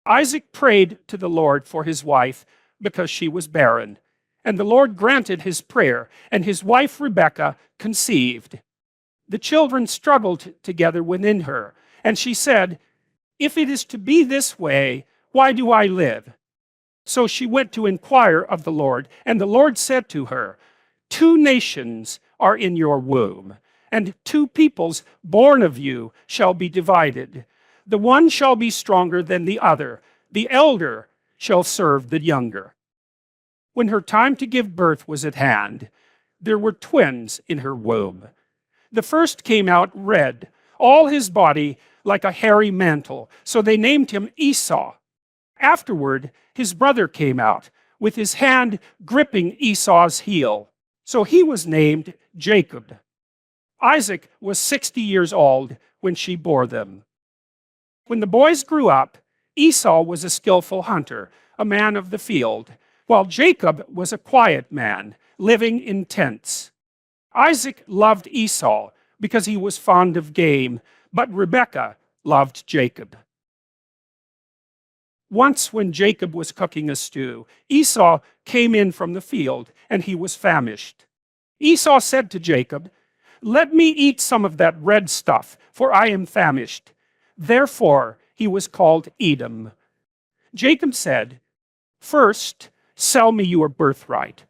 S1: Isaac prayed to the Lord for his wife because she was barren, and the Lord granted his prayer, and his wife Rebekah conceived. The children struggled together within her, and she said, "If it is to be this way, why do I live?" So she went to inquire of the Lord, and the Lord said to her, "Two nations are in your womb, and two peoples born of you shall be divided. The one shall be stronger than the other. The elder shall serve the younger." When her time to give birth was at hand, there were twins in her womb. The first came out red, all his body like a hairy mantle, so they named him Esau. Afterward, his brother came out, with his hand gripping Esau's heel, so he was named Jacob. Isaac was 60 years old when she bore them. When the boys grew up, Esau was a skillful hunter, a man of the field, while Jacob was a quiet man, living in tents. Isaac loved Esau because he was fond of game, but Rebekah loved Jacob. Once when Jacob was cooking a stew, Esau came in from the field, and he was famished. Esau said to Jacob, "Let me eat some of that red stuff, for I am famished." Therefore he was called Edom. Jacob said, "First, sell me your birthright."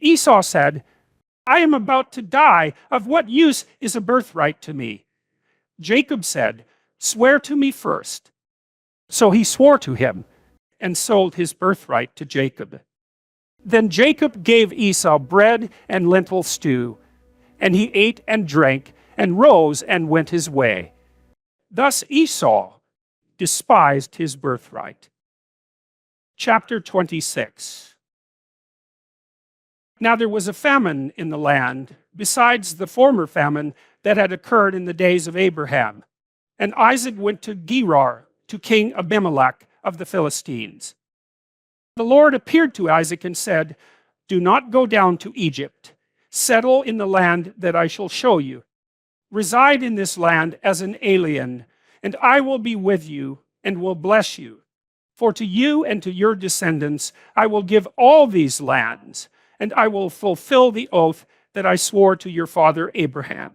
S1: Esau said, "I am about to die. Of what use is a birthright to me?" Jacob said, "Swear to me first." So he swore to him and sold his birthright to Jacob. Then Jacob gave Esau bread and lentil stew, and he ate and drank and rose and went his way. Thus Esau despised his birthright. Chapter 26. Now there was a famine in the land, besides the former famine that had occurred in the days of Abraham. And Isaac went to Gerar, to King Abimelech of the Philistines. The Lord appeared to Isaac and said, "Do not go down to Egypt. Settle in the land that I shall show you. Reside in this land as an alien, and I will be with you and will bless you. For to you and to your descendants I will give all these lands, and I will fulfill the oath that I swore to your father Abraham.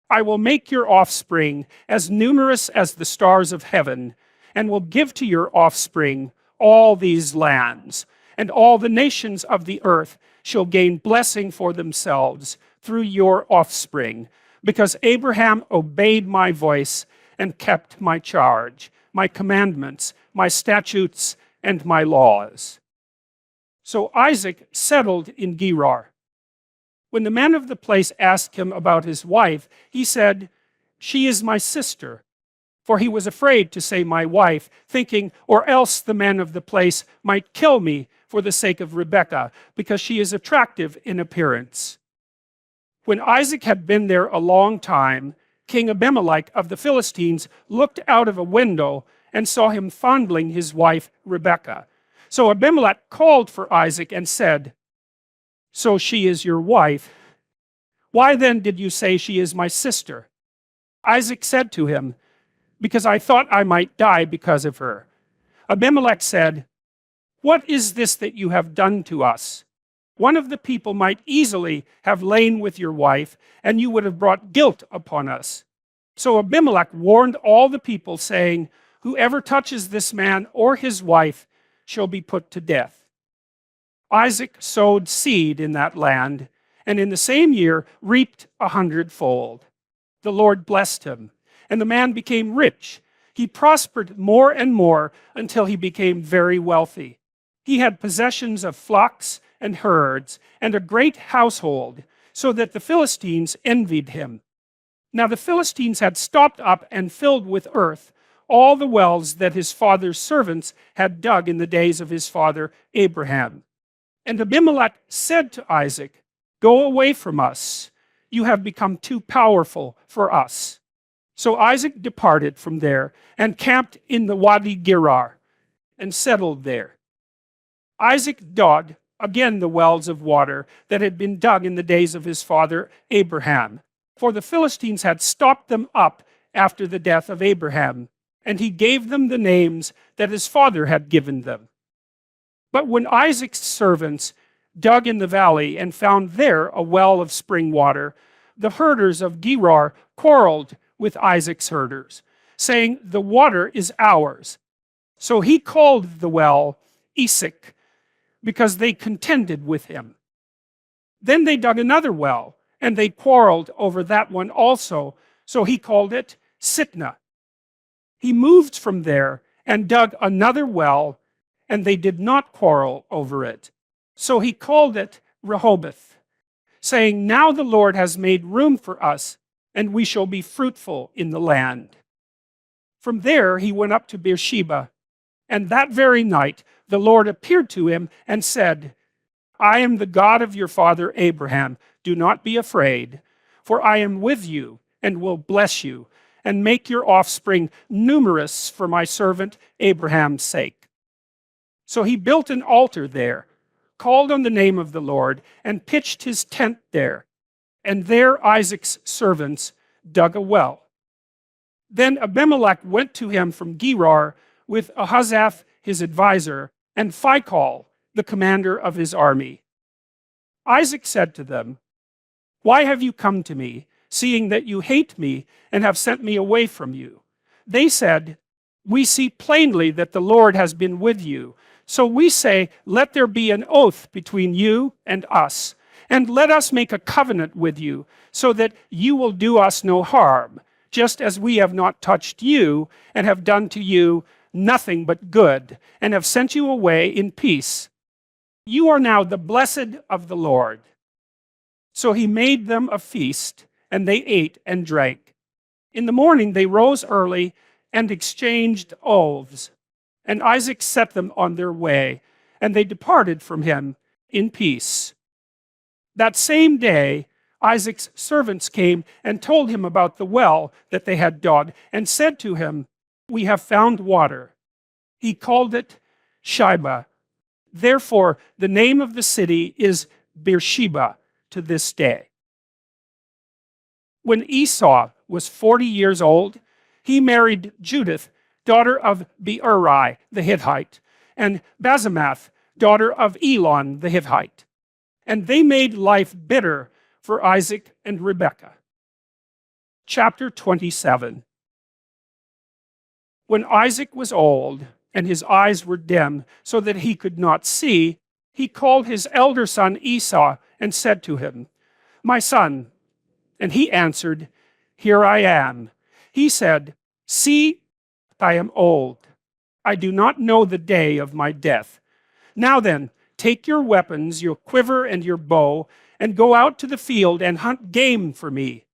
S1: I will make your offspring as numerous as the stars of heaven, and will give to your offspring all these lands, and all the nations of the earth shall gain blessing for themselves through your offspring, because Abraham obeyed my voice and kept my charge, my commandments, my statutes, and my laws. So Isaac settled in Gerar. When the man of the place asked him about his wife, he said, "She is my sister." For he was afraid to say my wife, thinking, or else the man of the place might kill me for the sake of Rebekah, because she is attractive in appearance. When Isaac had been there a long time, King Abimelech of the Philistines looked out of a window and saw him fondling his wife Rebekah. So Abimelech called for Isaac and said, "So she is your wife. Why then did you say she is my sister?" Isaac said to him, "Because I thought I might die because of her." Abimelech said, "What is this that you have done to us? One of the people might easily have lain with your wife, and you would have brought guilt upon us." So Abimelech warned all the people, saying, "Whoever touches this man or his wife shall be put to death." Isaac sowed seed in that land, and in the same year reaped 100-fold. The Lord blessed him, and the man became rich. He prospered more and more until he became very wealthy. He had possessions of flocks and herds, and a great household, so that the Philistines envied him. Now the Philistines had stopped up and filled with earth all the wells that his father's servants had dug in the days of his father Abraham. And Abimelech said to Isaac, "Go away from us. You have become too powerful for us." So Isaac departed from there and camped in the Wadi Gerar and settled there. Isaac dug again the wells of water that had been dug in the days of his father Abraham, for the Philistines had stopped them up after the death of Abraham, and he gave them the names that his father had given them. But when Isaac's servants dug in the valley and found there a well of spring water, the herders of Gerar quarreled with Isaac's herders, saying, "The water is ours." So he called the well Esek, because they contended with him. Then they dug another well, and they quarreled over that one also, so he called it Sitnah. He moved from there and dug another well, and they did not quarrel over it. So he called it Rehoboth, saying, "Now the Lord has made room for us, and we shall be fruitful in the land." From there he went up to Beersheba, and that very night the Lord appeared to him and said, "I am the God of your father Abraham. Do not be afraid, for I am with you and will bless you, and make your offspring numerous for my servant Abraham's sake." So he built an altar there, called on the name of the Lord, and pitched his tent there. And there Isaac's servants dug a well. Then Abimelech went to him from Gerar with Ahuzzath his advisor, and Phicol, the commander of his army. Isaac said to them, "Why have you come to me, seeing that you hate me and have sent me away from you?" They said, "We see plainly that the Lord has been with you. So we say, let there be an oath between you and us, and let us make a covenant with you, so that you will do us no harm, just as we have not touched you and have done to you nothing but good, and have sent you away in peace. You are now the blessed of the Lord." So he made them a feast, and they ate and drank. In the morning they rose early and exchanged oaths, and Isaac set them on their way, and they departed from him in peace. That same day Isaac's servants came and told him about the well that they had dug, and said to him, "We have found water." He called it Shibah. Therefore, the name of the city is Beersheba to this day. When Esau was 40 years old, he married Judith, daughter of Beeri the Hittite, and Basemath, daughter of Elon the Hittite. And they made life bitter for Isaac and Rebekah. Chapter 27. When Isaac was old, and his eyes were dim, so that he could not see, he called his elder son Esau, and said to him, "My son." And he answered, "Here I am." He said, "See, I am old. I do not know the day of my death. Now then, take your weapons, your quiver and your bow, and go out to the field and hunt game for me.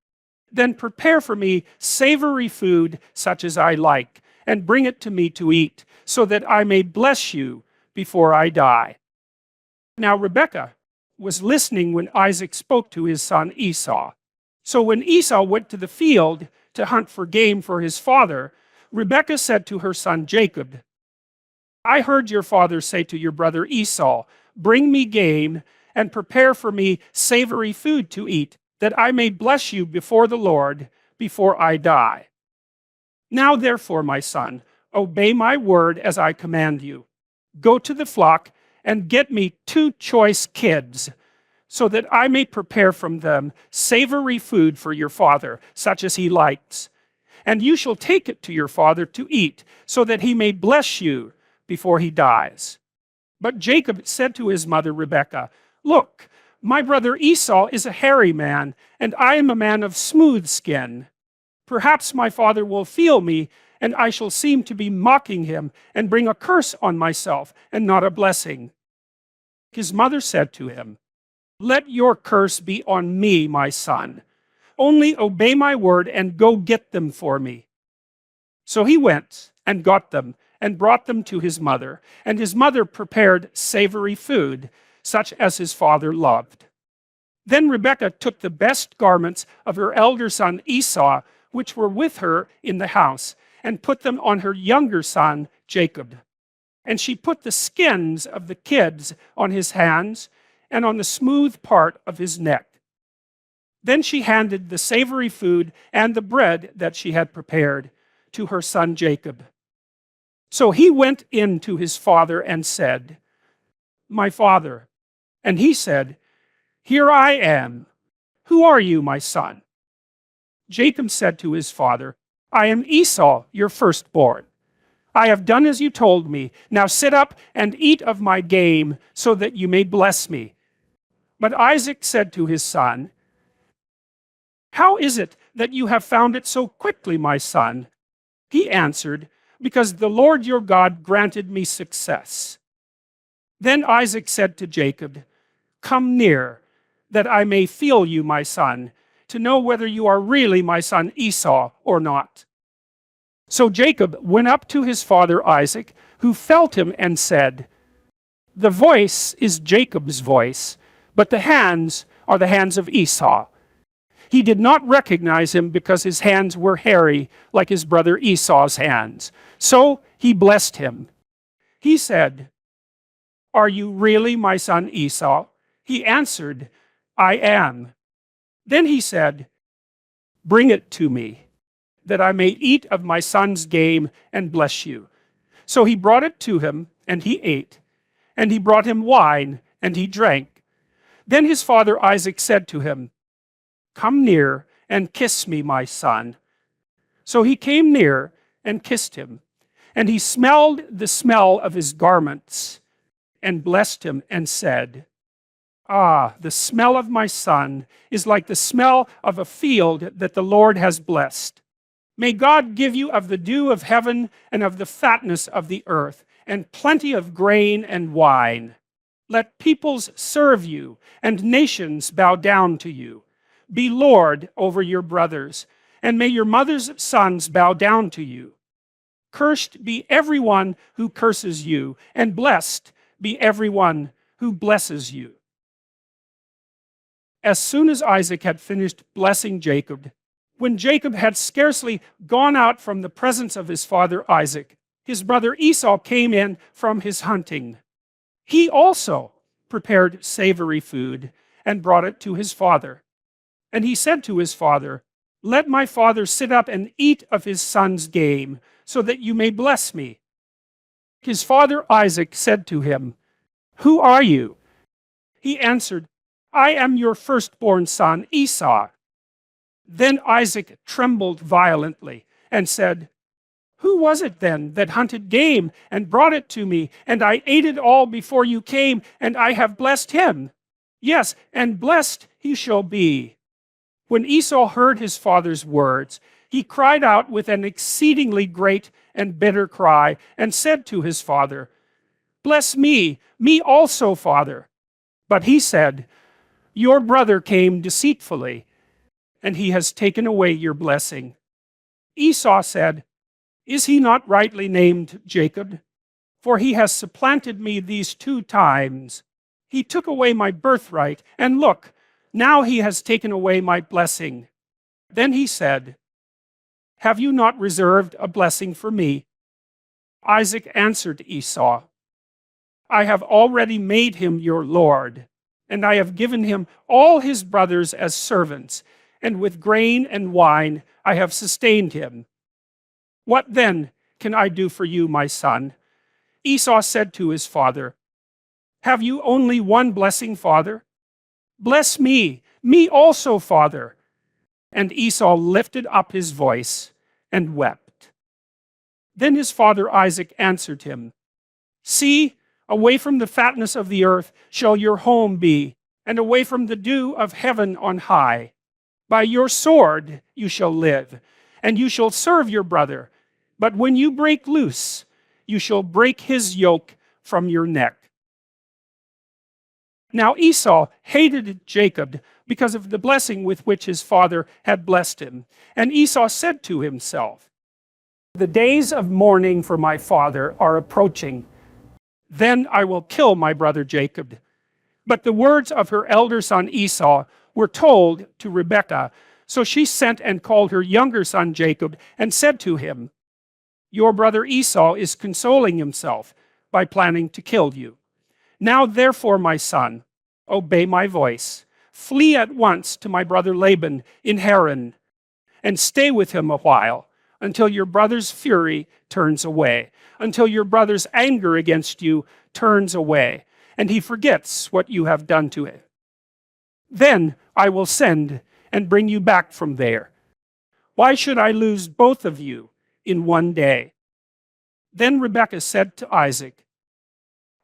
S1: Then prepare for me savory food such as I like, and bring it to me to eat, so that I may bless you before I die." Now Rebekah was listening when Isaac spoke to his son Esau. So when Esau went to the field to hunt for game for his father, Rebekah said to her son Jacob, "I heard your father say to your brother Esau, 'Bring me game and prepare for me savory food to eat, that I may bless you before the Lord before I die.' Now therefore, my son, obey my word as I command you. Go to the flock and get me 2 choice kids, so that I may prepare from them savory food for your father, such as he likes. And you shall take it to your father to eat, so that he may bless you before he dies." But Jacob said to his mother Rebekah, "Look, my brother Esau is a hairy man, and I am a man of smooth skin. Perhaps my father will feel me, and I shall seem to be mocking him, and bring a curse on myself, and not a blessing." His mother said to him, "Let your curse be on me, my son. Only obey my word and go get them for me." So he went and got them and brought them to his mother, and his mother prepared savory food, such as his father loved. Then Rebekah took the best garments of her elder son Esau, which were with her in the house, and put them on her younger son Jacob. And she put the skins of the kids on his hands and on the smooth part of his neck. Then she handed the savory food and the bread that she had prepared to her son Jacob. So he went in to his father and said, "My father." And he said, "Here I am. Who are you, my son?" Jacob said to his father, "I am Esau, your firstborn. I have done as you told me. Now sit up and eat of my game, so that you may bless me." But Isaac said to his son, "How is it that you have found it so quickly, my son?" He answered, "Because the Lord your God granted me success." Then Isaac said to Jacob, "Come near, that I may feel you, my son, to know whether you are really my son Esau or not." So Jacob went up to his father Isaac, who felt him and said, "The voice is Jacob's voice, but the hands are the hands of Esau." He did not recognize him because his hands were hairy, like his brother Esau's hands. So he blessed him. He said, "Are you really my son Esau?" He answered, "I am." Then he said, "Bring it to me, that I may eat of my son's game and bless you." So he brought it to him, and he ate. And he brought him wine, and he drank. Then his father Isaac said to him, "Come near and kiss me, my son." So he came near and kissed him. And he smelled the smell of his garments, and blessed him and said, "Ah, the smell of my son is like the smell of a field that the Lord has blessed. May God give you of the dew of heaven and of the fatness of the earth, and plenty of grain and wine. Let peoples serve you, and nations bow down to you. Be Lord over your brothers, and may your mother's sons bow down to you. Cursed be everyone who curses you, and blessed be everyone who blesses you." As soon as Isaac had finished blessing Jacob, when Jacob had scarcely gone out from the presence of his father Isaac, his brother Esau came in from his hunting. He also prepared savory food and brought it to his father. And he said to his father, "Let my father sit up and eat of his son's game, so that you may bless me. His father Isaac said to him, Who are you? He answered, I am your firstborn son, Esau. Then Isaac trembled violently and said, Who was it then that hunted game and brought it to me, and I ate it all before you came, and I have blessed him? Yes, and blessed he shall be. When Esau heard his father's words, he cried out with an exceedingly great and bitter cry, and said to his father, Bless me, me also, father. But he said, Your brother came deceitfully, and he has taken away your blessing. Esau said, Is he not rightly named Jacob? For he has supplanted me these 2 times. He took away my birthright, and look, now he has taken away my blessing. Then he said, Have you not reserved a blessing for me? Isaac answered Esau, I have already made him your lord, and I have given him all his brothers as servants, and with grain and wine I have sustained him. What then can I do for you, my son? Esau said to his father, Have you only one blessing, father? Bless me, me also, father. And Esau lifted up his voice and wept. Then his father Isaac answered him, See, away from the fatness of the earth shall your home be, and away from the dew of heaven on high. By your sword you shall live, and you shall serve your brother. But when you break loose, you shall break his yoke from your neck. Now Esau hated Jacob because of the blessing with which his father had blessed him. And Esau said to himself, The days of mourning for my father are approaching. Then I will kill my brother Jacob. But the words of her elder son Esau were told to Rebekah. So she sent and called her younger son Jacob and said to him, Your brother Esau is consoling himself by planning to kill you. Now therefore, my son, obey my voice. Flee at once to my brother Laban in Haran, and stay with him a while, until your brother's fury turns away, until your brother's anger against you turns away, and he forgets what you have done to him. Then I will send and bring you back from there. Why should I lose both of you in one day? Then Rebekah said to Isaac,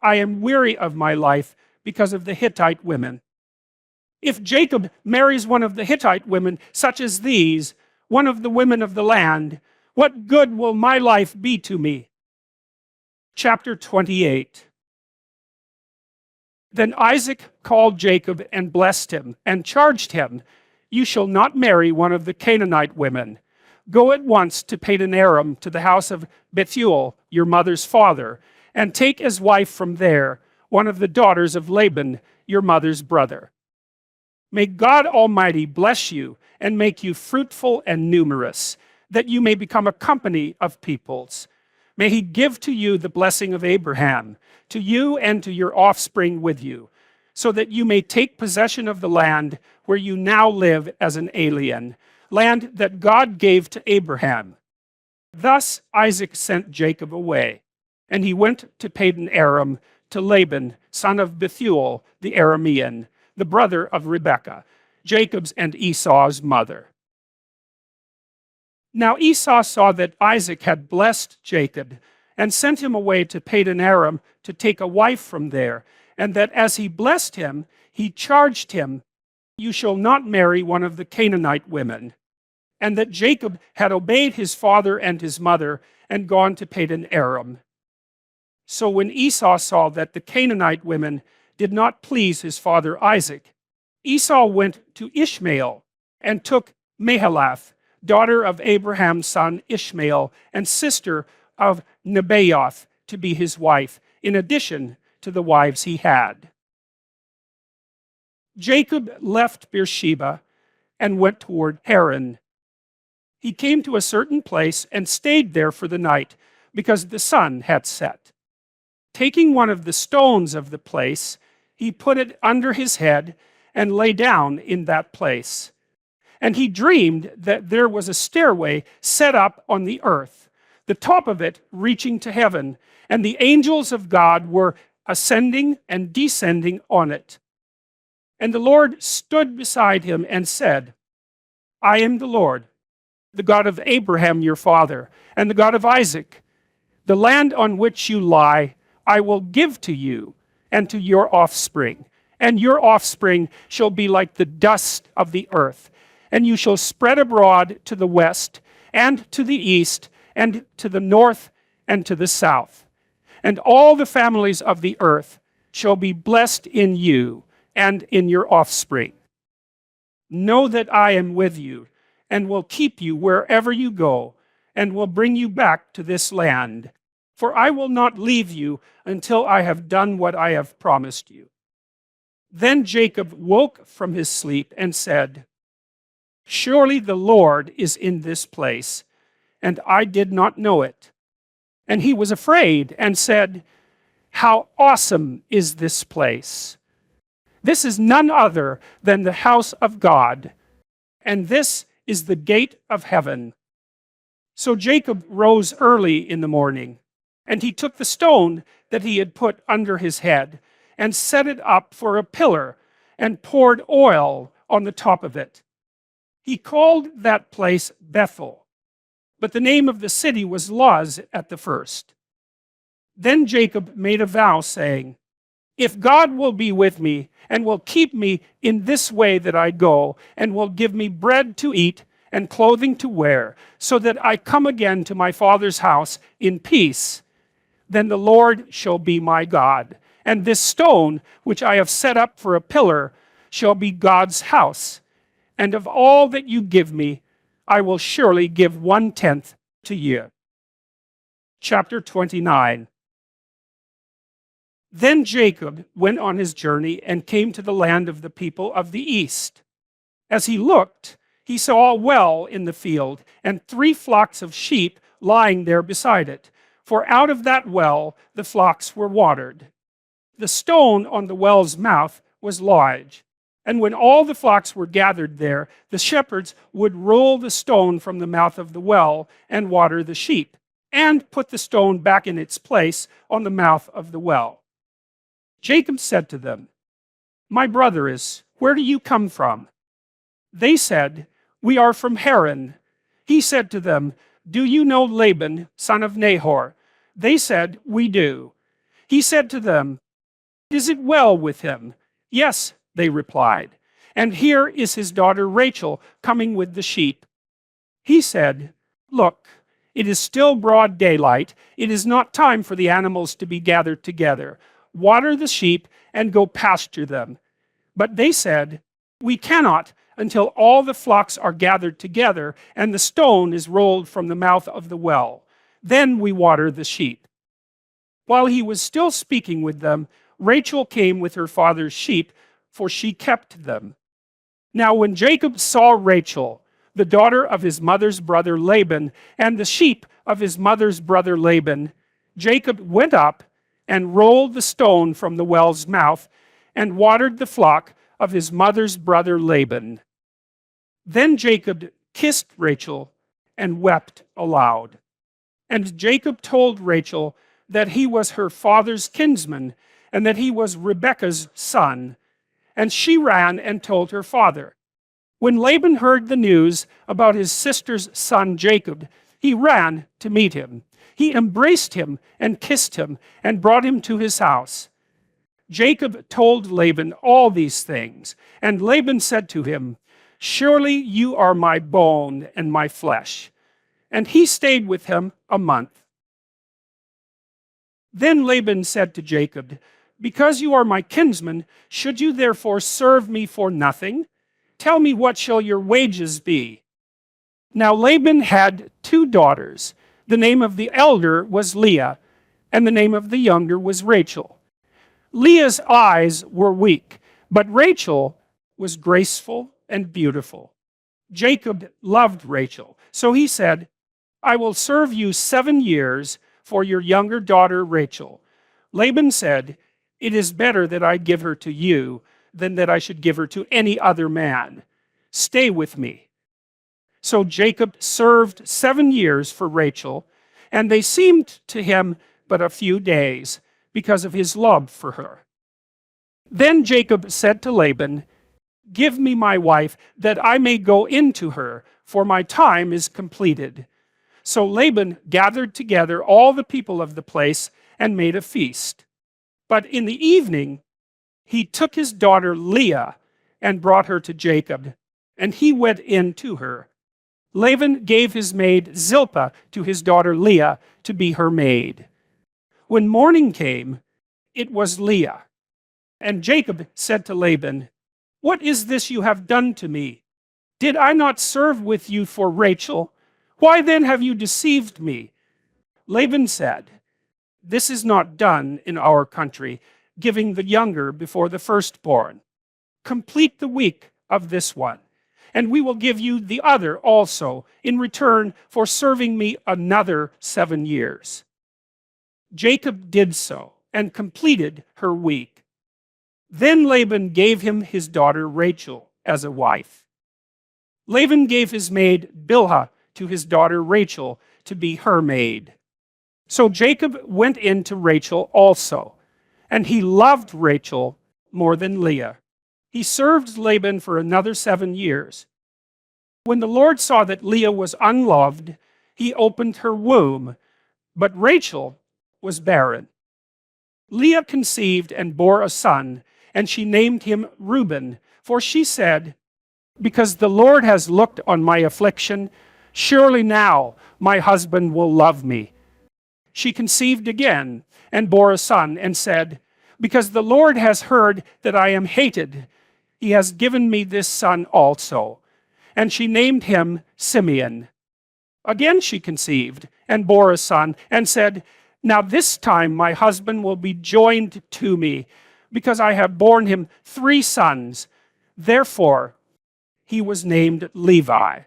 S1: I am weary of my life because of the Hittite women. If Jacob marries one of the Hittite women, such as these, one of the women of the land, what good will my life be to me? Chapter 28. Then Isaac called Jacob and blessed him, and charged him, You shall not marry one of the Canaanite women. Go at once to Padan Aram, to the house of Bethuel, your mother's father, and take as wife from there one of the daughters of Laban, your mother's brother. May God Almighty bless you and make you fruitful and numerous, that you may become a company of peoples. May he give to you the blessing of Abraham, to you and to your offspring with you, so that you may take possession of the land where you now live as an alien, land that God gave to Abraham. Thus Isaac sent Jacob away, and he went to Padan Aram to Laban, son of Bethuel the Aramean, the brother of Rebekah, Jacob's and Esau's mother. Now Esau saw that Isaac had blessed Jacob, and sent him away to Padan Aram to take a wife from there, and that as he blessed him, he charged him, You shall not marry one of the Canaanite women, and that Jacob had obeyed his father and his mother, and gone to Padan Aram. So when Esau saw that the Canaanite women did not please his father Isaac, Esau went to Ishmael, and took Mahalath, daughter of Abraham's son Ishmael, and sister of Nebaioth, to be his wife, in addition to the wives he had. Jacob left Beersheba and went toward Haran. He came to a certain place and stayed there for the night, because the sun had set. Taking one of the stones of the place, he put it under his head and lay down in that place. And he dreamed that there was a stairway set up on the earth, the top of it reaching to heaven, and the angels of God were ascending and descending on it. And the Lord stood beside him and said, I am the Lord, the God of Abraham your father, and the God of Isaac. The land on which you lie, I will give to you and to your offspring, and your offspring shall be like the dust of the earth, and you shall spread abroad to the west, and to the east, and to the north, and to the south. And all the families of the earth shall be blessed in you and in your offspring. Know that I am with you, and will keep you wherever you go, and will bring you back to this land. For I will not leave you until I have done what I have promised you. Then Jacob woke from his sleep and said, Surely the Lord is in this place, and I did not know it. And he was afraid and said, How awesome is this place! This is none other than the house of God, and this is the gate of heaven. So Jacob rose early in the morning, and he took the stone that he had put under his head, and set it up for a pillar, and poured oil on the top of it. He called that place Bethel, but the name of the city was Luz at the first. Then Jacob made a vow, saying, If God will be with me, and will keep me in this way that I go, and will give me bread to eat, and clothing to wear, so that I come again to my father's house in peace, then the Lord shall be my God, and this stone which I have set up for a pillar shall be God's house. And of all that you give me, I will surely give 1/10 to you. Chapter 29. Then Jacob went on his journey and came to the land of the people of the east. As he looked, he saw a well in the field, and 3 flocks of sheep lying there beside it. For out of that well the flocks were watered. The stone on the well's mouth was large, and when all the flocks were gathered there, the shepherds would roll the stone from the mouth of the well and water the sheep, and put the stone back in its place on the mouth of the well. Jacob said to them, My brothers, where do you come from? They said, We are from Haran. He said to them, Do you know Laban, son of Nahor? They said, We do. He said to them, Is it well with him? Yes, they replied. And here is his daughter Rachel coming with the sheep. He said, Look, it is still broad daylight. It is not time for the animals to be gathered together. Water the sheep and go pasture them. But they said, We cannot until all the flocks are gathered together and the stone is rolled from the mouth of the well. Then we water the sheep. While he was still speaking with them, Rachel came with her father's sheep, for she kept them. Now when Jacob saw Rachel, the daughter of his mother's brother Laban, and the sheep of his mother's brother Laban, Jacob went up and rolled the stone from the well's mouth and watered the flock of his mother's brother Laban. Then Jacob kissed Rachel and wept aloud. And Jacob told Rachel that he was her father's kinsman, and that he was Rebekah's son. And she ran and told her father. When Laban heard the news about his sister's son Jacob, he ran to meet him. He embraced him and kissed him and brought him to his house. Jacob told Laban all these things, and Laban said to him, Surely you are my bone and my flesh. And he stayed with him a month. Then Laban said to Jacob, Because you are my kinsman, should you therefore serve me for nothing? Tell me, what shall your wages be? Now Laban had 2 daughters. The name of the elder was Leah, and the name of the younger was Rachel. Leah's eyes were weak, but Rachel was graceful and beautiful. Jacob loved Rachel, so he said, I will serve you 7 years for your younger daughter Rachel. Laban said, It is better that I give her to you than that I should give her to any other man. Stay with me. So Jacob served 7 years for Rachel, and they seemed to him but a few days, because of his love for her. Then Jacob said to Laban, "Give me my wife, that I may go in to her, for my time is completed." So Laban gathered together all the people of the place and made a feast. But in the evening he took his daughter Leah and brought her to Jacob, and he went in to her. Laban gave his maid Zilpah to his daughter Leah to be her maid. When morning came, it was Leah. And Jacob said to Laban, "What is this you have done to me? Did I not serve with you for Rachel? Why then have you deceived me?" Laban said, "This is not done in our country, giving the younger before the firstborn. Complete the week of this one, and we will give you the other also in return for serving me another 7 years." Jacob did so and completed her week. Then Laban gave him his daughter Rachel as a wife. Laban gave his maid Bilhah to his daughter Rachel to be her maid. So Jacob went in to Rachel also, and he loved Rachel more than Leah. He served Laban for another 7 years. When the Lord saw that Leah was unloved, he opened her womb, but Rachel was barren. Leah conceived and bore a son, and she named him Reuben, for she said, "Because the Lord has looked on my affliction, surely now my husband will love me." She conceived again and bore a son, and said, "Because the Lord has heard that I am hated, he has given me this son also." And she named him Simeon. Again she conceived and bore a son, and said, "Now this time my husband will be joined to me, because I have borne him 3 sons. Therefore he was named Levi."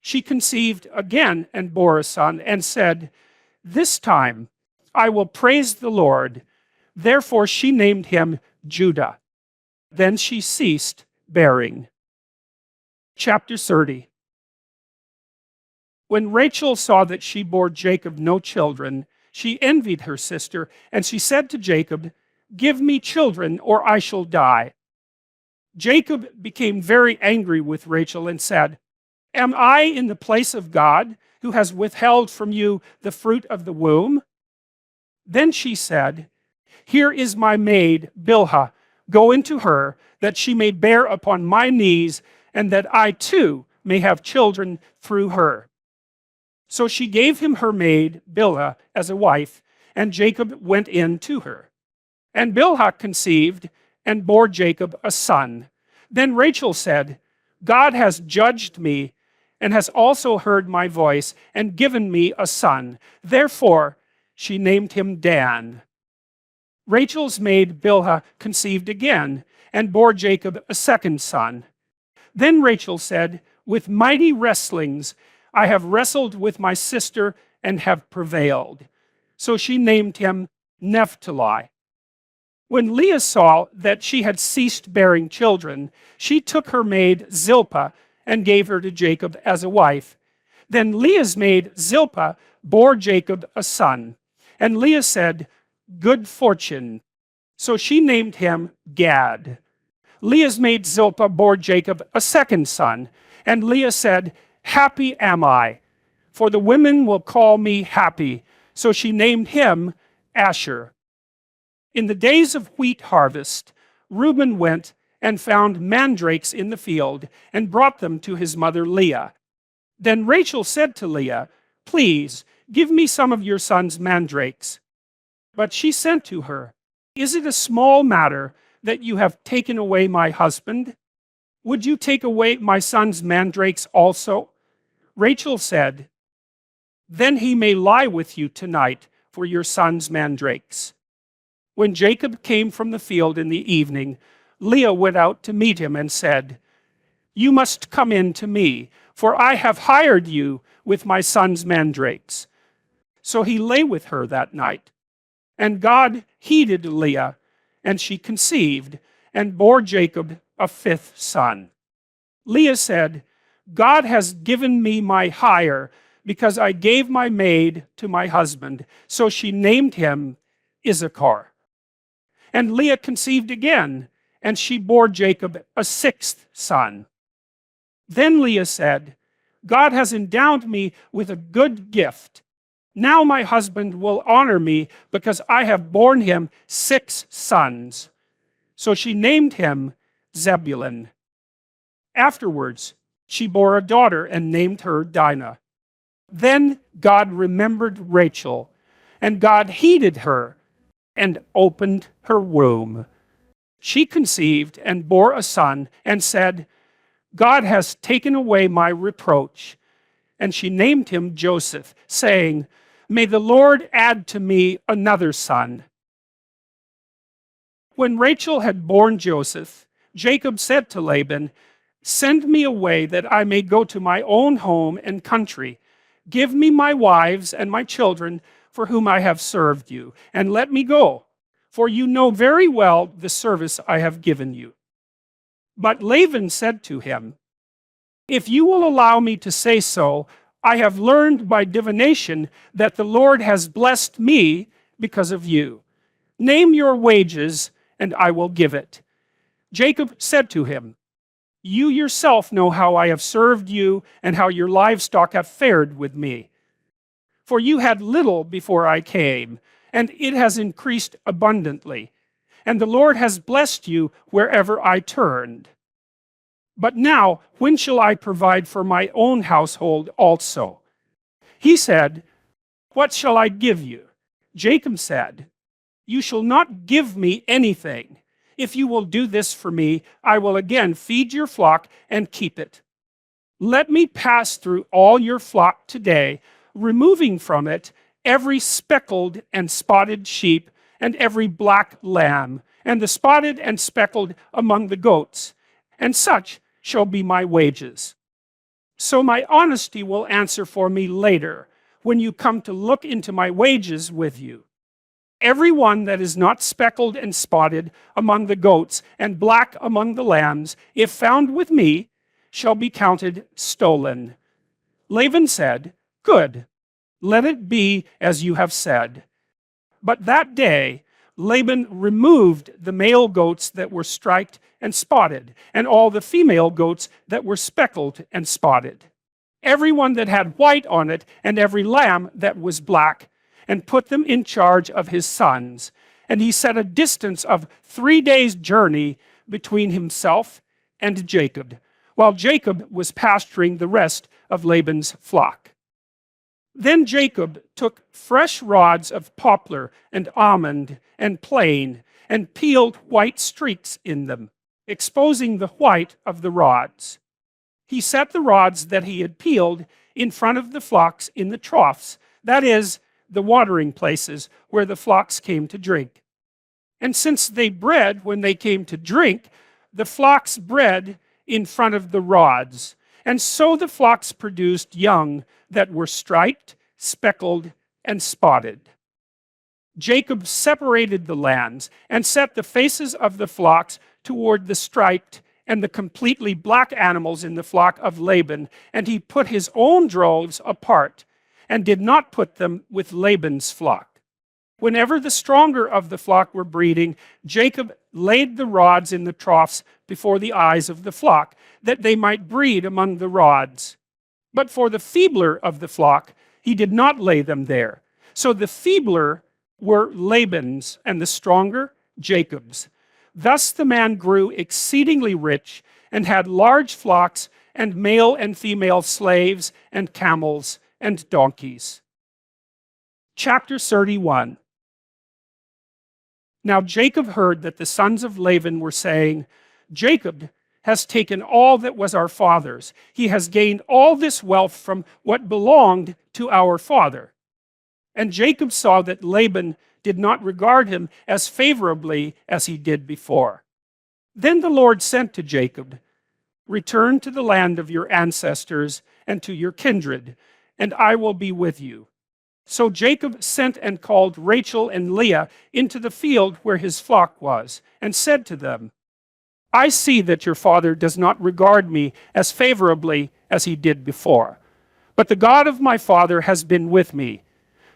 S1: She conceived again and bore a son, and said, "This time I will praise the Lord." Therefore she named him Judah. Then she ceased bearing. Chapter 30. When Rachel saw that she bore Jacob no children, she envied her sister, and she said to Jacob, "Give me children, or I shall die." Jacob became very angry with Rachel and said, "Am I in the place of God, who has withheld from you the fruit of the womb?" Then she said, "Here is my maid Bilhah. Go into her, that she may bear upon my knees, and that I too may have children through her." So she gave him her maid Bilhah as a wife, and Jacob went in to her. And Bilhah conceived and bore Jacob a son. Then Rachel said, "God has judged me, and has also heard my voice, and given me a son." Therefore she named him Dan. Rachel's maid Bilhah conceived again, and bore Jacob a second son. Then Rachel said, "With mighty wrestlings I have wrestled with my sister, and have prevailed." So she named him Naphtali. When Leah saw that she had ceased bearing children, she took her maid Zilpah and gave her to Jacob as a wife. Then Leah's maid Zilpah bore Jacob a son. And Leah said, "Good fortune." So she named him Gad. Leah's maid Zilpah bore Jacob a second son. And Leah said, "Happy am I, for the women will call me happy." So she named him Asher. In the days of wheat harvest, Reuben went and found mandrakes in the field, and brought them to his mother Leah. Then Rachel said to Leah, "Please, give me some of your son's mandrakes." But she said to her, "Is it a small matter that you have taken away my husband? Would you take away my son's mandrakes also?" Rachel said, "Then he may lie with you tonight for your son's mandrakes." When Jacob came from the field in the evening, Leah went out to meet him and said, "You must come in to me, for I have hired you with my son's mandrakes." So he lay with her that night. And God heeded Leah, and she conceived, and bore Jacob a 5th son. Leah said, "God has given me my hire, because I gave my maid to my husband. So she named him Issachar. And Leah conceived again, and she bore Jacob a sixth son. Then Leah said, God has endowed me with a good gift. Now my husband will honor me because I have borne him 6 sons. So she named him Zebulun. Afterwards, she bore a daughter and named her Dinah. Then God remembered Rachel, and God heeded her and opened her womb. She conceived and bore a son and said, God has taken away my reproach. And she named him Joseph, saying, May the Lord add to me another son. When Rachel had borne Joseph, Jacob said to Laban, Send me away that I may go to my own home and country. Give me my wives and my children for whom I have served you, and let me go, for you know very well the service I have given you. But Laban said to him, If you will allow me to say so, I have learned by divination that the Lord has blessed me because of you. Name your wages, and I will give it. Jacob said to him, You yourself know how I have served you, and how your livestock have fared with me. For you had little before I came, and it has increased abundantly. And the Lord has blessed you wherever I turned. But now, when shall I provide for my own household also? He said, What shall I give you? Jacob said, You shall not give me anything. If you will do this for me, I will again feed your flock and keep it. Let me pass through all your flock today, removing from it every speckled and spotted sheep and every black lamb, and the spotted and speckled among the goats, and such shall be my wages. So my honesty will answer for me later, when you come to look into my wages with you. Every one that is not speckled and spotted among the goats and black among the lambs, if found with me, shall be counted stolen. Laban said, Good, let it be as you have said. But that day Laban removed the male goats that were striped and spotted, and all the female goats that were speckled and spotted, every one that had white on it, and every lamb that was black, and put them in charge of his sons. And he set a distance of 3 days' journey between himself and Jacob, while Jacob was pasturing the rest of Laban's flock. Then Jacob took fresh rods of poplar and almond and plane, and peeled white streaks in them, exposing the white of the rods. He set the rods that he had peeled in front of the flocks in the troughs, that is, the watering places where the flocks came to drink. And since they bred when they came to drink, the flocks bred in front of the rods. And so the flocks produced young that were striped, speckled, and spotted. Jacob separated the lands and set the faces of the flocks toward the striped and the completely black animals in the flock of Laban, and he put his own droves apart and did not put them with Laban's flock. Whenever the stronger of the flock were breeding, Jacob laid the rods in the troughs before the eyes of the flock, that they might breed among the rods. But for the feebler of the flock, he did not lay them there. So the feebler were Laban's, and the stronger Jacob's. Thus the man grew exceedingly rich, and had large flocks, and male and female slaves, and camels, and donkeys. Chapter 31. Now Jacob heard that the sons of Laban were saying, Jacob has taken all that was our father's. He has gained all this wealth from what belonged to our father. And Jacob saw that Laban did not regard him as favorably as he did before. Then the Lord sent to Jacob, Return to the land of your ancestors and to your kindred, and I will be with you. So Jacob sent and called Rachel and Leah into the field where his flock was, and said to them, I see that your father does not regard me as favorably as he did before. But the God of my father has been with me.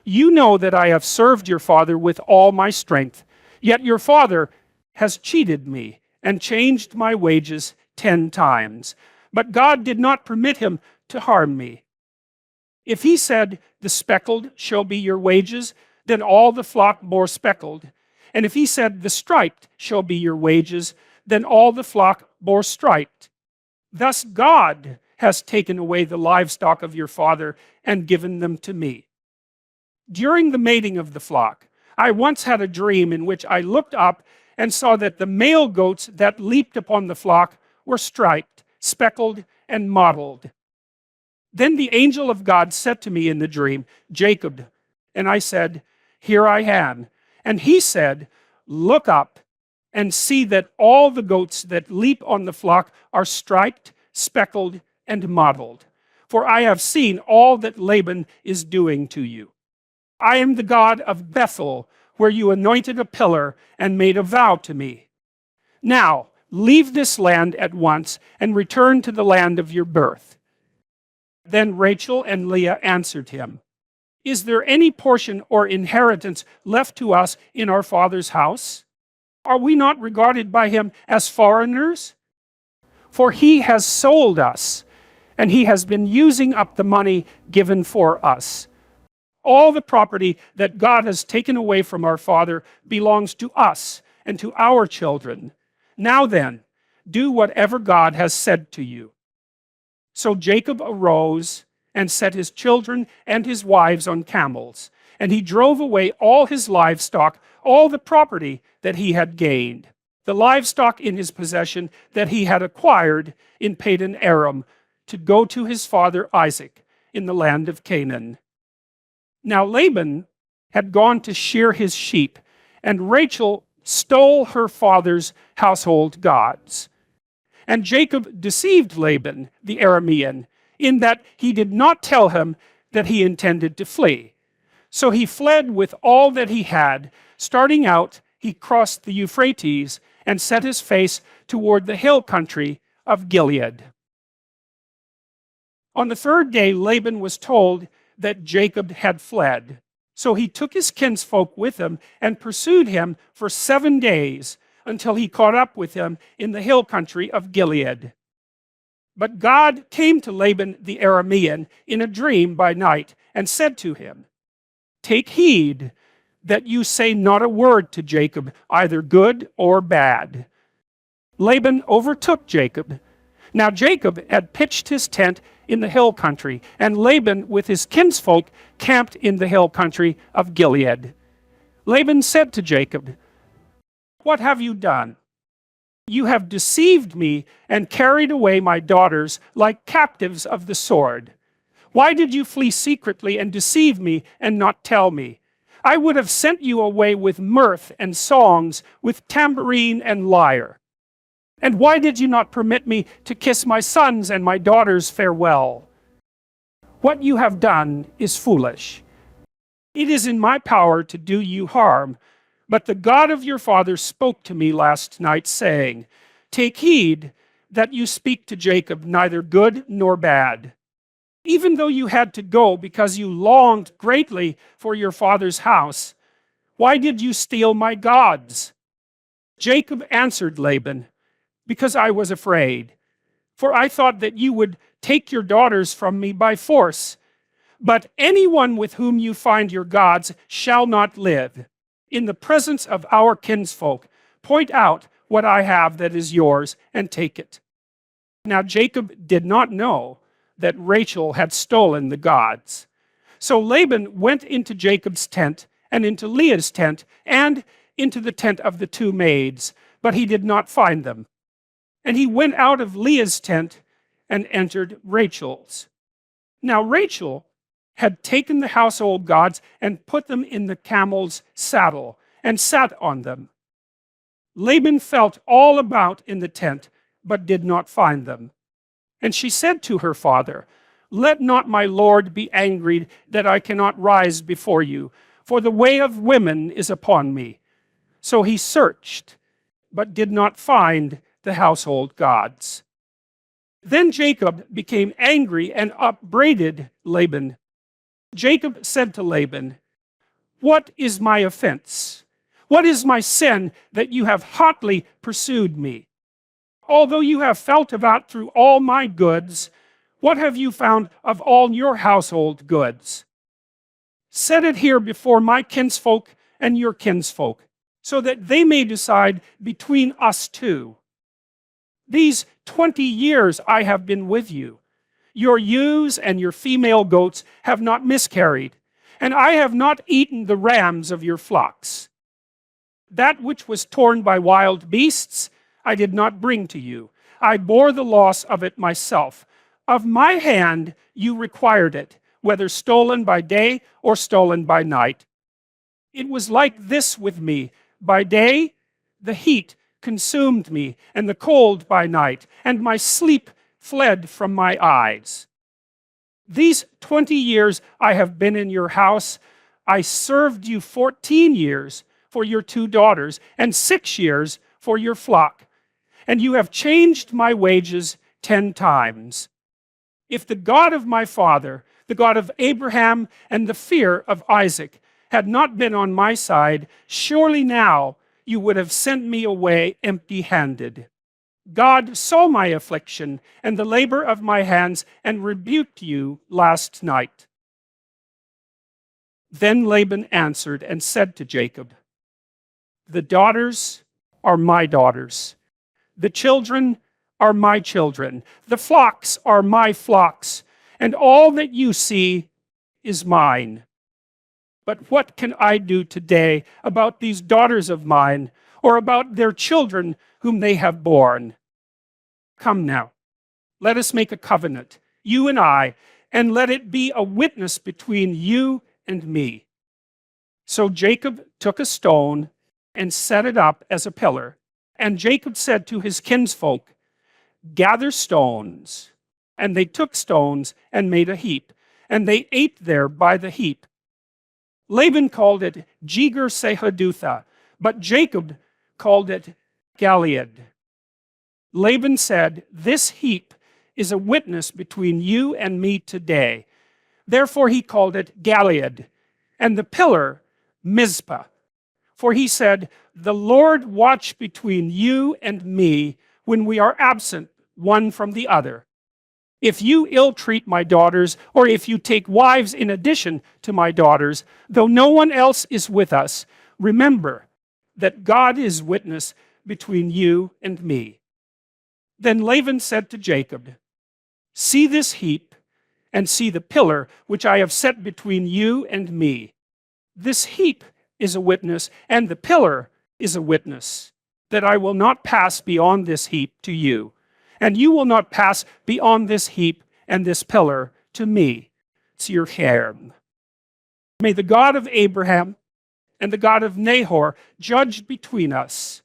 S1: You know that I have served your father with all my strength. Yet your father has cheated me and changed my wages 10 times. But God did not permit him to harm me. If he said, the speckled shall be your wages, then all the flock bore speckled. And if he said, the striped shall be your wages, then all the flock bore striped. Thus God has taken away the livestock of your father and given them to me. During the mating of the flock, I once had a dream in which I looked up and saw that the male goats that leaped upon the flock were striped, speckled, and mottled. Then the angel of God said to me in the dream, Jacob. And I said, here I am. And he said, look up and see that all the goats that leap on the flock are striped, speckled, and mottled. For I have seen all that Laban is doing to you. I am the God of Bethel, where you anointed a pillar and made a vow to me. Now, leave this land at once and return to the land of your birth. Then Rachel and Leah answered him, is there any portion or inheritance left to us in our father's house? Are we not regarded by him as foreigners? For he has sold us, and he has been using up the money given for us. All the property that God has taken away from our father belongs to us and to our children. Now then, do whatever God has said to you. So Jacob arose and set his children and his wives on camels, and he drove away all his livestock, all the property that he had gained, the livestock in his possession that he had acquired in Padan Aram, to go to his father Isaac in the land of Canaan. Now Laban had gone to shear his sheep, and Rachel stole her father's household gods. And Jacob deceived Laban, the Aramean, in that he did not tell him that he intended to flee. So he fled with all that he had. Starting out, he crossed the Euphrates and set his face toward the hill country of Gilead. On the third day, Laban was told that Jacob had fled. So he took his kinsfolk with him and pursued him for 7 days until he caught up with him in the hill country of Gilead. But God came to Laban the Aramean in a dream by night and said to him, take heed that you say not a word to Jacob, either good or bad. Laban overtook Jacob. Now Jacob had pitched his tent in the hill country, and Laban with his kinsfolk camped in the hill country of Gilead. Laban said to Jacob, what have you done? You have deceived me and carried away my daughters like captives of the sword. Why did you flee secretly and deceive me and not tell me? I would have sent you away with mirth and songs, with tambourine and lyre. And why did you not permit me to kiss my sons and my daughters farewell? What you have done is foolish. It is in my power to do you harm, but the God of your father spoke to me last night, saying, take heed that you speak to Jacob neither good nor bad. Even though you had to go because you longed greatly for your father's house, why did you steal my gods? Jacob answered Laban, because I was afraid, for I thought that you would take your daughters from me by force. But anyone with whom you find your gods shall not live. In the presence of our kinsfolk, point out what I have that is yours and take it. Now Jacob did not know that Rachel had stolen the gods. So Laban went into Jacob's tent and into Leah's tent and into the tent of the two maids, but he did not find them. And he went out of Leah's tent and entered Rachel's. Now Rachel had taken the household gods and put them in the camel's saddle and sat on them. Laban felt all about in the tent, but did not find them. And she said to her father, let not my lord be angry that I cannot rise before you, for the way of women is upon me. So he searched, but did not find the household gods. Then Jacob became angry and upbraided Laban. Jacob said to Laban, "What is my offense? What is my sin that you have hotly pursued me? Although you have felt about through all my goods, what have you found of all your household goods? Set it here before my kinsfolk and your kinsfolk, so that they may decide between us two. These 20 years I have been with you. Your ewes and your female goats have not miscarried, and I have not eaten the rams of your flocks. That which was torn by wild beasts, I did not bring to you. I bore the loss of it myself. Of my hand you required it, whether stolen by day or stolen by night. It was like this with me. By day, the heat consumed me, and the cold by night, and my sleep fled from my eyes. These 20 years I have been in your house. I served you 14 years for your 2 daughters, and 6 years for your flock. And you have changed my wages 10 times. If the God of my father, the God of Abraham and the fear of Isaac, had not been on my side, surely now you would have sent me away empty-handed. God saw my affliction and the labor of my hands and rebuked you last night." Then Laban answered and said to Jacob, "The daughters are my daughters. The children are my children. The flocks are my flocks. And all that you see is mine. But what can I do today about these daughters of mine, or about their children whom they have borne? Come now, let us make a covenant, you and I, and let it be a witness between you and me." So Jacob took a stone and set it up as a pillar. And Jacob said to his kinsfolk, "Gather stones." And they took stones and made a heap, and they ate there by the heap. Laban called it Jegar-sahadutha, but Jacob called it Galeed. Laban said, "This heap is a witness between you and me today." Therefore he called it Galeed, and the pillar Mizpah. For he said, "The Lord watch between you and me when we are absent one from the other. If you ill-treat my daughters, or if you take wives in addition to my daughters, though no one else is with us, remember that God is witness between you and me." Then Laban said to Jacob, "See this heap, and see the pillar which I have set between you and me. This heap is a witness, and the pillar is a witness, that I will not pass beyond this heap to you, and you will not pass beyond this heap and this pillar to me, Tzirhem. May the God of Abraham and the God of Nahor judge between us."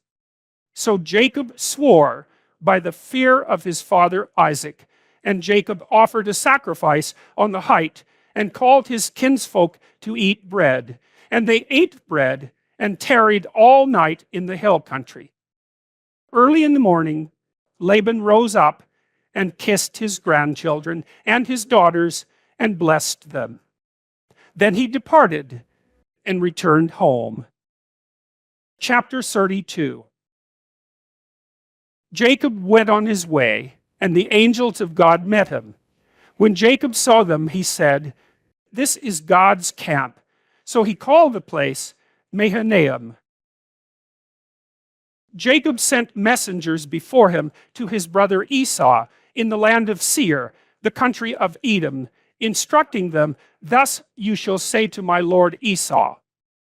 S1: So Jacob swore by the fear of his father Isaac, and Jacob offered a sacrifice on the height and called his kinsfolk to eat bread. And they ate bread and tarried all night in the hill country. Early in the morning, Laban rose up and kissed his grandchildren and his daughters and blessed them. Then he departed and returned home. Chapter 32. Jacob went on his way, and the angels of God met him. When Jacob saw them, he said, "This is God's camp." So he called the place Mahanaim. Jacob sent messengers before him to his brother Esau in the land of Seir, the country of Edom, instructing them, "Thus you shall say to my lord Esau,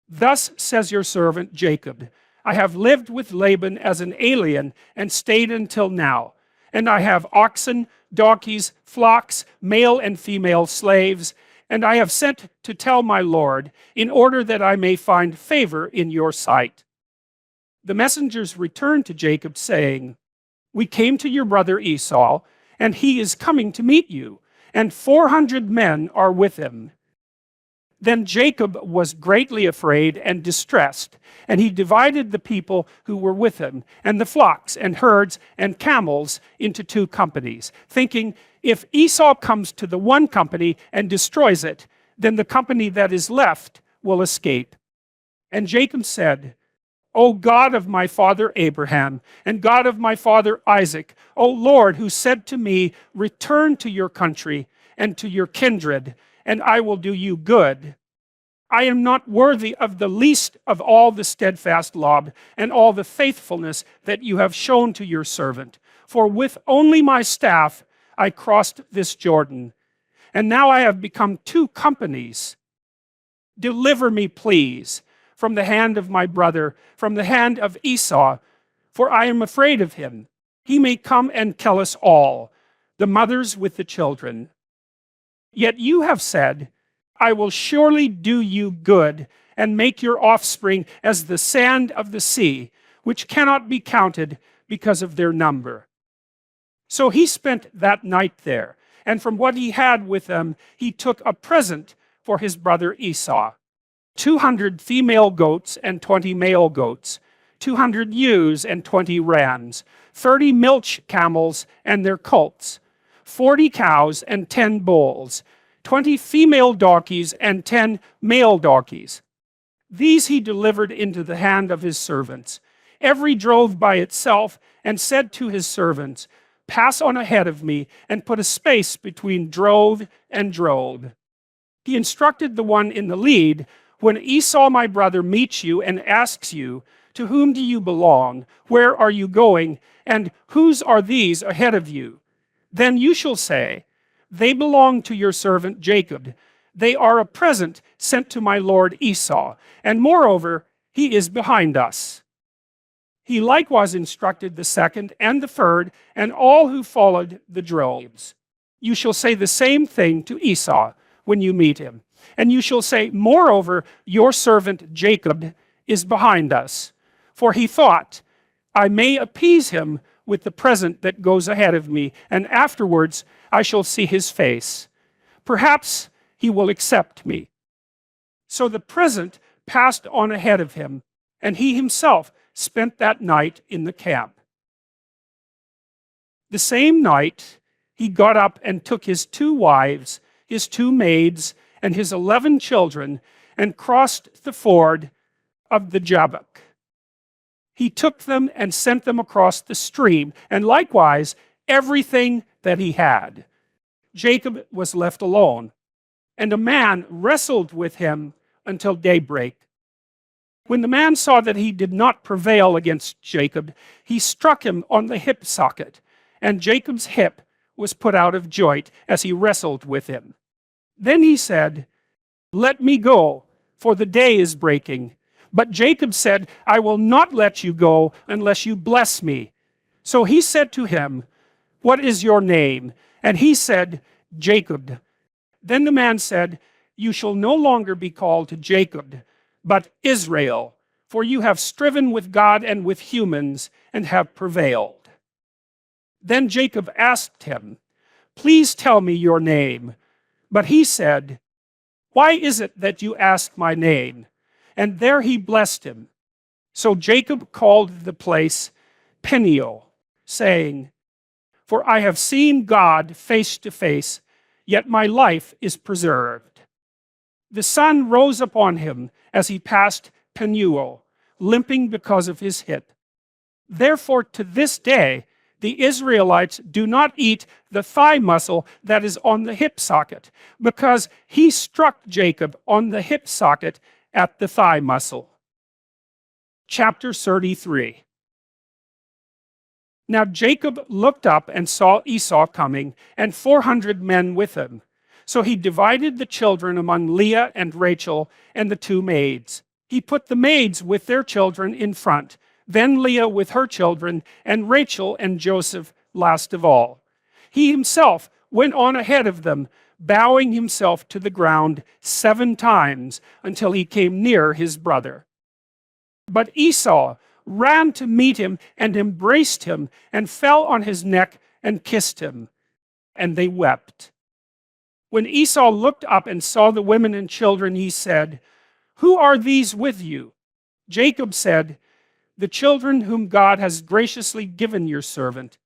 S1: thus says your servant Jacob, I have lived with Laban as an alien and stayed until now, and I have oxen, donkeys, flocks, male and female slaves, and I have sent to tell my lord, in order that I may find favor in your sight." The messengers returned to Jacob, saying, "We came to your brother Esau, and he is coming to meet you, and 400 men are with him." Then Jacob was greatly afraid and distressed, and he divided the people who were with him, and the flocks and herds and camels into two companies, thinking, if Esau comes to the one company and destroys it, then the company that is left will escape. And Jacob said, O God of my father Abraham, and God of my father Isaac, O Lord, who said to me, return to your country and to your kindred, and I will do you good. I am not worthy of the least of all the steadfast love and all the faithfulness that you have shown to your servant. For with only my staff I crossed this Jordan, and now I have become two companies. Deliver me, please, from the hand of my brother, from the hand of Esau, for I am afraid of him. He may come and kill us all, the mothers with the children. Yet you have said, I will surely do you good and make your offspring as the sand of the sea, which cannot be counted because of their number. So he spent that night there, and from what he had with him, he took a present for his brother Esau, 200 female goats and 20 male goats, 200 ewes and 20 rams, 30 milch camels and their colts, 40 cows and 10 bulls, 20 female donkeys and 10 male donkeys. These he delivered into the hand of his servants. Every drove by itself, and said to his servants, pass on ahead of me and put a space between drove and drove. He instructed the one in the lead, when Esau my brother meets you and asks you, to whom do you belong? Where are you going? And whose are these ahead of you? Then you shall say, they belong to your servant Jacob. They are a present sent to my lord Esau, and moreover, he is behind us. He likewise instructed the second and the third, and all who followed the droves. You shall say the same thing to Esau when you meet him. And you shall say, moreover, your servant Jacob is behind us. For he thought, I may appease him with the present that goes ahead of me, and afterwards I shall see his face. Perhaps he will accept me. So the present passed on ahead of him, and he himself spent that night in the camp. The same night he got up and took his 2 wives, his 2 maids, and his 11 children, and crossed the ford of the Jabbok. He took them and sent them across the stream, and likewise everything that he had. Jacob was left alone, and a man wrestled with him until daybreak. When the man saw that he did not prevail against Jacob, he struck him on the hip socket, and Jacob's hip was put out of joint as he wrestled with him. Then he said, let me go, for the day is breaking. But Jacob said, I will not let you go unless you bless me. So he said to him, what is your name? And he said, Jacob. Then the man said, you shall no longer be called Jacob, but Israel, for you have striven with God and with humans and have prevailed. Then Jacob asked him, please tell me your name. But he said, why is it that you ask my name? And there he blessed him. So Jacob called the place Peniel, saying, for I have seen God face to face, yet my life is preserved. The sun rose upon him as he passed Peniel, limping because of his hip. Therefore to this day the Israelites do not eat the thigh muscle that is on the hip socket, because he struck Jacob on the hip socket at the thigh muscle. Chapter 33. Now Jacob looked up and saw Esau coming, and 400 men with him. So he divided the children among Leah and Rachel and the 2 maids. He put the maids with their children in front, then Leah with her children, and Rachel and Joseph last of all. He himself went on ahead of them, bowing himself to the ground 7 times until he came near his brother. But Esau ran to meet him and embraced him and fell on his neck and kissed him, and they wept. When Esau looked up and saw the women and children, he said, "Who are these with you?" Jacob said, "The children whom God has graciously given your servant."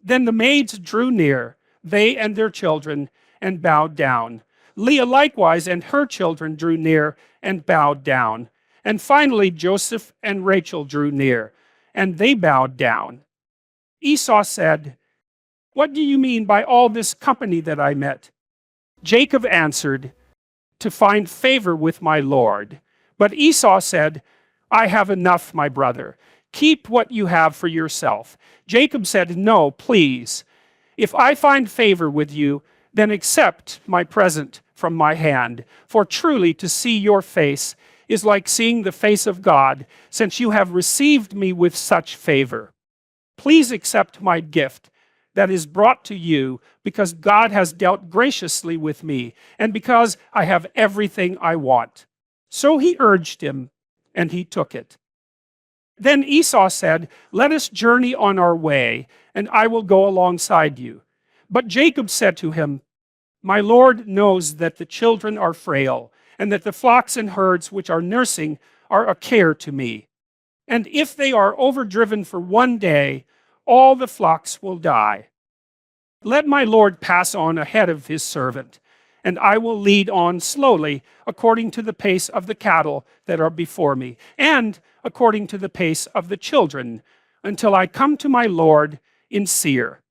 S1: Then the maids drew near, they and their children, and bowed down. Leah likewise and her children drew near and bowed down. And finally Joseph and Rachel drew near, and they bowed down. Esau said, "What do you mean by all this company that I met?" Jacob answered, "To find favor with my Lord." But Esau said, "I have enough, my brother. Keep what you have for yourself." Jacob said, "No, please. If I find favor with you, then accept my present from my hand. For truly to see your face is like seeing the face of God, since you have received me with such favor. Please accept my gift that is brought to you, because God has dealt graciously with me, and because I have everything I want." So he urged him, and he took it. Then Esau said, "Let us journey on our way, and I will go alongside you." But Jacob said to him, "My Lord knows that the children are frail, and that the flocks and herds which are nursing are a care to me. And if they are overdriven for one day, all the flocks will die. Let my Lord pass on ahead of his servant, and I will lead on slowly according to the pace of the cattle that are before me, and according to the pace of the children, until I come to my Lord in Seir."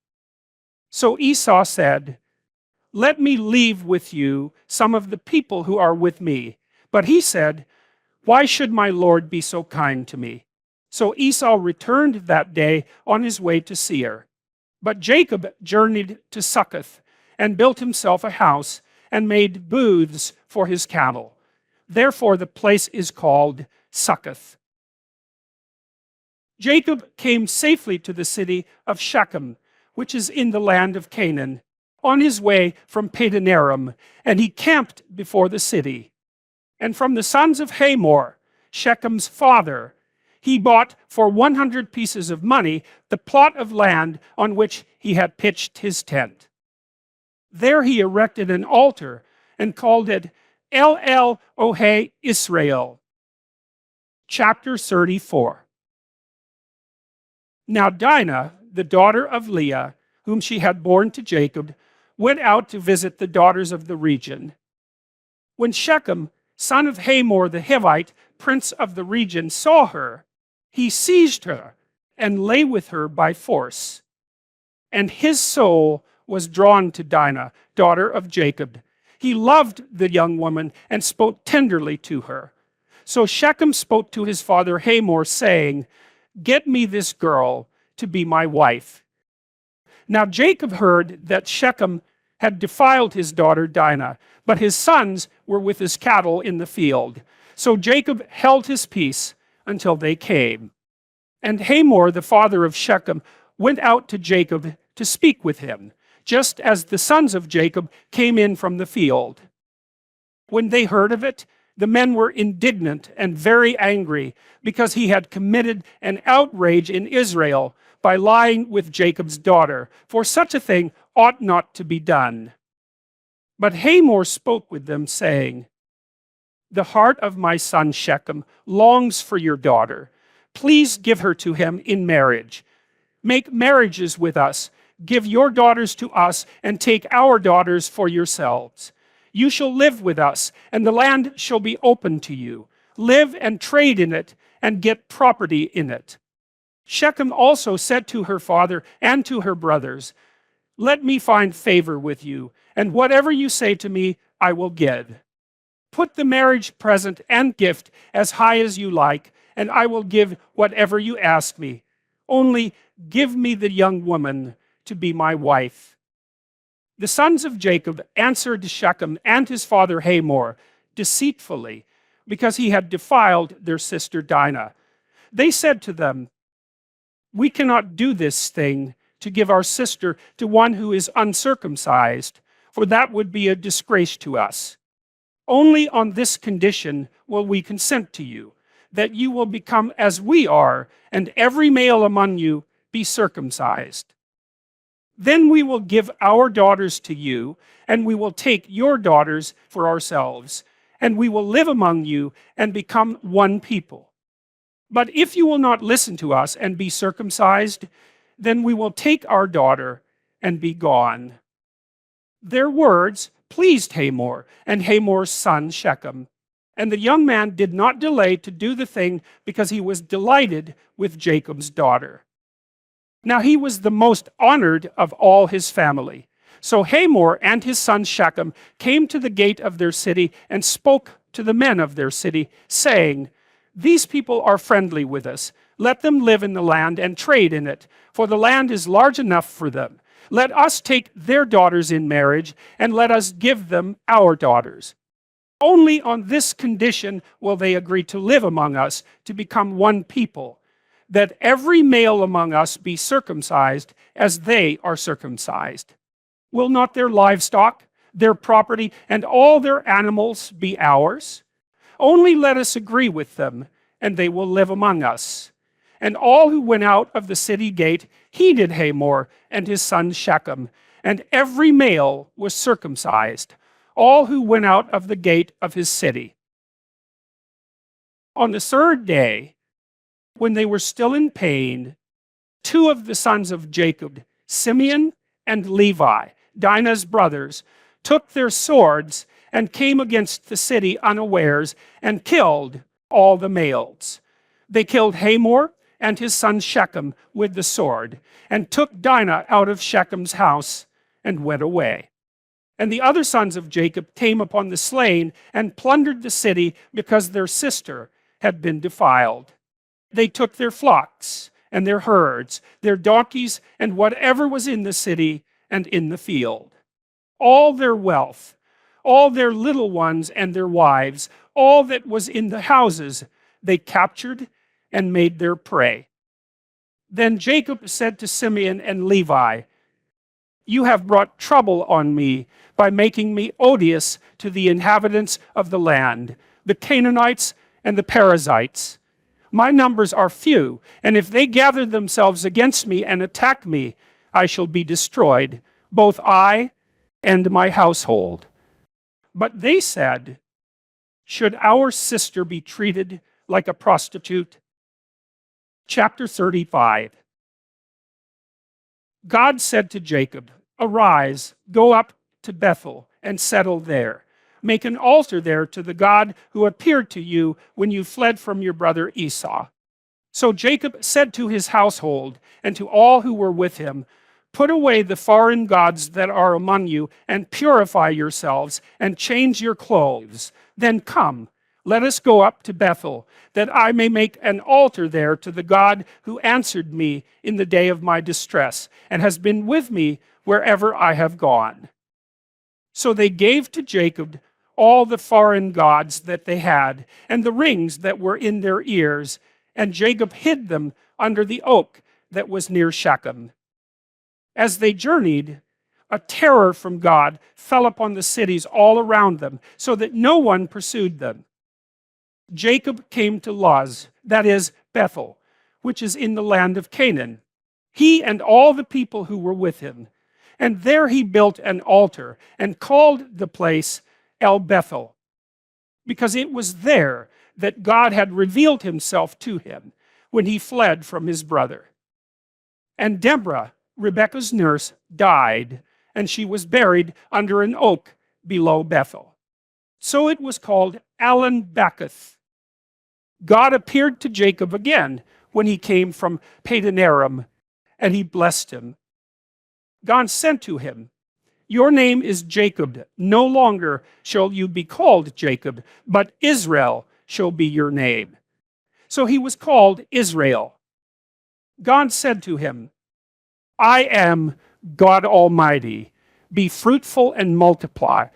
S1: So Esau said, "Let me leave with you some of the people who are with me." But he said, "Why should my Lord be so kind to me?" So Esau returned that day on his way to Seir. But Jacob journeyed to Succoth, and built himself a house, and made booths for his cattle. Therefore the place is called Succoth. Jacob came safely to the city of Shechem, which is in the land of Canaan, on his way from Padanaram, and he camped before the city. And from the sons of Hamor, Shechem's father, he bought for 100 pieces of money the plot of land on which he had pitched his tent. There he erected an altar and called it El Elohe Israel. Chapter 34. Now Dinah, the daughter of Leah, whom she had borne to Jacob, went out to visit the daughters of the region. When Shechem, son of Hamor the Hivite, prince of the region, saw her, he seized her and lay with her by force. And his soul was drawn to Dinah, daughter of Jacob. He loved the young woman and spoke tenderly to her. So Shechem spoke to his father Hamor, saying, "Get me this girl to be my wife." Now Jacob heard that Shechem had defiled his daughter Dinah, but his sons were with his cattle in the field. So Jacob held his peace until they came. And Hamor, the father of Shechem, went out to Jacob to speak with him, just as the sons of Jacob came in from the field. When they heard of it, the men were indignant and very angry, because he had committed an outrage in Israel by lying with Jacob's daughter, for such a thing ought not to be done. But Hamor spoke with them, saying, "The heart of my son Shechem longs for your daughter. Please give her to him in marriage. Make marriages with us. Give your daughters to us, and take our daughters for yourselves. You shall live with us, and the land shall be open to you. Live and trade in it, and get property in it." Shechem also said to her father and to her brothers, "Let me find favor with you, and whatever you say to me, I will give. Put the marriage present and gift as high as you like, and I will give whatever you ask me. Only give me the young woman to be my wife." The sons of Jacob answered Shechem and his father Hamor deceitfully, because he had defiled their sister Dinah. They said to them, "We cannot do this thing to give our sister to one who is uncircumcised, for that would be a disgrace to us. Only on this condition will we consent to you, that you will become as we are, and every male among you be circumcised." Then we will give our daughters to you, and we will take your daughters for ourselves, and we will live among you and become one people. But if you will not listen to us and be circumcised, then we will take our daughter and be gone." Their words pleased Hamor and Hamor's son Shechem. And the young man did not delay to do the thing because he was delighted with Jacob's daughter. Now he was the most honored of all his family. So Hamor and his son Shechem came to the gate of their city and spoke to the men of their city, saying, "These people are friendly with us. Let them live in the land and trade in it, for the land is large enough for them. Let us take their daughters in marriage, and let us give them our daughters. Only on this condition will they agree to live among us, to become one people, that every male among us be circumcised as they are circumcised. Will not their livestock, their property, and all their animals be ours? Only let us agree with them, and they will live among us." And all who went out of the city gate heeded Hamor and his son Shechem, and every male was circumcised, all who went out of the gate of his city. On the third day, when they were still in pain, two of the sons of Jacob, Simeon and Levi, Dinah's brothers, took their swords and came against the city unawares and killed all the males. They killed Hamor and his son Shechem with the sword, and took Dinah out of Shechem's house and went away. And the other sons of Jacob came upon the slain and plundered the city because their sister had been defiled. They took their flocks and their herds, their donkeys, and whatever was in the city and in the field. All their wealth, all their little ones and their wives, all that was in the houses, they captured and made their prey. Then Jacob said to Simeon and Levi, "You have brought trouble on me by making me odious to the inhabitants of the land, the Canaanites and the Perizzites. My numbers are few, and if they gather themselves against me and attack me, I shall be destroyed, both I and my household." But they said, "Should our sister be treated like a prostitute?" Chapter 35. God said to Jacob, "Arise, go up to Bethel and settle there. Make an altar there to the God who appeared to you when you fled from your brother Esau." So Jacob said to his household and to all who were with him, "Put away the foreign gods that are among you, and purify yourselves, and change your clothes. Then come, let us go up to Bethel, that I may make an altar there to the God who answered me in the day of my distress, and has been with me wherever I have gone." So they gave to Jacob all the foreign gods that they had, and the rings that were in their ears, and Jacob hid them under the oak that was near Shechem. As they journeyed, a terror from God fell upon the cities all around them, so that no one pursued them. Jacob came to Luz, that is, Bethel, which is in the land of Canaan, he and all the people who were with him. And there he built an altar and called the place El Bethel, because it was there that God had revealed himself to him when he fled from his brother. And Deborah, Rebekah's nurse, died, and she was buried under an oak below Bethel. So it was called Allon Bacuth. God appeared to Jacob again when he came from Padanaram, and he blessed him. God said to him, "Your name is Jacob. No longer shall you be called Jacob, but Israel shall be your name." So he was called Israel. God said to him, "I am God Almighty. Be fruitful and multiply.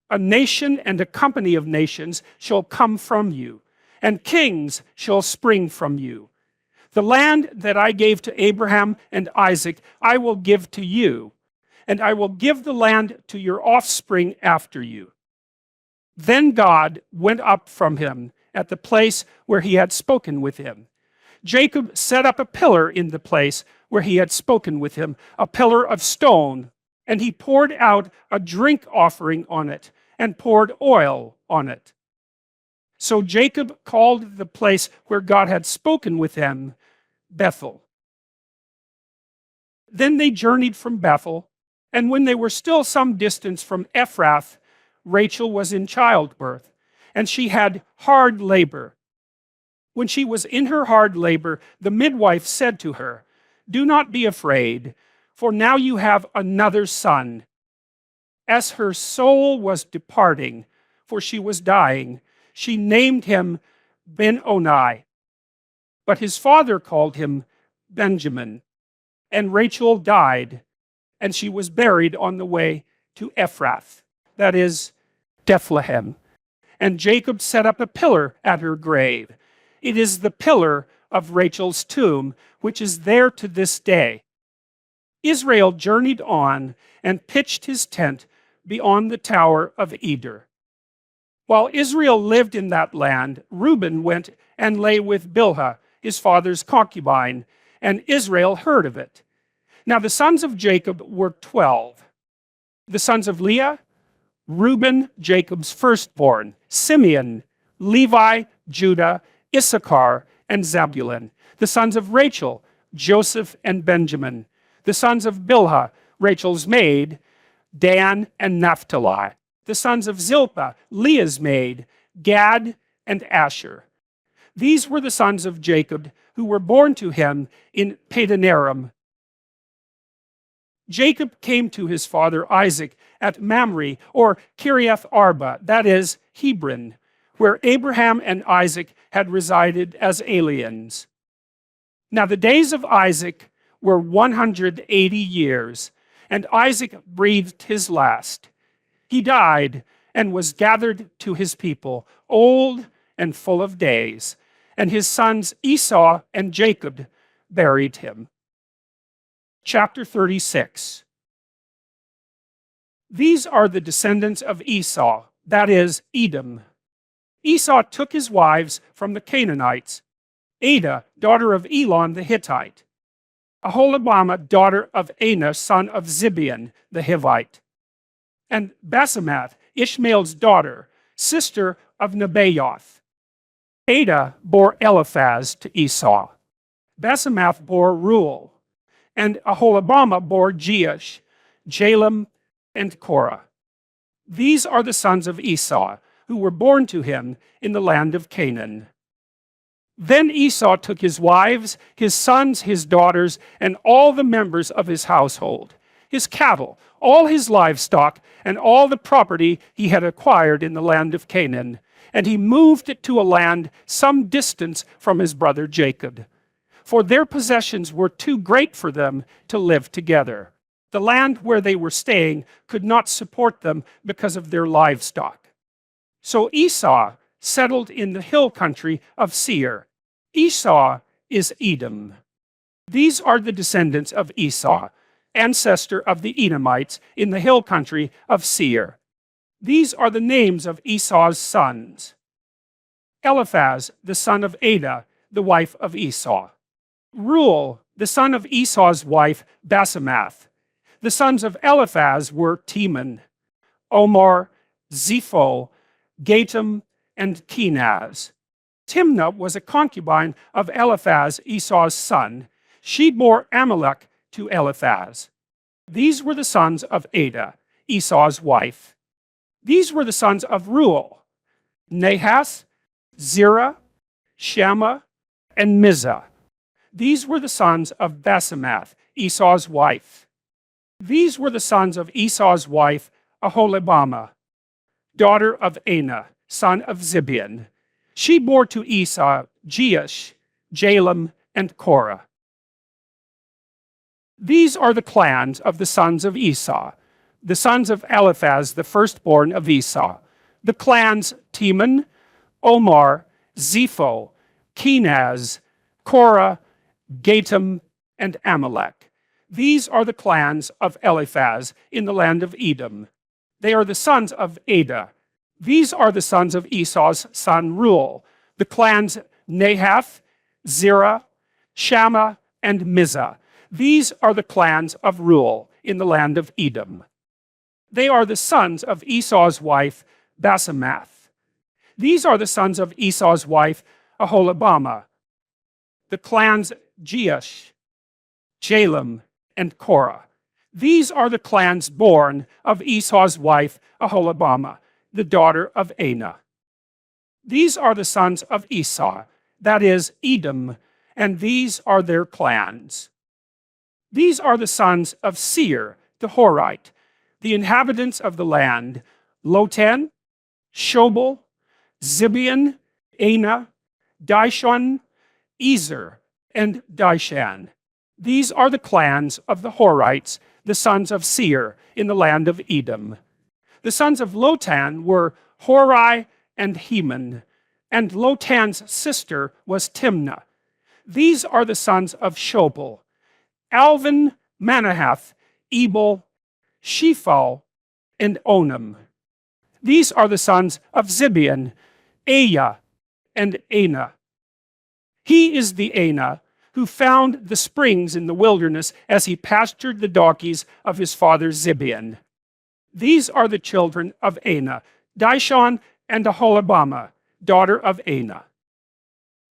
S1: A nation and a company of nations shall come from you, and kings shall spring from you. The land that I gave to Abraham and Isaac, I will give to you, and I will give the land to your offspring after you." Then God went up from him at the place where he had spoken with him. Jacob set up a pillar in the place where he had spoken with him, a pillar of stone, and he poured out a drink offering on it, and poured oil on it. So Jacob called the place where God had spoken with him, Bethel. Then they journeyed from Bethel, and when they were still some distance from Ephrath, Rachel was in childbirth, and she had hard labor. When she was in her hard labor, the midwife said to her, "Do not be afraid, for now you have another son." As her soul was departing, for she was dying, she named him Ben-Oni. But his father called him Benjamin. And Rachel died, and she was buried on the way to Ephrath, that is, Bethlehem. And Jacob set up a pillar at her grave. It is the pillar of Rachel's tomb, which is there to this day. Israel journeyed on and pitched his tent beyond the tower of Eder. While Israel lived in that land, Reuben went and lay with Bilhah, his father's concubine, and Israel heard of it. Now the sons of Jacob were 12. The sons of Leah, Reuben, Jacob's firstborn, Simeon, Levi, Judah, Issachar, and Zebulun. The sons of Rachel, Joseph and Benjamin. The sons of Bilhah, Rachel's maid, Dan and Naphtali. The sons of Zilpah, Leah's maid, Gad and Asher. These were the sons of Jacob who were born to him in Padanaram. Jacob came to his father Isaac at Mamre, or Kiriath Arba, that is, Hebron, where Abraham and Isaac had resided as aliens. Now the days of Isaac were 180 years, and Isaac breathed his last. He died and was gathered to his people, old and full of days, and his sons Esau and Jacob buried him. Chapter 36. These are the descendants of Esau, that is, Edom. Esau took his wives from the Canaanites, Adah, daughter of Elon the Hittite, Aholibamah, daughter of Anah, son of Zibeon the Hivite, and Basemath, Ishmael's daughter, sister of Nebaioth. Adah bore Eliphaz to Esau. Basemath bore Reuel, and Aholibamah bore Jeush, Jalem, and Korah. These are the sons of Esau, who were born to him in the land of Canaan. Then Esau took his wives, his sons, his daughters, and all the members of his household, his cattle, all his livestock, and all the property he had acquired in the land of Canaan, and he moved it to a land some distance from his brother Jacob. For their possessions were too great for them to live together. The land where they were staying could not support them because of their livestock. So Esau settled in the hill country of Seir. Esau is Edom. These are the descendants of Esau, ancestor of the Edomites in the hill country of Seir. These are the names of Esau's sons. Eliphaz, the son of Adah, the wife of Esau. Reuel, the son of Esau's wife, Basemath. The sons of Eliphaz were Teman, Omar, Zepho, Gatam, and Kenaz. Timnah was a concubine of Eliphaz, Esau's son. She bore Amalek to Eliphaz. These were the sons of Adah, Esau's wife. These were the sons of Reuel, Nahash, Zerah, Shammah, and Mizah. These were the sons of Basemath, Esau's wife. These were the sons of Esau's wife, Aholibamah, daughter of Anah, son of Zibeon. She bore to Esau Jeush, Jalem, and Korah. These are the clans of the sons of Esau, the sons of Eliphaz, the firstborn of Esau. The clans Teman, Omar, Zepho, Kenaz, Korah, Gatam, and Amalek. These are the clans of Eliphaz in the land of Edom. They are the sons of Adah. These are the sons of Esau's son Reuel, the clans Nahash, Zerah, Shammah, and Mizah. These are the clans of Reuel in the land of Edom. They are the sons of Esau's wife, Basemath. These are the sons of Esau's wife, Aholibamah. The clans Jeush, Jalem, and Korah. These are the clans born of Esau's wife, Aholibamah, the daughter of Anah. These are the sons of Esau, that is, Edom, and these are their clans. These are the sons of Seir, the Horite, the inhabitants of the land, Lotan, Shobal, Zibeon, Anah, Dishon, Ezer, and Dishan. These are the clans of the Horites, the sons of Seir, in the land of Edom. The sons of Lotan were Hori and Heman, and Lotan's sister was Timnah. These are the sons of Shobal, Alvan, Manahath, Ebal, Shephal, and Onam. These are the sons of Zibeon, Aya, and Anah. He is the Anah who found the springs in the wilderness as he pastured the donkeys of his father Zibeon. These are the children of Anah, Dishon and Aholibamah, daughter of Anah.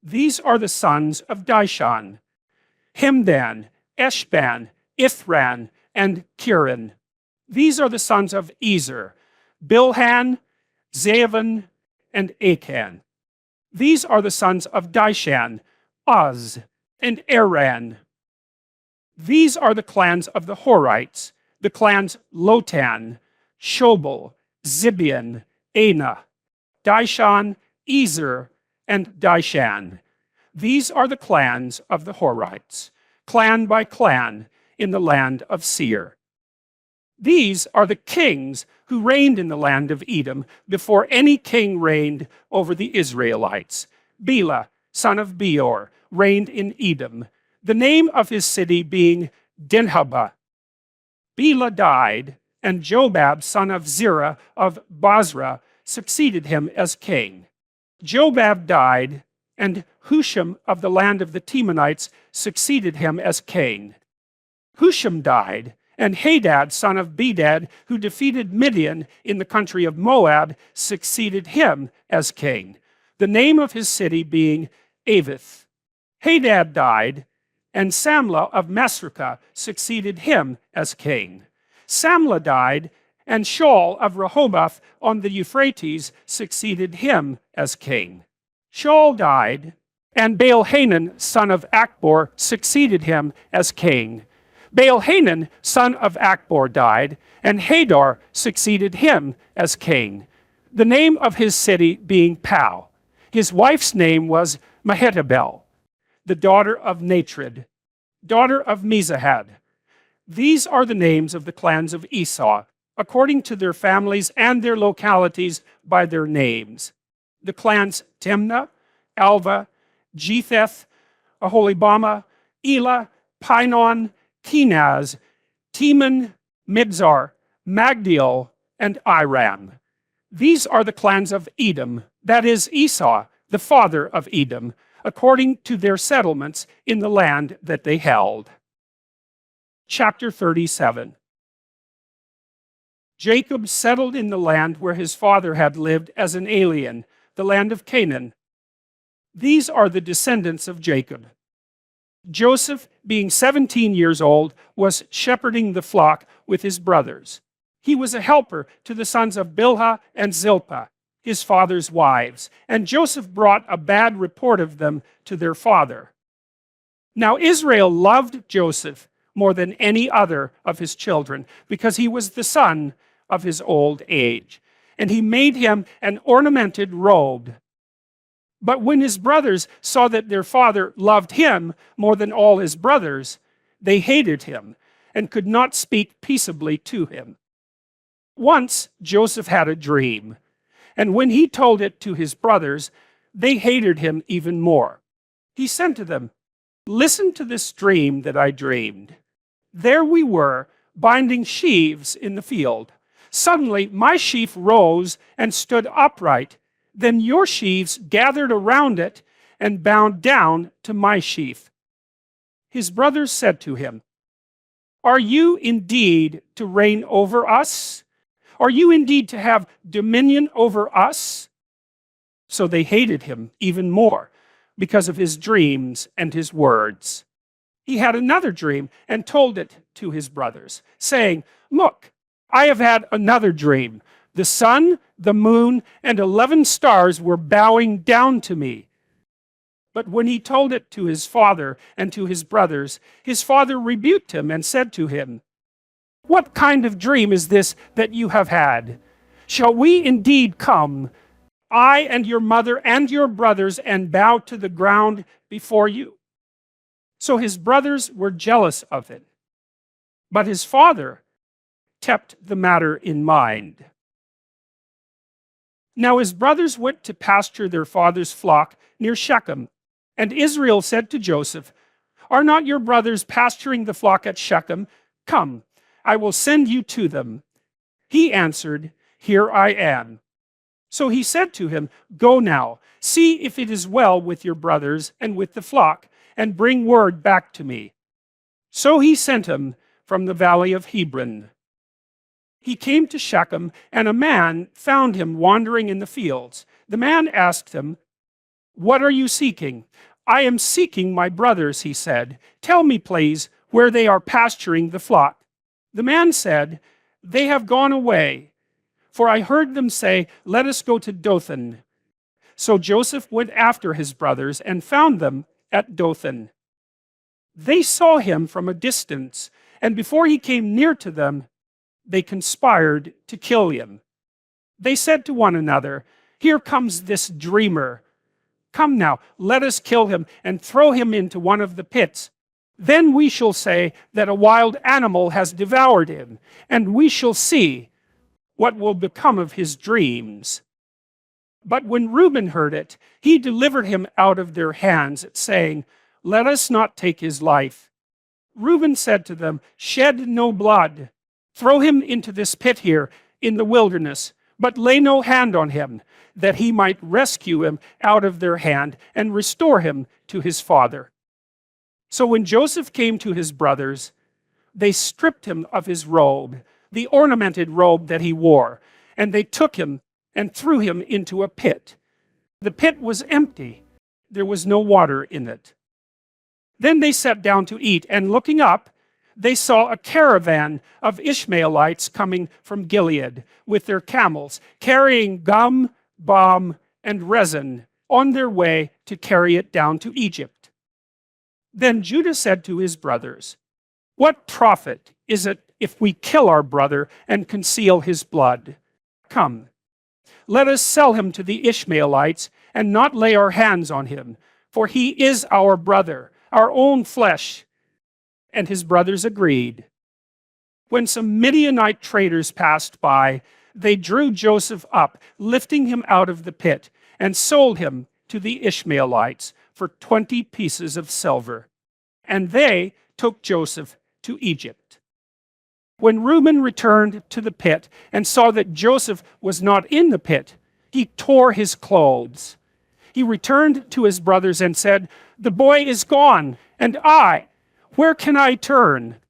S1: These are the sons of Dishon, Hemdan, Eshban, Ithran, and Kiran. These are the sons of Ezer, Bilhan, Zavan, and Achan. These are the sons of Dishan, Uz, and Aran. These are the clans of the Horites, the clans Lotan, Shobal, Zibeon, Anah, Dishon, Ezer, and Dishan. These are the clans of the Horites, clan by clan, in the land of Seir. These are the kings who reigned in the land of Edom before any king reigned over the Israelites. Bela, son of Beor, reigned in Edom, the name of his city being Dinhabah. Bela died, and Jobab, son of Zerah of Basra, succeeded him as king. Jobab died, and Husham of the land of the Temanites succeeded him as king. Husham died, and Hadad, son of Bedad, who defeated Midian in the country of Moab, succeeded him as king, the name of his city being Avith. Hadad died, and Samlah of Masrekah succeeded him as king. Samlah died, and Shaul of Rehoboth on the Euphrates succeeded him as king. Shaul died, and Baal-Hanan, son of Akbor, succeeded him as king. Baal-Hanan, son of Akbor, died, and Hadar succeeded him as king, the name of his city being Pau. His wife's name was Mehetabel, the daughter of Natrid, daughter of Mezahad. These are the names of the clans of Esau, according to their families and their localities by their names. The clans Timnah, Alva, Jetheth, Aholibamah, Elah, Pinon, Kenaz, Teman, Midzar, Magdiel, and Iram. These are the clans of Edom, that is Esau, the father of Edom, according to their settlements in the land that they held. Chapter 37. Jacob settled in the land where his father had lived as an alien, the land of Canaan. These are the descendants of Jacob. Joseph, being 17 years old, was shepherding the flock with his brothers. He was a helper to the sons of Bilhah and Zilpah, his father's wives, and Joseph brought a bad report of them to their father. Now Israel loved Joseph more than any other of his children, because he was the son of his old age, and he made him an ornamented robe. But when his brothers saw that their father loved him more than all his brothers, they hated him and could not speak peaceably to him. Once Joseph had a dream, and when he told it to his brothers, they hated him even more. He said to them, "Listen to this dream that I dreamed. There we were, binding sheaves in the field. Suddenly my sheaf rose and stood upright. Then your sheaves gathered around it and bound down to my sheaf." His brothers said to him, Are you indeed to reign over us? Are you indeed to have dominion over us? So they hated him even more because of his dreams and his words. He had another dream and told it to his brothers, saying, "Look, I have had another dream. The sun, the moon, and 11 stars were bowing down to me." But when he told it to his father and to his father rebuked him and said to him, "What kind of dream is this that you have had? Shall we indeed come, I and your mother and your brothers, and bow to the ground before you?" So his brothers were jealous of it. But his father kept the matter in mind. Now his brothers went to pasture their father's flock near Shechem. And Israel said to Joseph, "Are not your brothers pasturing the flock at Shechem? Come, I will send you to them." He answered, "Here I am." So he said to him, "Go now, see if it is well with your brothers and with the flock, and bring word back to me." So he sent him from the valley of Hebron. He came to Shechem, and a man found him wandering in the fields. The man asked him, "What are you seeking?" "I am seeking my brothers," he said. "Tell me, please, where they are pasturing the flock." The man said, "They have gone away, for I heard them say, 'Let us go to Dothan.'" So Joseph went after his brothers and found them at Dothan. They saw him from a distance, and before he came near to them, they conspired to kill him. They said to one another, "Here comes this dreamer. Come now, let us kill him and throw him into one of the pits. Then we shall say that a wild animal has devoured him, and we shall see what will become of his dreams." But when Reuben heard it, he delivered him out of their hands, saying, "Let us not take his life." Reuben said to them, "Shed no blood. Throw him into this pit here in the wilderness, but lay no hand on him, that he might rescue him out of their hand and restore him to his father." So when Joseph came to his brothers, they stripped him of his robe, the ornamented robe that he wore, and they took him and threw him into a pit. The pit was empty. There was no water in it. Then they sat down to eat, and looking up, they saw a caravan of Ishmaelites coming from Gilead with their camels, carrying gum, balm, and resin on their way to carry it down to Egypt. Then Judah said to his brothers, "What profit is it if we kill our brother and conceal his blood? Come, let us sell him to the Ishmaelites and not lay our hands on him, for he is our brother, our own flesh." And his brothers agreed. When some Midianite traders passed by, they drew Joseph up, lifting him out of the pit, and sold him to the Ishmaelites for 20 pieces of silver. And they took Joseph to Egypt. When Reuben returned to the pit and saw that Joseph was not in the pit, he tore his clothes. He returned to his brothers and said, "The boy is gone, and where can I turn?"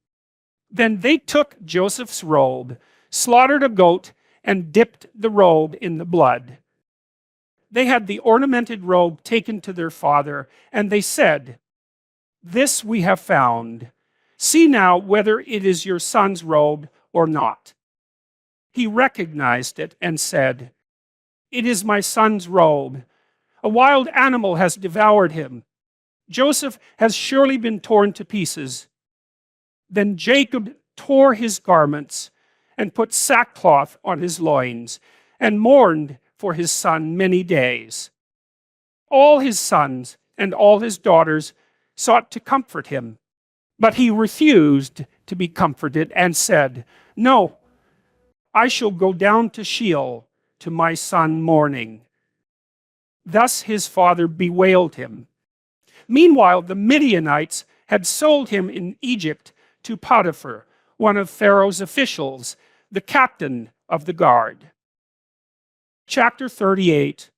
S1: Then they took Joseph's robe, slaughtered a goat, and dipped the robe in the blood. They had the ornamented robe taken to their father, and they said, "This we have found. See now whether it is your son's robe or not." He recognized it and said, "It is my son's robe. A wild animal has devoured him. Joseph has surely been torn to pieces." Then Jacob tore his garments and put sackcloth on his loins and mourned for his son many days. All his sons and all his daughters sought to comfort him, but he refused to be comforted and said, "No, I shall go down to Sheol to my son mourning." Thus his father bewailed him. Meanwhile, the Midianites had sold him in Egypt to Potiphar, one of Pharaoh's officials, the captain of the guard. Chapter 38.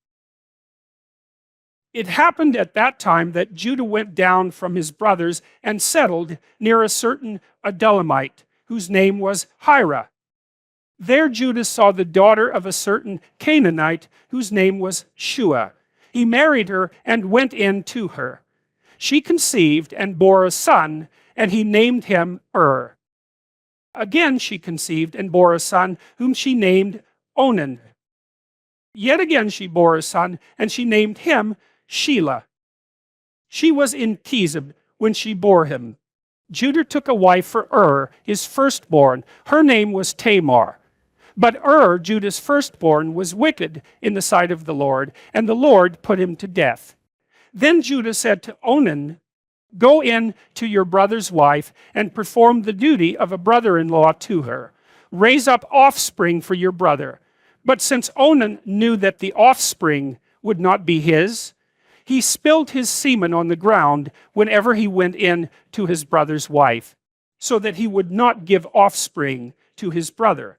S1: It happened at that time that Judah went down from his brothers and settled near a certain Adulamite, whose name was Hira. There Judah saw the daughter of a certain Canaanite, whose name was Shua. He married her and went in to her. She conceived and bore a son, and he named him Again she conceived and bore a son, whom she named Onan. Yet again she bore a son, and she named him Shelah. She was in Chezib when she bore him. Judah took a wife for his firstborn. Her name was Tamar. But Judah's firstborn, was wicked in the sight of the Lord, and the Lord put him to death. Then Judah said to Onan, "Go in to your brother's wife and perform the duty of a brother-in-law to her. Raise up offspring for your brother." But since Onan knew that the offspring would not be his, he spilled his semen on the ground whenever he went in to his brother's wife, so that he would not give offspring to his brother.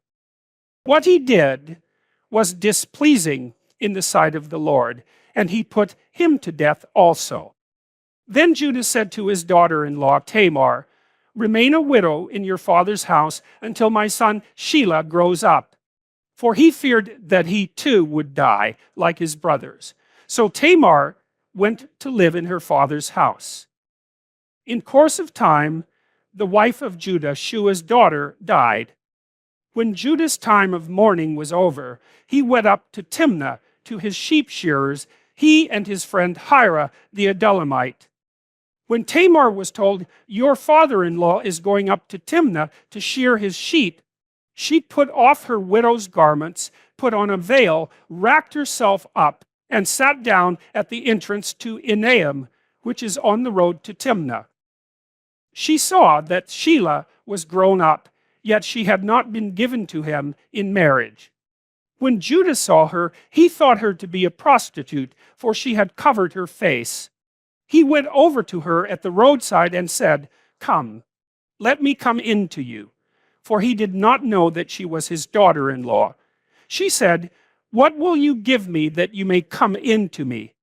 S1: What he did was displeasing in the sight of the Lord, and he put him to death also. Then Judah said to his daughter-in-law Tamar, "Remain a widow in your father's house until my son Shelah grows up." For he feared that he too would die like his brothers. So Tamar went to live in her father's house. In course of time, the wife of Judah, Shua's daughter, died. When Judah's time of mourning was over, he went up to Timnah to his sheep shearers, he and his friend Hira the Adulamite. When Tamar was told, "Your father-in-law is going up to Timnah to shear his sheep," she put off her widow's garments, put on a veil, wrapped herself up, and sat down at the entrance to Enaim, which is on the road to Timnah. She saw that Shelah was grown up, yet she had not been given to him in marriage. When Judah saw her, he thought her to be a prostitute, for she had covered her face. He went over to her at the roadside and said, "Come, let me come in to you," for he did not know that she was his daughter-in-law. She said, "What will you give me that you may come in to me?"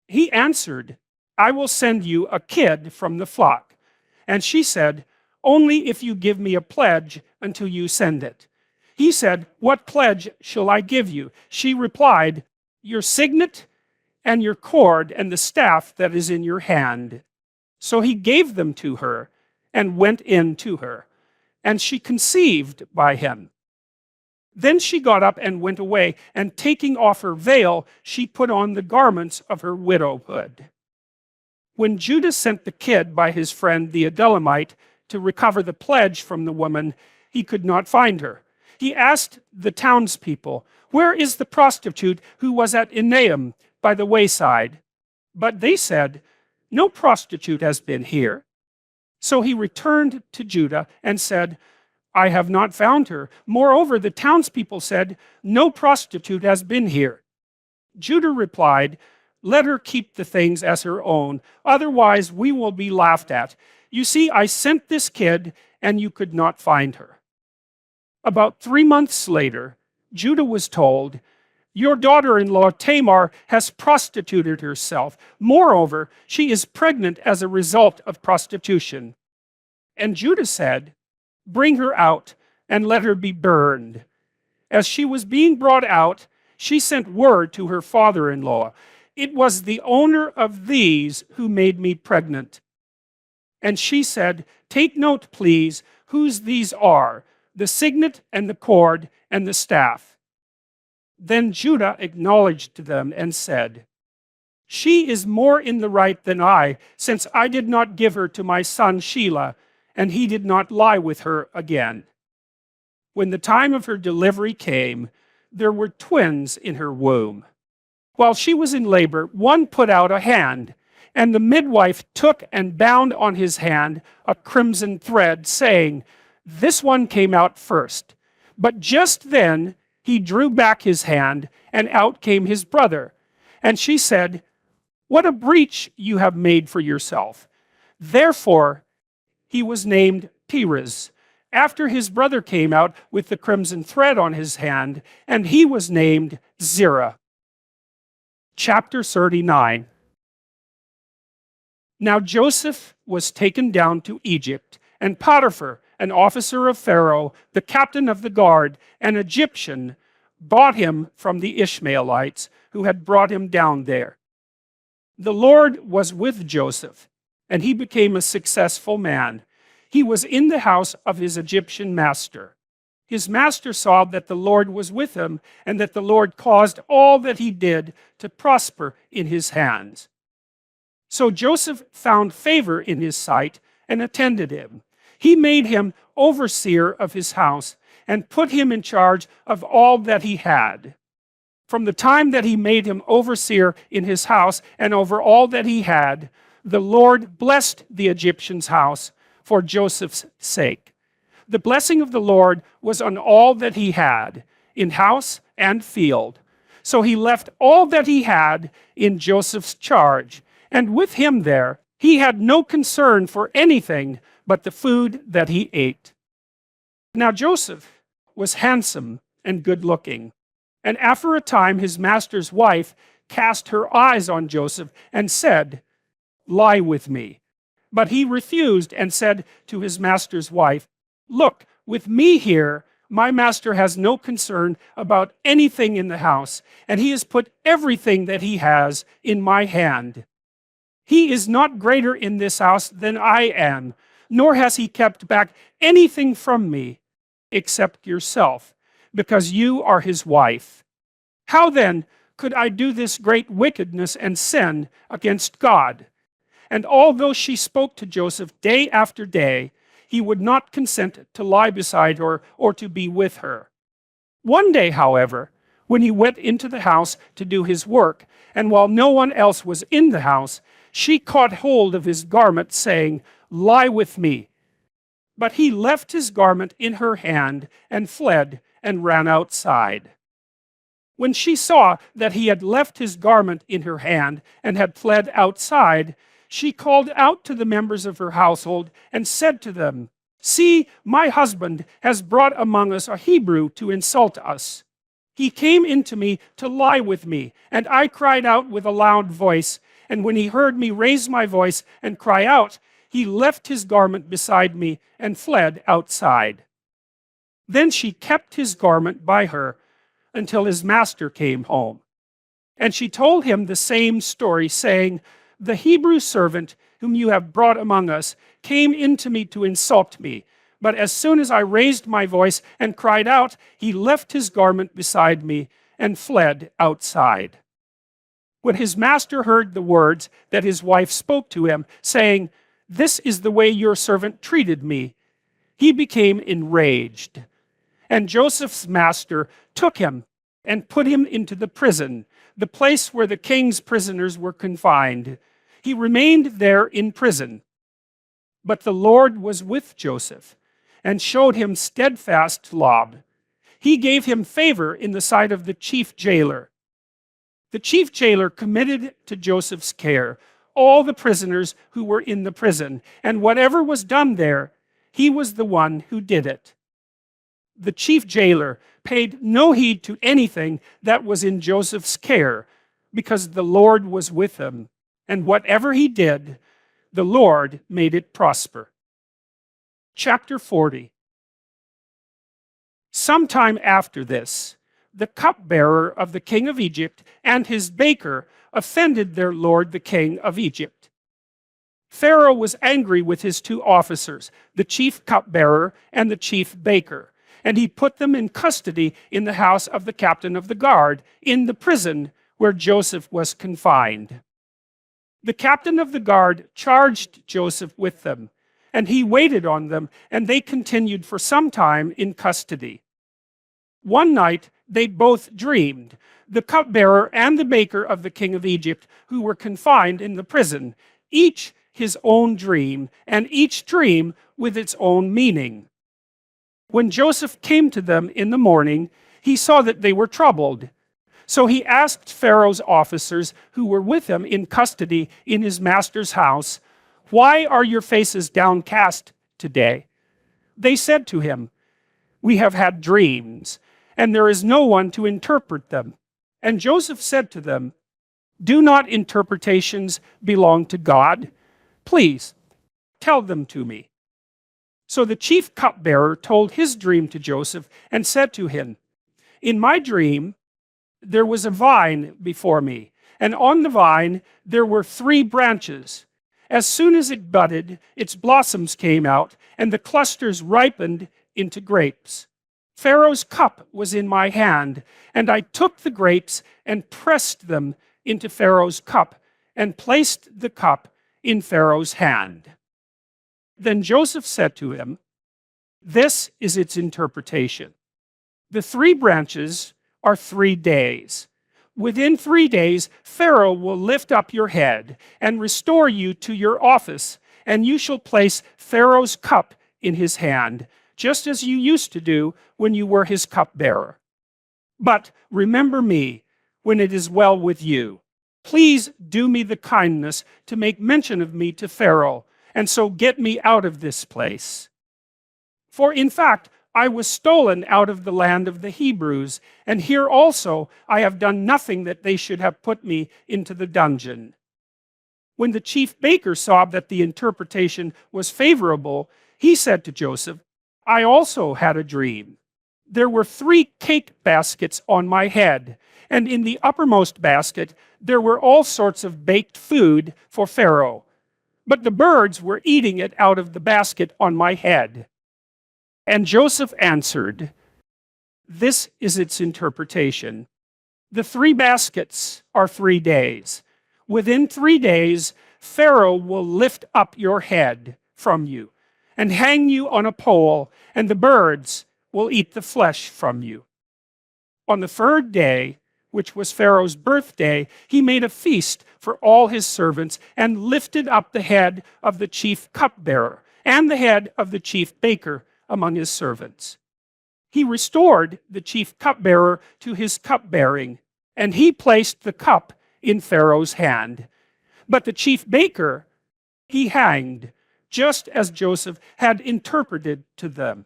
S1: He answered, "I will send you a kid from the flock." And she said, "Only if you give me a pledge until you send it." He said, "What pledge shall I give you?" She replied, "Your signet and your cord and the staff that is in your hand." So he gave them to her and went in to her, and she conceived by him. Then she got up and went away, and taking off her veil, she put on the garments of her widowhood. When Judah sent the kid by his friend the Adulamite to recover the pledge from the woman, he could not find her. He asked the townspeople, "Where is the prostitute who was at Enaim by the wayside?" But they said, "No prostitute has been here." So he returned to Judah and said, "I have not found her." Moreover, the townspeople said, "No prostitute has been here." Judah replied, "Let her keep the things as her own, otherwise we will be laughed at. You see, I sent this kid, and you could not find her." About 3 months later, Judah was told, "Your daughter-in-law Tamar has prostituted herself. Moreover, she is pregnant as a result of prostitution." And Judah said, "Bring her out and let her be burned." As she was being brought out, she sent word to her father-in-law, "It was the owner of these who made me pregnant." And she said, "Take note, please, whose these are, the signet and the cord and the staff." Then Judah acknowledged to them and said, "She is more in the right than I, since I did not give her to my son Shelah, and he did not lie with her again." When the time of her delivery came, there were twins in her womb. While she was in labor, one put out a hand, and the midwife took and bound on his hand a crimson thread, saying, "This one came out first." But just then he drew back his hand, and out came his brother. And she said, "What a breach you have made for yourself." Therefore he was named Perez, after his brother came out with the crimson thread on his hand, and he was named Zerah. Chapter 39. Now Joseph was taken down to Egypt, and Potiphar, an officer of Pharaoh, the captain of the guard, an Egyptian, bought him from the Ishmaelites who had brought him down there. The Lord was with Joseph, and he became a successful man. He was in the house of his Egyptian master. His master saw that the Lord was with him, and that the Lord caused all that he did to prosper in his hands. So Joseph found favor in his sight and attended him. He made him overseer of his house and put him in charge of all that he had. From the time that he made him overseer in his house and over all that he had, the Lord blessed the Egyptian's house for Joseph's sake. The blessing of the Lord was on all that he had, in house and field. So he left all that he had in Joseph's charge, and with him there he had no concern for anything but the food that he ate. Now Joseph was handsome and good-looking, and after a time his master's wife cast her eyes on Joseph and said, "Lie with me." But he refused and said to his master's wife, "Look, with me here, my master has no concern about anything in the house, and he has put everything that he has in my hand. He is not greater in this house than I am, nor has he kept back anything from me, except yourself, because you are his wife. How then could I do this great wickedness and sin against God?" And although she spoke to Joseph day after day, he would not consent to lie beside her or to be with her. One day, however, when he went into the house to do his work, and while no one else was in the house, she caught hold of his garment, saying, "Lie with me." But he left his garment in her hand and fled and ran outside. When she saw that he had left his garment in her hand and had fled outside, she called out to the members of her household and said to them, "See, my husband has brought among us a Hebrew to insult us. He came in to me to lie with me, and I cried out with a loud voice. And when he heard me raise my voice and cry out, he left his garment beside me and fled outside." Then she kept his garment by her until his master came home. And she told him the same story, saying, "The Hebrew servant whom you have brought among us came in to me to insult me. But as soon as I raised my voice and cried out, he left his garment beside me and fled outside." When his master heard the words that his wife spoke to him, saying, "This is the way your servant treated me," he became enraged. And Joseph's master took him and put him into the prison, the place where the king's prisoners were confined. He remained there in prison. But the Lord was with Joseph and showed him steadfast love. He gave him favor in the sight of the chief jailer. The chief jailer committed to Joseph's care all the prisoners who were in the prison, and whatever was done there, he was the one who did it. The chief jailer paid no heed to anything that was in Joseph's care, because the Lord was with him, and whatever he did, the Lord made it prosper. Chapter 40. Sometime after this, the cupbearer of the king of Egypt and his baker offended their lord the king of Egypt. Pharaoh was angry with his two officers, the chief cupbearer and the chief baker, and he put them in custody in the house of the captain of the guard, in the prison where Joseph was confined. The captain of the guard charged Joseph with them, and he waited on them, and they continued for some time in custody. One night they both dreamed, the cupbearer and the baker of the king of Egypt, who were confined in the prison, each his own dream, and each dream with its own meaning. When Joseph came to them in the morning, he saw that they were troubled. So he asked Pharaoh's officers who were with him in custody in his master's house, "Why are your faces downcast today?" They said to him, "We have had dreams, and there is no one to interpret them." And Joseph said to them, Do not interpretations belong to God? Please, tell them to me. So the chief cupbearer told his dream to Joseph and said to him, in my dream, there was a vine before me, and on the vine there were 3 branches. As soon as it budded, its blossoms came out, and the clusters ripened into grapes. Pharaoh's cup was in my hand, and I took the grapes and pressed them into Pharaoh's cup, and placed the cup in Pharaoh's hand. Then Joseph said to him, this is its interpretation. The 3 branches are 3 days. Within 3 days, Pharaoh will lift up your head and restore you to your office, and you shall place Pharaoh's cup in his hand, just as you used to do when you were his cupbearer. But remember me when it is well with you. Please do me the kindness to make mention of me to Pharaoh, and so get me out of this place. For in fact, I was stolen out of the land of the Hebrews, and here also I have done nothing that they should have put me into the dungeon. When the chief baker saw that the interpretation was favorable, he said to Joseph, I also had a dream. There were 3 cake baskets on my head, and in the uppermost basket there were all sorts of baked food for Pharaoh. But the birds were eating it out of the basket on my head. And Joseph answered, this is its interpretation. The 3 baskets are 3 days. Within 3 days, Pharaoh will lift up your head from you and hang you on a pole, and the birds will eat the flesh from you. On the 3rd day, which was Pharaoh's birthday, he made a feast for all his servants and lifted up the head of the chief cupbearer and the head of the chief baker among his servants. He restored the chief cupbearer to his cupbearing, and he placed the cup in Pharaoh's hand. But the chief baker he hanged, just as Joseph had interpreted to them.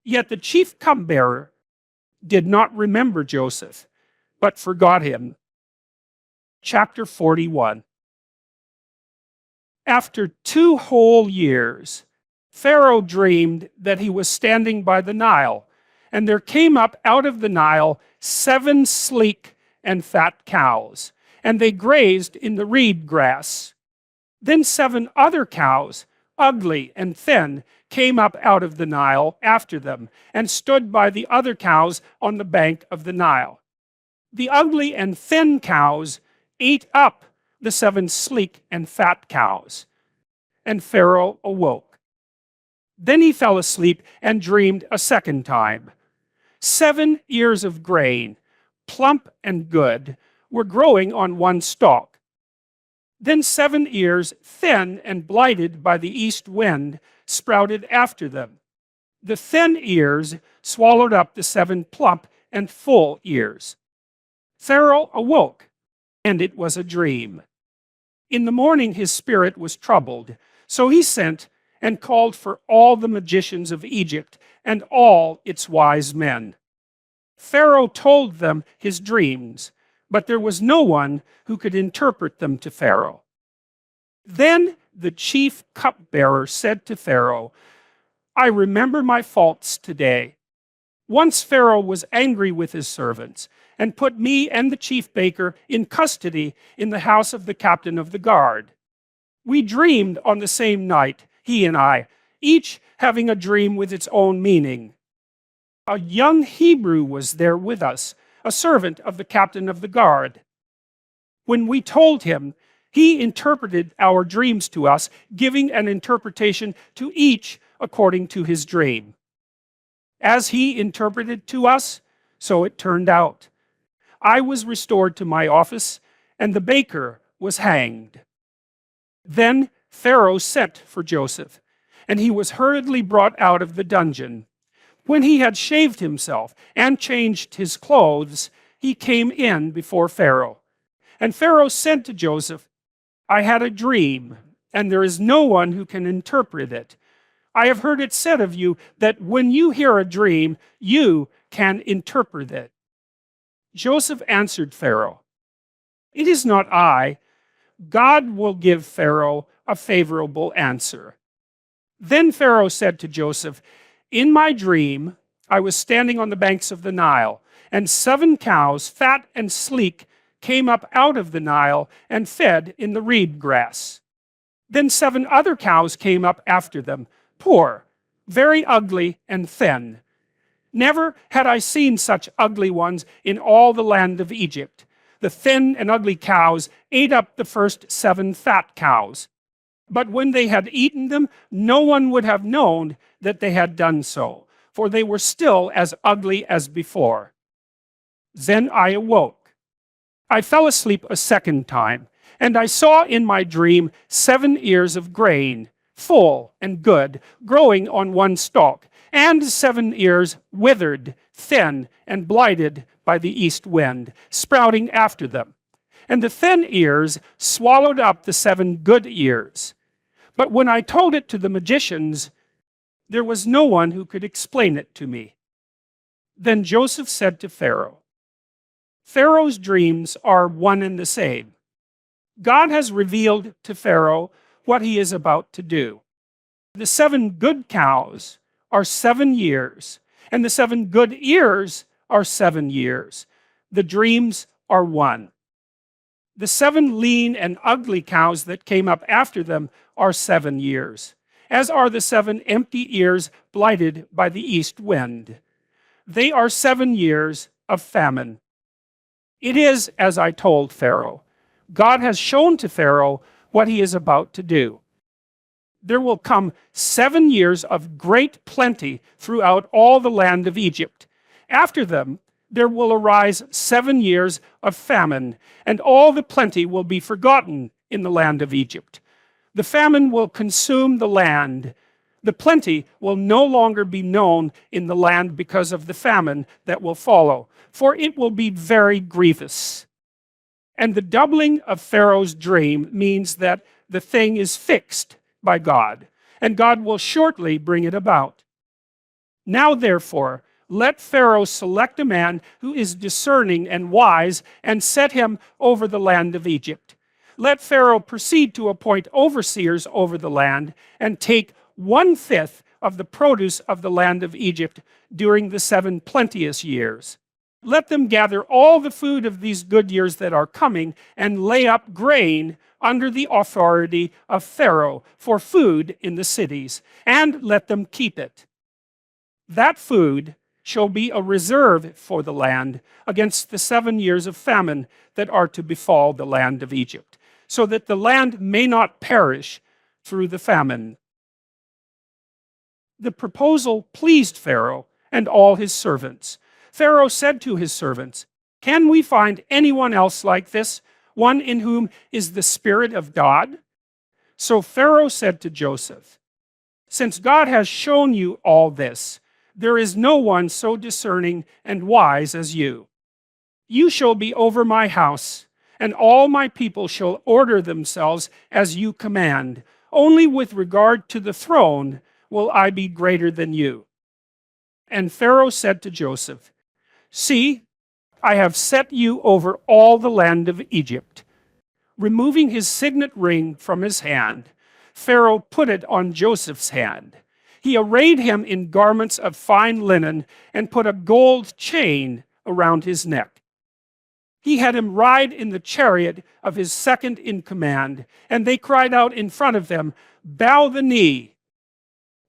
S1: Yet the chief cupbearer did not remember Joseph, but forgot him. Chapter 41. After 2 whole years, Pharaoh dreamed that he was standing by the Nile, and there came up out of the Nile 7 sleek and fat cows, and they grazed in the reed grass. Then 7 other cows, ugly and thin, came up out of the Nile after them, and stood by the other cows on the bank of the Nile. The ugly and thin cows ate up the 7 sleek and fat cows, and Pharaoh awoke. Then he fell asleep and dreamed a second time. 7 ears of grain, plump and good, were growing on one stalk. Then 7 ears, thin and blighted by the east wind, sprouted after them. The thin ears swallowed up the 7 plump and full ears. Pharaoh awoke, and it was a dream. In the morning his spirit was troubled, so he sent and called for all the magicians of Egypt and all its wise men. Pharaoh told them his dreams, but there was no one who could interpret them to Pharaoh. Then the chief cupbearer said to Pharaoh, I remember my faults today. Once Pharaoh was angry with his servants and put me and the chief baker in custody in the house of the captain of the guard. We dreamed on the same night, he and I, each having a dream with its own meaning. A young Hebrew was there with us, a servant of the captain of the guard. When we told him, he interpreted our dreams to us, giving an interpretation to each according to his dream. As he interpreted to us, so it turned out. I was restored to my office, and the baker was hanged. Then Pharaoh sent for Joseph, and he was hurriedly brought out of the dungeon. When he had shaved himself and changed his clothes, he came in before Pharaoh. And Pharaoh said to Joseph, I had a dream, and there is no one who can interpret it. I have heard it said of you that when you hear a dream, you can interpret it. Joseph answered Pharaoh, It is not I. God will give Pharaoh a favorable answer." Then Pharaoh said to Joseph, "In my dream, I was standing on the banks of the Nile, and 7 cows, fat and sleek, came up out of the Nile and fed in the reed grass. Then 7 other cows came up after them, poor, very ugly and thin. Never had I seen such ugly ones in all the land of Egypt. The thin and ugly cows ate up the first 7 fat cows. But when they had eaten them, no one would have known that they had done so, for they were still as ugly as before. Then I awoke. I fell asleep a second time, and I saw in my dream 7 ears of grain, full and good, growing on one stalk, and 7 ears withered, thin, and blighted by the east wind, sprouting after them. And the thin ears swallowed up the 7 good ears. But when I told it to the magicians, there was no one who could explain it to me." Then Joseph said to Pharaoh, "Pharaoh's dreams are one and the same. God has revealed to Pharaoh what he is about to do. The 7 good cows are 7 years, and the 7 good ears are 7 years. The dreams are one. The 7 lean and ugly cows that came up after them are 7 years, as are the 7 empty ears blighted by the east wind. They are 7 years of famine. It is as I told Pharaoh. God has shown to Pharaoh what he is about to do. There will come 7 years of great plenty throughout all the land of Egypt. After them, there will arise 7 years of famine, and all the plenty will be forgotten in the land of Egypt. The famine will consume the land. The plenty will no longer be known in the land because of the famine that will follow, for it will be very grievous. And the doubling of Pharaoh's dream means that the thing is fixed by God, and God will shortly bring it about. Now, therefore, let Pharaoh select a man who is discerning and wise, and set him over the land of Egypt. Let Pharaoh proceed to appoint overseers over the land, and take 1/5 of the produce of the land of Egypt during the 7 plenteous years. Let them gather all the food of these good years that are coming, and lay up grain under the authority of Pharaoh for food in the cities, and let them keep it. That food shall be a reserve for the land against the 7 years of famine that are to befall the land of Egypt, so that the land may not perish through the famine." The proposal pleased Pharaoh and all his servants. Pharaoh said to his servants, "Can we find anyone else like this, one in whom is the Spirit of God?" So Pharaoh said to Joseph, "Since God has shown you all this, there is no one so discerning and wise as you. You shall be over my house, and all my people shall order themselves as you command. Only with regard to the throne will I be greater than you." And Pharaoh said to Joseph, "See, I have set you over all the land of Egypt." Removing his signet ring from his hand, Pharaoh put it on Joseph's hand. He arrayed him in garments of fine linen, and put a gold chain around his neck. He had him ride in the chariot of his second in command, and they cried out in front of them, "Bow the knee."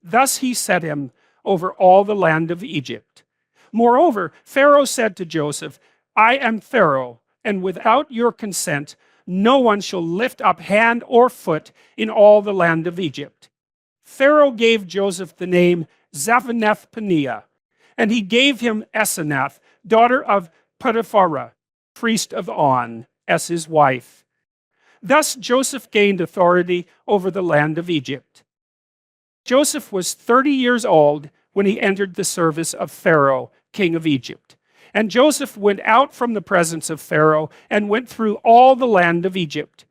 S1: Thus he set him over all the land of Egypt. Moreover, Pharaoh said to Joseph, "I am Pharaoh, and without your consent, no one shall lift up hand or foot in all the land of Egypt." Pharaoh gave Joseph the name Zaphenath-Paneah, and he gave him Asenath, daughter of Potiphera, priest of On, as his wife. Thus Joseph gained authority over the land of Egypt. Joseph was 30 years old when he entered the service of Pharaoh, king of Egypt. And Joseph went out from the presence of Pharaoh, and went through all the land of Egypt.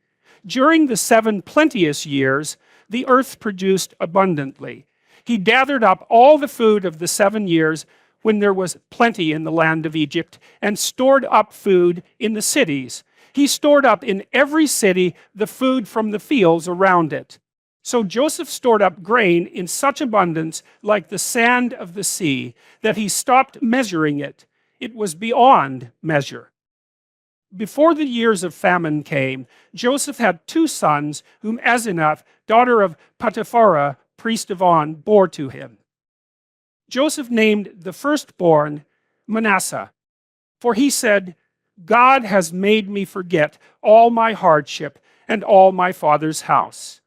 S1: During the 7 plenteous years, the earth produced abundantly. He gathered up all the food of the 7 years when there was plenty in the land of Egypt, and stored up food in the cities. He stored up in every city the food from the fields around it. So Joseph stored up grain in such abundance, like the sand of the sea, that he stopped measuring it. It was beyond measure. Before the years of famine came, Joseph had two sons, whom Asenath, daughter of Potiphera, priest of On, bore to him. Joseph named the firstborn Manasseh, for he said, God has made me forget all my hardship and all my father's house.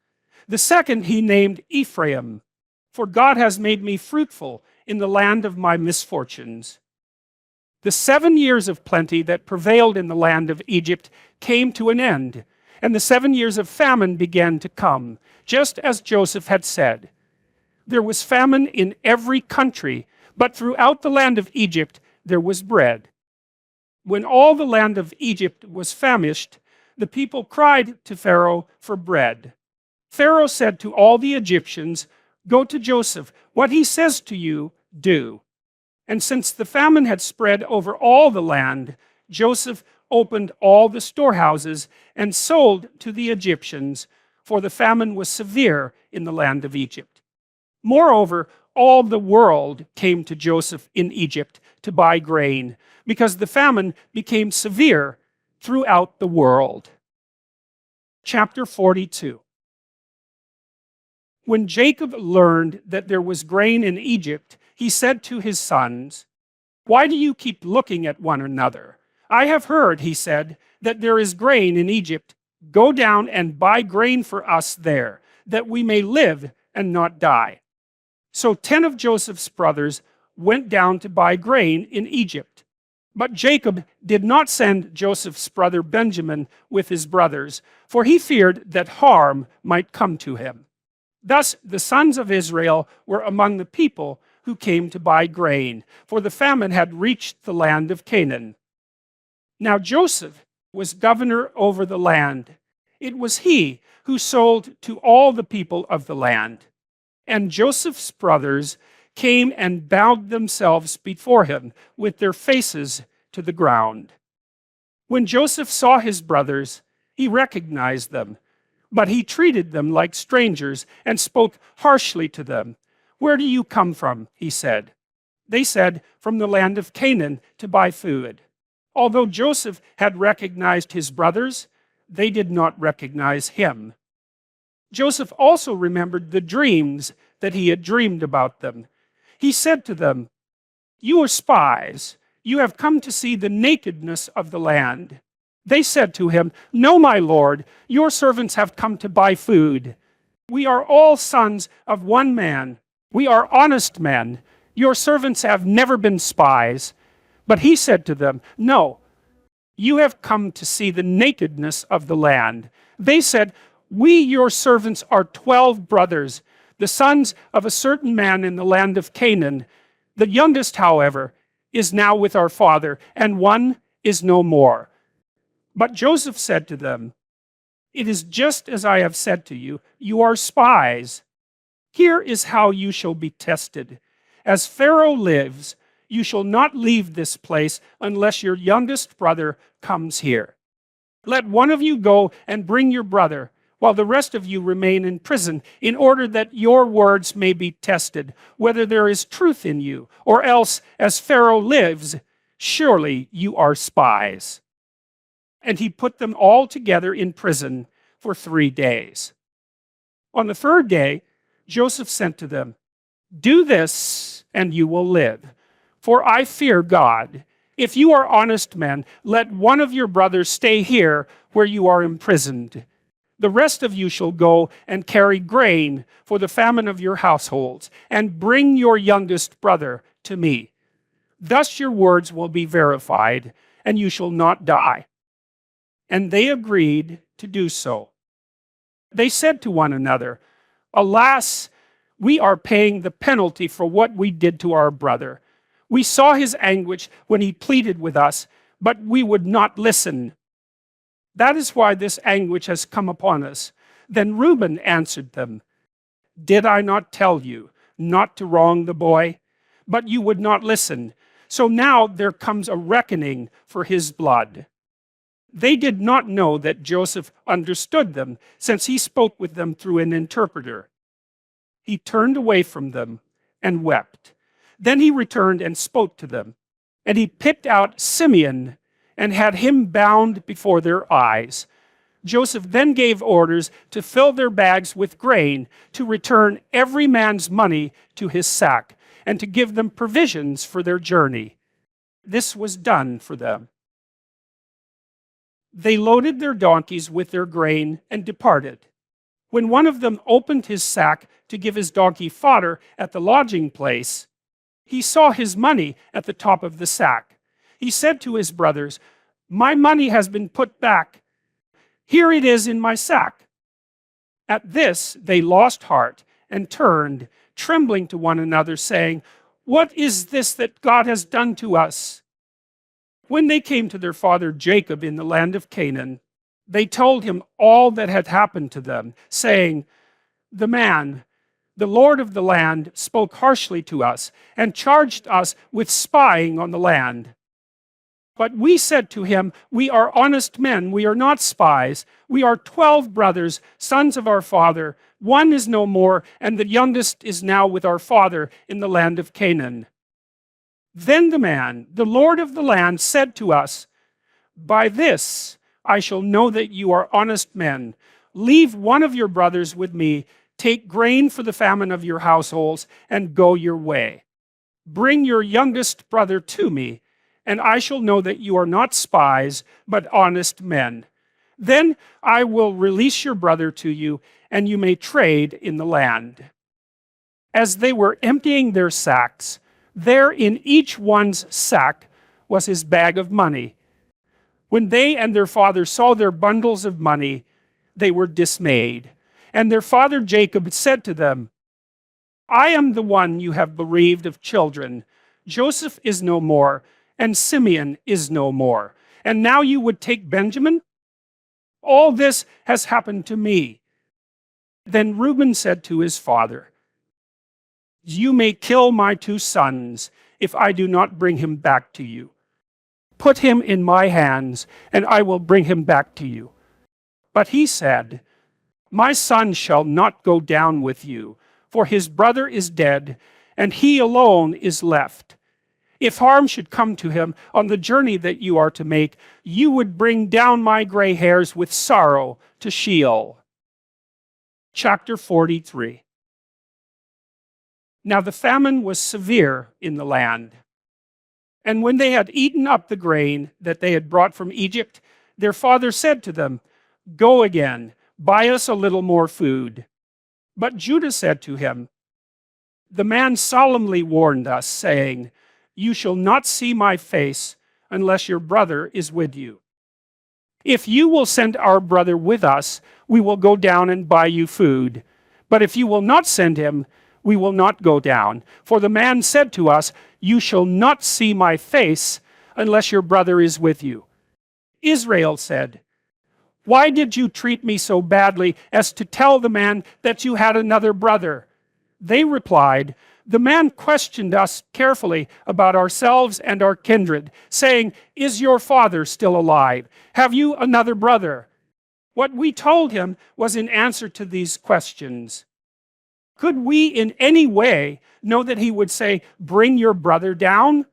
S1: The second he named Ephraim, for God has made me fruitful in the land of my misfortunes. The 7 years of plenty that prevailed in the land of Egypt came to an end, and the 7 years of famine began to come, just as Joseph had said. There was famine in every country, but throughout the land of Egypt there was bread. When all the land of Egypt was famished, the people cried to Pharaoh for bread. Pharaoh said to all the Egyptians, "Go to Joseph. What he says to you, do." And since the famine had spread over all the land, Joseph opened all the storehouses and sold to the Egyptians, for the famine was severe in the land of Egypt. Moreover, all the world came to Joseph in Egypt to buy grain, because the famine became severe throughout the world. Chapter 42. When Jacob learned that there was grain in Egypt, he said to his sons, "Why do you keep looking at one another? I have heard," he said, "that there is grain in Egypt. Go down and buy grain for us there, that we may live and not die." So 10 of Joseph's brothers went down to buy grain in Egypt. But Jacob did not send Joseph's brother Benjamin with his brothers, for he feared that harm might come to him. Thus the sons of Israel were among the people who came to buy grain, for the famine had reached the land of Canaan. Now Joseph was governor over the land. It was he who sold to all the people of the land. And Joseph's brothers came and bowed themselves before him with their faces to the ground. When Joseph saw his brothers, he recognized them, but he treated them like strangers and spoke harshly to them. "Where do you come from?" he said. They said, "From the land of Canaan to buy food." Although Joseph had recognized his brothers, they did not recognize him. Joseph also remembered the dreams that he had dreamed about them. He said to them, "You are spies. You have come to see the nakedness of the land." They said to him, "No, my lord, your servants have come to buy food. We are all sons of one man. We are honest men. Your servants have never been spies." But he said to them, "No, you have come to see the nakedness of the land." They said, "We, your servants, are 12 brothers, the sons of a certain man in the land of Canaan. The youngest, however, is now with our father, and one is no more." But Joseph said to them, "It is just as I have said to you, you are spies. Here is how you shall be tested. As Pharaoh lives, you shall not leave this place unless your youngest brother comes here. Let one of you go and bring your brother, while the rest of you remain in prison, in order that your words may be tested, whether there is truth in you, or else, as Pharaoh lives, surely you are spies." And he put them all together in prison for 3 days. On the 3rd day, Joseph sent to them, "Do this, and you will live, for I fear God. If you are honest men, let one of your brothers stay here where you are imprisoned. The rest of you shall go and carry grain for the famine of your households, and bring your youngest brother to me. Thus your words will be verified, and you shall not die." And they agreed to do so. They said to one another, "Alas, we are paying the penalty for what we did to our brother. We saw his anguish when he pleaded with us, but we would not listen. That is why this anguish has come upon us." Then Reuben answered them, "Did I not tell you not to wrong the boy? But you would not listen. So now there comes a reckoning for his blood." They did not know that Joseph understood them, since he spoke with them through an interpreter. He turned away from them and wept. Then he returned and spoke to them. And he picked out Simeon and had him bound before their eyes. Joseph then gave orders to fill their bags with grain, to return every man's money to his sack, and to give them provisions for their journey. This was done for them. They loaded their donkeys with their grain and departed. When one of them opened his sack to give his donkey fodder at the lodging place, he saw his money at the top of the sack. He said to his brothers, "My money has been put back. Here it is in my sack." At this they lost heart and turned, trembling to one another, saying, "What is this that God has done to us?" When they came to their father Jacob in the land of Canaan, they told him all that had happened to them, saying, "The man, the Lord of the land, spoke harshly to us and charged us with spying on the land. But we said to him, 'We are honest men, we are not spies. We are 12 brothers, sons of our father. One is no more, and the youngest is now with our father in the land of Canaan.' Then the man, the Lord of the land, said to us, 'By this I shall know that you are honest men. Leave one of your brothers with me, take grain for the famine of your households, and go your way. Bring your youngest brother to me, and I shall know that you are not spies, but honest men. Then I will release your brother to you, and you may trade in the land.' As they were emptying their sacks, there in each one's sack was his bag of money. When they and their father saw their bundles of money, they were dismayed. And their father Jacob said to them, 'I am the one you have bereaved of children. Joseph is no more, and Simeon is no more. And now you would take Benjamin? All this has happened to me.' Then Reuben said to his father, 'You may kill my 2 sons if I do not bring him back to you. Put him in my hands, and I will bring him back to you.' But he said, 'My son shall not go down with you, for his brother is dead, and he alone is left. If harm should come to him on the journey that you are to make, you would bring down my gray hairs with sorrow to Sheol.'" Chapter 43. Now the famine was severe in the land. And when they had eaten up the grain that they had brought from Egypt, their father said to them, "Go again, buy us a little more food." But Judah said to him, "The man solemnly warned us, saying, 'You shall not see my face unless your brother is with you. If you will send our brother with us, we will go down and buy you food. But if you will not send him, we will not go down. For the man said to us, you shall not see my face unless your brother is with you.' Israel said, 'Why did you treat me so badly as to tell the man that you had another brother?' They replied, 'The man questioned us carefully about ourselves and our kindred, saying, "Is your father still alive? Have you another brother?" What we told him was in answer to these questions. Could we in any way know that he would say, "Bring your brother down"?"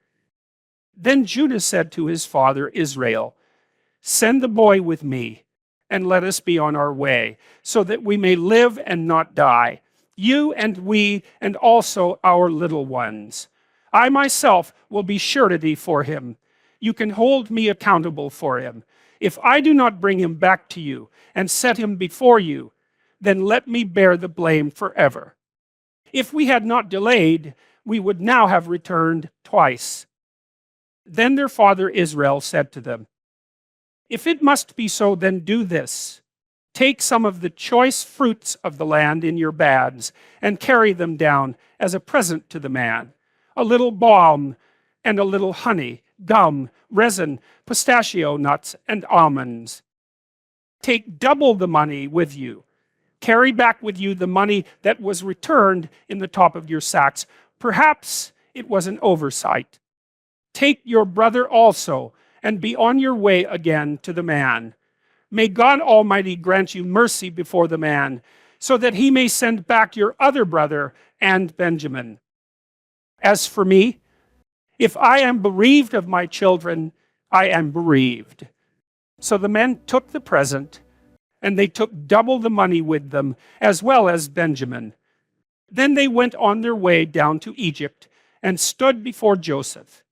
S1: Then Judah said to his father Israel, "Send the boy with me, and let us be on our way, so that we may live and not die, you and we, and also our little ones. I myself will be surety for him. You can hold me accountable for him. If I do not bring him back to you and set him before you, then let me bear the blame forever." If we had not delayed, we would now have returned twice. Then their father Israel said to them, "If it must be so, then do this. Take some of the choice fruits of the land in your bags and carry them down as a present to the man. A little balm and a little honey, gum, resin, pistachio nuts, and almonds. Take double the money with you. Carry back with you the money that was returned in the top of your sacks. Perhaps it was an oversight. Take your brother also, and be on your way again to the man. May God Almighty grant you mercy before the man, so that he may send back your other brother and Benjamin. As for me, if I am bereaved of my children, I am bereaved." So the men took the present, and they took double the money with them, as well as Benjamin. Then they went on their way down to Egypt, and stood before Joseph.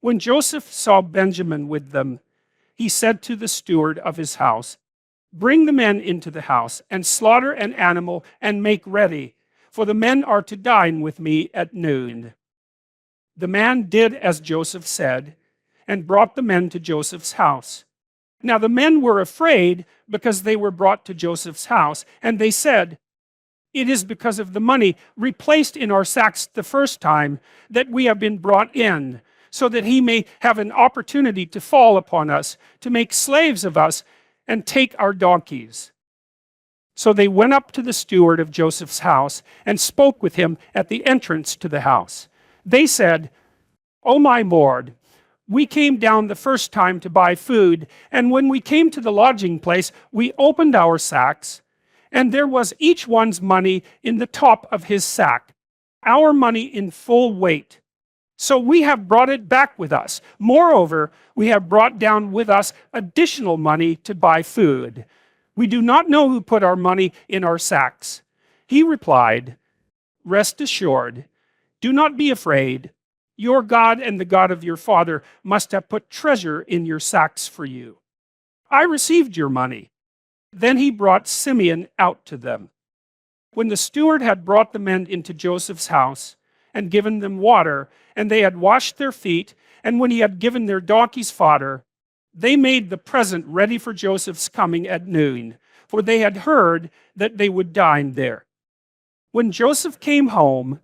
S1: When Joseph saw Benjamin with them, he said to the steward of his house, "Bring the men into the house, and slaughter an animal, and make ready, for the men are to dine with me at noon." The man did as Joseph said, and brought the men to Joseph's house. Now the men were afraid, because they were brought to Joseph's house, and they said, "It is because of the money replaced in our sacks the first time that we have been brought in, so that he may have an opportunity to fall upon us, to make slaves of us, and take our donkeys." So they went up to the steward of Joseph's house, and spoke with him at the entrance to the house. They said, "O my lord, we came down the first time to buy food, and when we came to the lodging place, we opened our sacks, and there was each one's money in the top of his sack, our money in full weight. So we have brought it back with us. Moreover, we have brought down with us additional money to buy food. We do not know who put our money in our sacks." He replied, "Rest assured, do not be afraid. Your God and the God of your father must have put treasure in your sacks for you. I received your money." Then he brought Simeon out to them. When the steward had brought the men into Joseph's house, and given them water, and they had washed their feet, and when he had given their donkeys fodder, they made the present ready for Joseph's coming at noon, for they had heard that they would dine there. When Joseph came home,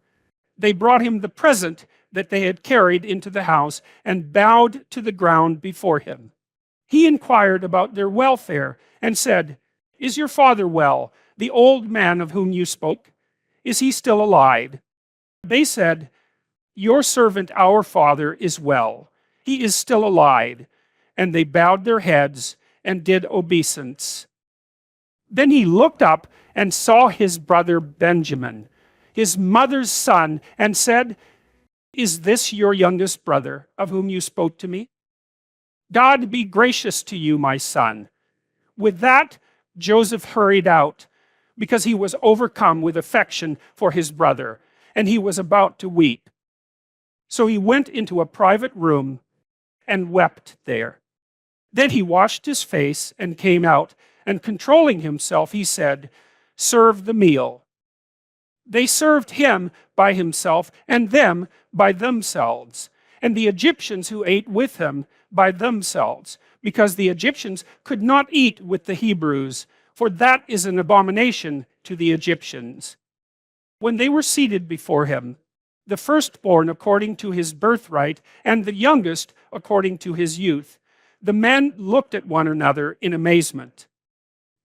S1: they brought him the present that they had carried into the house, and bowed to the ground before him. He inquired about their welfare, and said, "Is your father well, the old man of whom you spoke? Is he still alive?" They said, "Your servant our father is well. He is still alive." And they bowed their heads, and did obeisance. Then he looked up, and saw his brother Benjamin, his mother's son, and said, "Is this your youngest brother, of whom you spoke to me? God be gracious to you, my son." With that, Joseph hurried out, because he was overcome with affection for his brother, and he was about to weep. So he went into a private room, and wept there. Then he washed his face, and came out, and controlling himself, he said, "Serve the meal." They served him by himself, and them by themselves, and the Egyptians who ate with him by themselves, because the Egyptians could not eat with the Hebrews, for that is an abomination to the Egyptians. When they were seated before him, the firstborn according to his birthright, and the youngest according to his youth, the men looked at one another in amazement.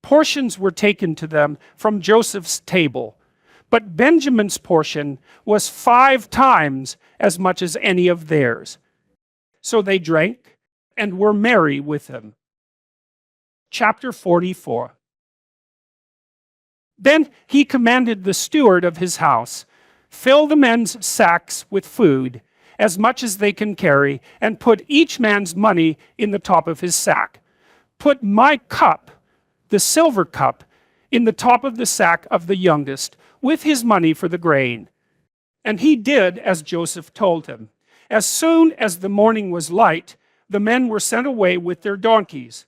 S1: Portions were taken to them from Joseph's table, but Benjamin's portion was 5 times as much as any of theirs. So they drank and were merry with him. Chapter 44. Then he commanded the steward of his house, "Fill the men's sacks with food, as much as they can carry, and put each man's money in the top of his sack. Put my cup, the silver cup, in the top of the sack of the youngest, with his money for the grain." And he did as Joseph told him. As soon as the morning was light, the men were sent away with their donkeys.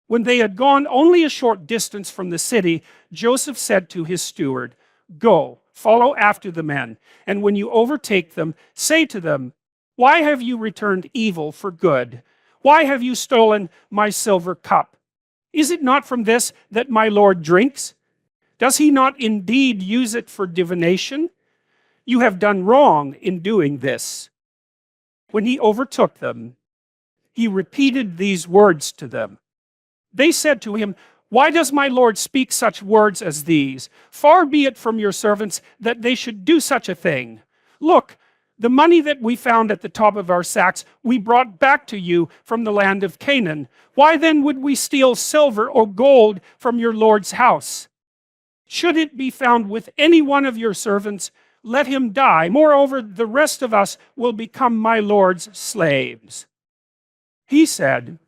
S1: When they had gone only a short distance from the city, Joseph said to his steward, "Go, follow after the men, and when you overtake them, say to them, 'Why have you returned evil for good? Why have you stolen my silver cup? Is it not from this that my Lord drinks? Does he not indeed use it for divination? You have done wrong in doing this.'" When he overtook them, he repeated these words to them. They said to him, "Why does my Lord speak such words as these? Far be it from your servants that they should do such a thing. Look, The money that we found at the top of our sacks we brought back to you from the land of Canaan. Why then would we steal silver or gold from your Lord's house? Should it be found with any one of your servants, let him die. Moreover, the rest of us will become my Lord's slaves." He said,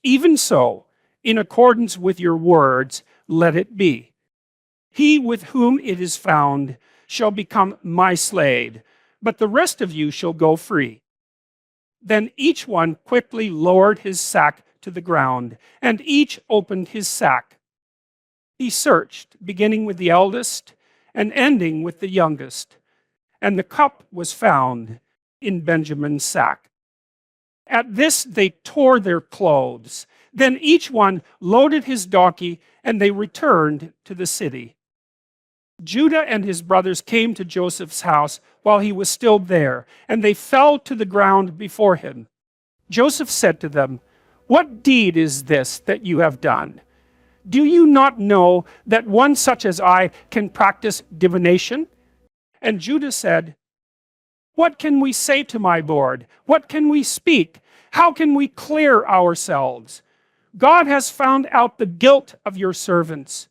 S1: "Even so, in accordance with your words, let it be. He with whom it is found shall become my slave, but the rest of you shall go free." Then each one quickly lowered his sack to the ground, and each opened his sack. He searched, beginning with the eldest and ending with the youngest, and the cup was found in Benjamin's sack. At this they tore their clothes. Then each one loaded his donkey, and they returned to the city. Judah and his brothers came to Joseph's house while he was still there, and they fell to the ground before him. Joseph said to them, "What deed is this that you have done? Do you not know that one such as I can practice divination?" And Judah said, "What can we say to my lord? What can we speak? How can we clear ourselves? God has found out the guilt of your servants.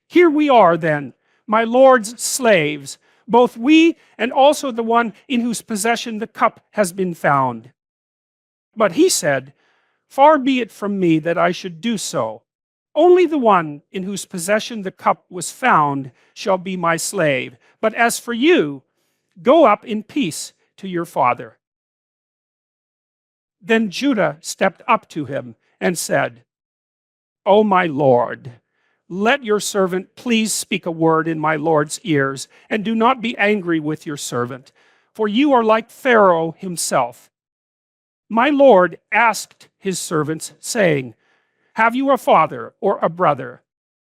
S1: Here we are then, my lord's slaves, both we and also the one in whose possession the cup has been found." But he said, "Far be it from me that I should do so. Only the one in whose possession the cup was found shall be my slave. But as for you, go up in peace to your father." Then Judah stepped up to him and said, "O my lord, let your servant please speak a word in my lord's ears, and do not be angry with your servant, for you are like Pharaoh himself. My lord asked his servants, saying, 'Have you a father or a brother?'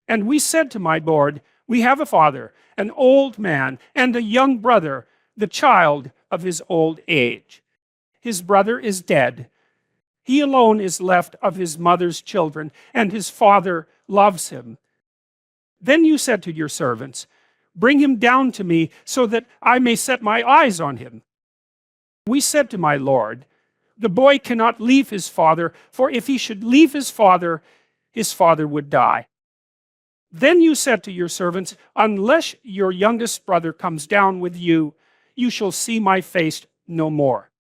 S1: And we said to my lord, 'We have a father, an old man, and a young brother, the child of his old age. His brother is dead. He alone is left of his mother's children, and his father loves him.' Then you said to your servants, 'Bring him down to me, so that I may set my eyes on him.' We said to my lord, 'The boy cannot leave his father, for if he should leave his father would die.' Then you said to your servants, 'Unless your youngest brother comes down with you, you shall see my face no more.'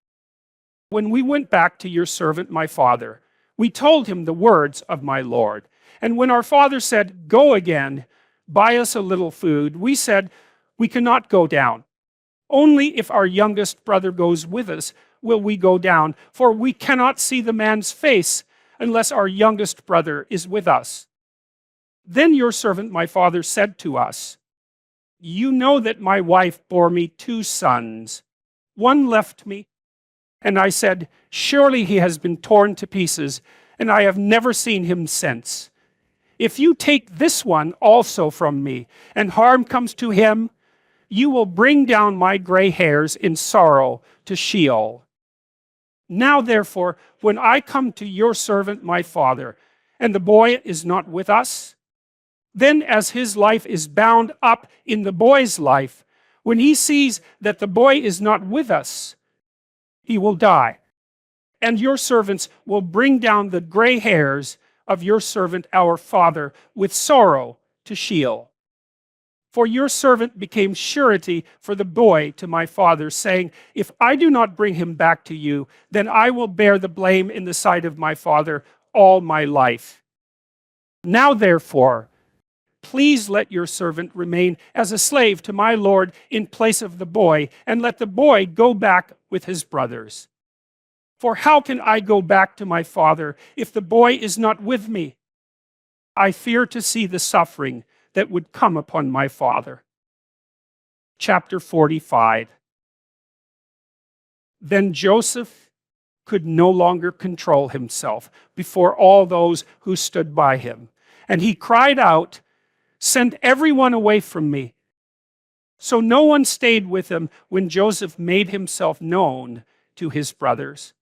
S1: When we went back to your servant my father, we told him the words of my lord. And when our father said, 'Go again, buy us a little food,' we said, 'We cannot go down. Only if our youngest brother goes with us will we go down, for we cannot see the man's face unless our youngest brother is with us.' Then your servant my father said to us, 'You know that my wife bore me 2 sons. One left me.' And I said, 'Surely he has been torn to pieces, and I have never seen him since. If you take this one also from me, and harm comes to him, you will bring down my gray hairs in sorrow to Sheol. Now therefore, when I come to your servant my father, and the boy is not with us, then as his life is bound up in the boy's life, when he sees that the boy is not with us, he will die. And your servants will bring down the gray hairs of your servant our father with sorrow to Sheol. For your servant became surety for the boy to my father, saying, 'If I do not bring him back to you, then I will bear the blame in the sight of my father all my life. Now therefore, please let your servant remain as a slave to my lord in place of the boy, and let the boy go back with his brothers. For how can I go back to my father if the boy is not with me? I fear to see the suffering that would come upon my father.'" Chapter 45. Then Joseph could no longer control himself before all those who stood by him. And he cried out, "Send everyone away from me." So no one stayed with him when Joseph made himself known to his brothers.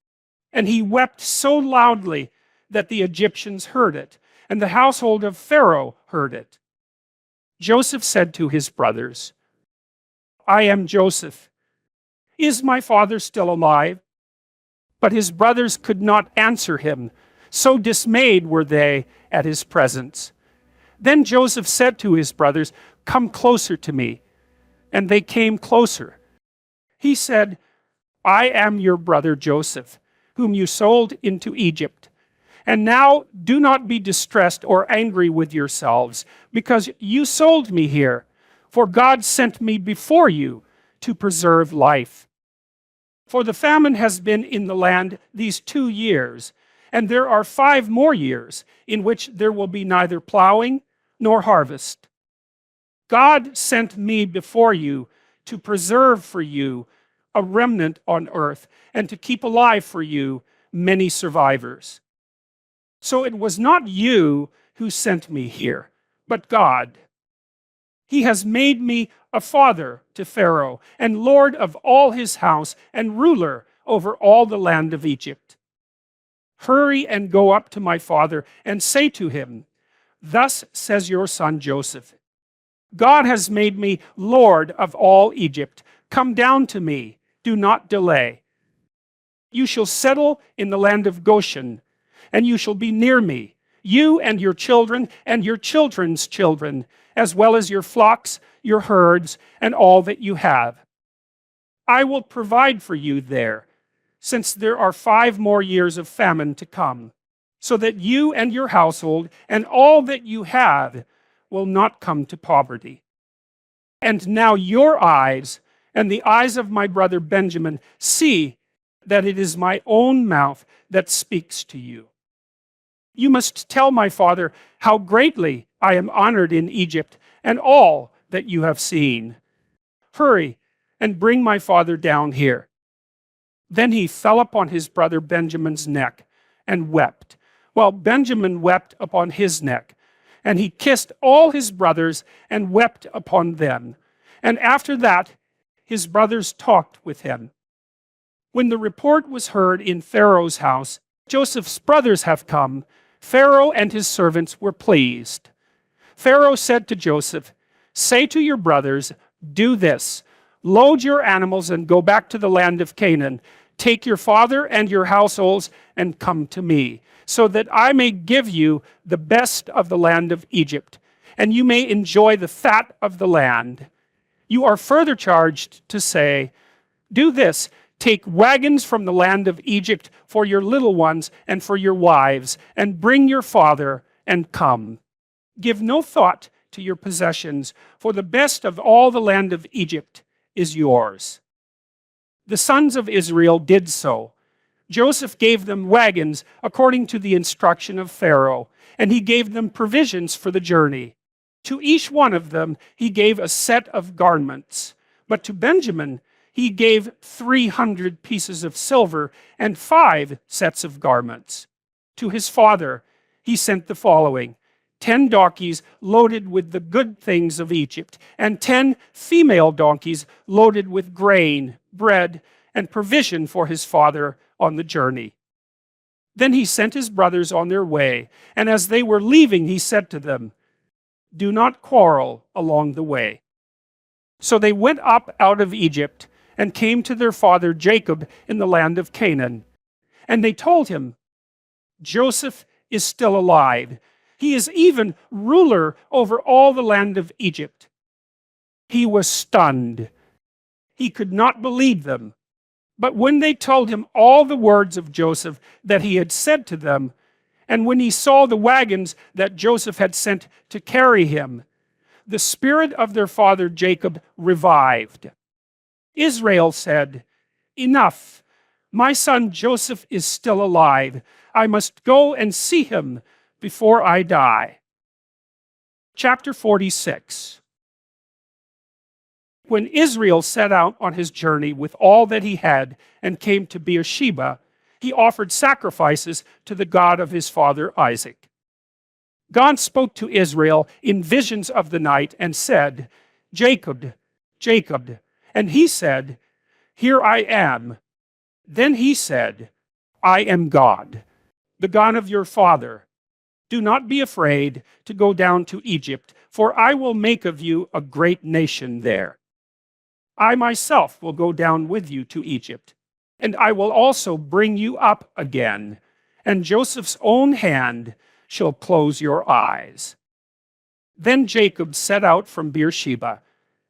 S1: And he wept so loudly that the Egyptians heard it, and the household of Pharaoh heard it. Joseph said to his brothers, "I am Joseph. Is my father still alive?" But his brothers could not answer him, so dismayed were they at his presence. Then Joseph said to his brothers, "Come closer to me." And they came closer. He said, "I am your brother Joseph, whom you sold into Egypt. And now do not be distressed or angry with yourselves, because you sold me here, for God sent me before you to preserve life. For the famine has been in the land these 2 years, and there are 5 more years in which there will be neither plowing nor harvest. God sent me before you to preserve for you a remnant on earth, and to keep alive for you many survivors. So it was not you who sent me here, but God. He has made me a father to Pharaoh, and lord of all his house, and ruler over all the land of Egypt. Hurry and go up to my father, and say to him, 'Thus says your son Joseph, God has made me lord of all Egypt. Come down to me, do not delay. You shall settle in the land of Goshen, and you shall be near me, you and your children and your children's children, as well as your flocks, your herds, and all that you have. I will provide for you there, since there are 5 more years of famine to come, so that you and your household and all that you have will not come to poverty. And now your eyes and the eyes of my brother Benjamin see that it is my own mouth that speaks to you. You must tell my father how greatly I am honored in Egypt, and all that you have seen. Hurry and bring my father down here." Then he fell upon his brother Benjamin's neck and wept, while Benjamin wept upon his neck. And he kissed all his brothers and wept upon them. And after that, his brothers talked with him. When the report was heard in Pharaoh's house, "Joseph's brothers have come," Pharaoh and his servants were pleased. Pharaoh said to Joseph, "Say to your brothers, do this, load your animals and go back to the land of Canaan. Take your father and your households and come to me, so that I may give you the best of the land of Egypt, and you may enjoy the fat of the land." You are further charged to say, "Do this, take wagons from the land of Egypt for your little ones and for your wives, and bring your father and come. Give no thought to your possessions, for the best of all the land of Egypt is yours." The sons of Israel did so. Joseph gave them wagons according to the instruction of Pharaoh, and he gave them provisions for the journey. To each one of them he gave a set of garments, but to Benjamin he gave 300 pieces of silver and 5 sets of garments. To his father he sent the following: 10 donkeys loaded with the good things of Egypt, and 10 female donkeys loaded with grain, bread, and provision for his father on the journey. Then he sent his brothers on their way, and as they were leaving, he said to them, "Do not quarrel along the way." So they went up out of Egypt and came to their father Jacob in the land of Canaan. And they told him, "Joseph is still alive. He is even ruler over all the land of Egypt." He was stunned. He could not believe them. But when they told him all the words of Joseph that he had said to them, and when he saw the wagons that Joseph had sent to carry him, the spirit of their father Jacob revived. Israel said, "Enough! My son Joseph is still alive. I must go and see him before I die." Chapter 46. When Israel set out on his journey with all that he had and came to Beersheba, he offered sacrifices to the God of his father Isaac. God spoke to Israel in visions of the night and said, "Jacob, Jacob." And he said, "Here I am." Then he said, "I am God, the God of your father. Do not be afraid to go down to Egypt, for I will make of you a great nation there." I myself will go down with you to Egypt, and I will also bring you up again, and Joseph's own hand shall close your eyes." Then Jacob set out from Beersheba,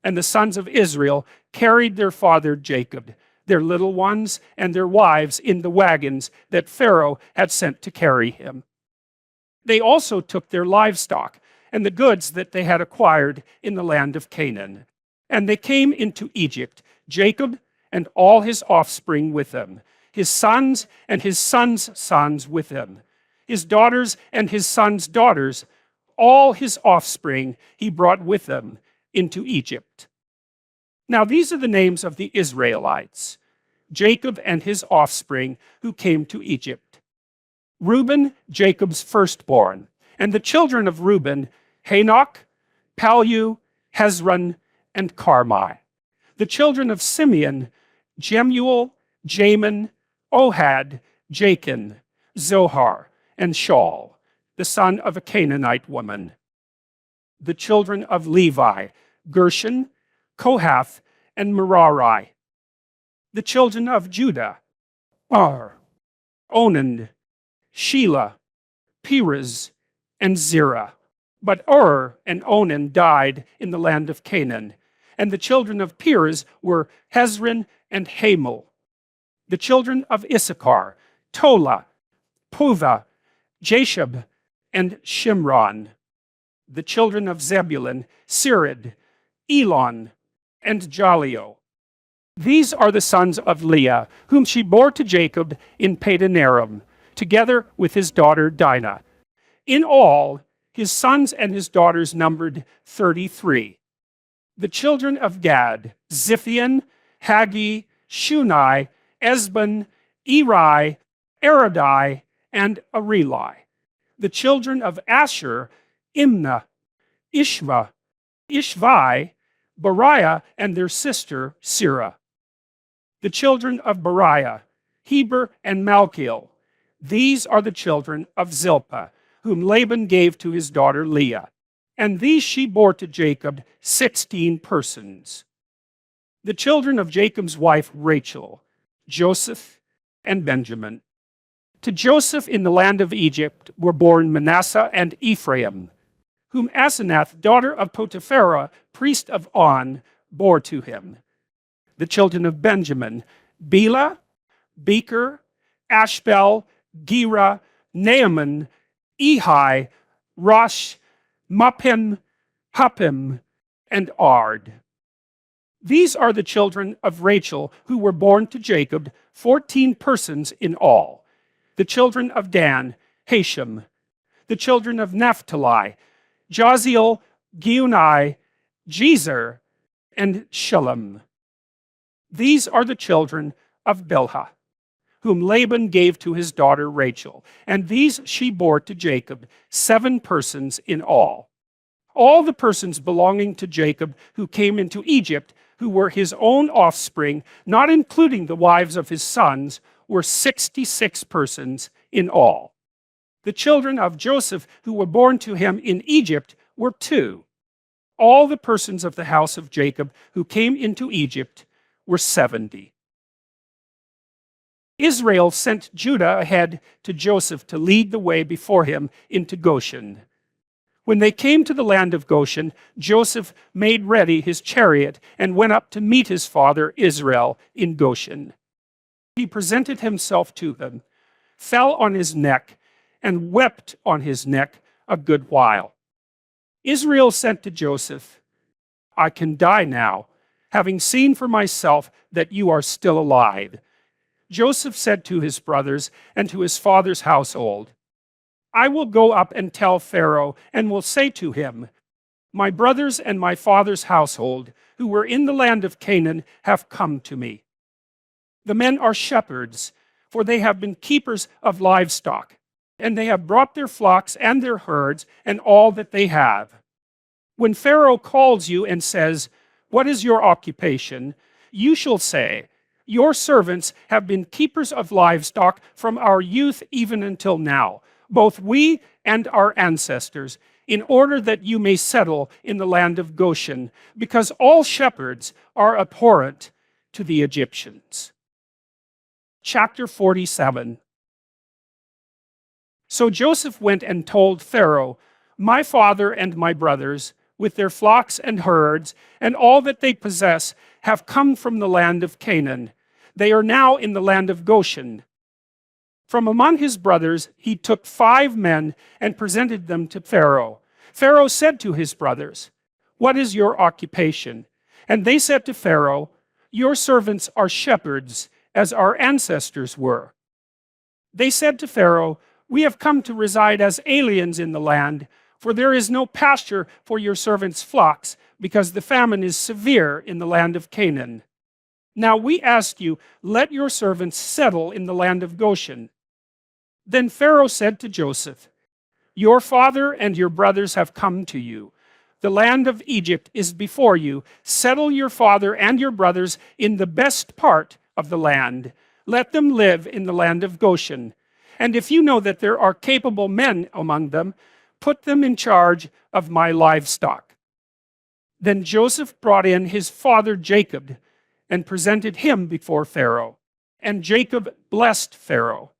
S1: and the sons of Israel carried their father Jacob, their little ones and their wives in the wagons that Pharaoh had sent to carry him. They also took their livestock and the goods that they had acquired in the land of Canaan. And they came into Egypt, Jacob and all his offspring with him, his sons and his sons' sons with him, his daughters and his sons' daughters, all his offspring he brought with him into Egypt. Now these are the names of the Israelites, Jacob and his offspring who came to Egypt. Reuben, Jacob's firstborn, and the children of Reuben, Hanok, Palu, Hezron, and Carmi. The children of Simeon, Jemuel, Jamin, Ohad, Jachin, Zohar, and Shaul, the son of a Canaanite woman. The children of Levi, Gershon, Kohath, and Merari. The children of Judah, Onan, Shelah, Perez, and Zerah. But and Onan died in the land of Canaan, and the children of Perez were Hezron and Hamul. The children of Issachar, Tola, Puvah, Jashub, and Shimron. The children of Zebulun, Sirid, Elon, and Jalio. These are the sons of Leah, whom she bore to Jacob in Padanaram, together with his daughter Dinah. In all, his sons and his daughters numbered 33. The children of Gad, Ziphion, Haggi, Shunai, Esbon, Eri, Aradai, and Areli. The children of Asher, Imnah, Ishva, Ishvai, Bariah, and their sister Sirah. The children of Bariah, Heber and Malchiel. These are the children of Zilpah, whom Laban gave to his daughter Leah. And these she bore to Jacob 16 persons. The children of Jacob's wife Rachel, Joseph, and Benjamin. To Joseph in the land of Egypt were born Manasseh and Ephraim, whom Asenath, daughter of Potiphera, priest of On, bore to him. The children of Benjamin, Bela, Becher, Ashbel, Gera, Naaman, Ehi, Rosh, Muppim, Huppim, and Ard. These are the children of Rachel who were born to Jacob, 14 persons in all. The children of Dan, Hashem. The children of Naphtali, Jaziel, Giuni, Jezer, and Shalem. These are the children of Bilhah, whom Laban gave to his daughter Rachel, and these she bore to Jacob, 7 persons in all. All the persons belonging to Jacob who came into Egypt, who were his own offspring, not including the wives of his sons, were 66 persons in all. The children of Joseph who were born to him in Egypt were 2. All the persons of the house of Jacob who came into Egypt were 70. Israel sent Judah ahead to Joseph to lead the way before him into Goshen. When they came to the land of Goshen, Joseph made ready his chariot and went up to meet his father Israel in Goshen. He presented himself to them, fell on his neck, and wept on his neck a good while. Israel said to Joseph, "I can die now, having seen for myself that you are still alive." Joseph said to his brothers and to his father's household, "I will go up and tell Pharaoh and will say to him, 'My brothers and my father's household, who were in the land of Canaan, have come to me. The men are shepherds, for they have been keepers of livestock, and they have brought their flocks and their herds and all that they have. When Pharaoh calls you and says, "What is your occupation?" you shall say, "Your servants have been keepers of livestock from our youth even until now, both we and our ancestors, in order that you may settle in the land of Goshen, because all shepherds are abhorrent to the Egyptians. Chapter 47. So Joseph went and told Pharaoh, my father and my brothers, with their flocks and herds, and all that they possess, have come from the land of Canaan. They are now in the land of Goshen. From among his brothers he took 5 men and presented them to Pharaoh. Pharaoh said to his brothers, what is your occupation? And they said to Pharaoh, your servants are shepherds, as our ancestors were. They said to Pharaoh, we have come to reside as aliens in the land, for there is no pasture for your servants' flocks, because the famine is severe in the land of Canaan. Now we ask you, let your servants settle in the land of Goshen. Then Pharaoh said to Joseph, your father and your brothers have come to you. The land of Egypt is before you. Settle your father and your brothers in the best part of the land. Let them live in the land of Goshen. And if you know that there are capable men among them, put them in charge of my livestock. Then Joseph brought in his father Jacob and presented him before Pharaoh. And Jacob blessed Pharaoh.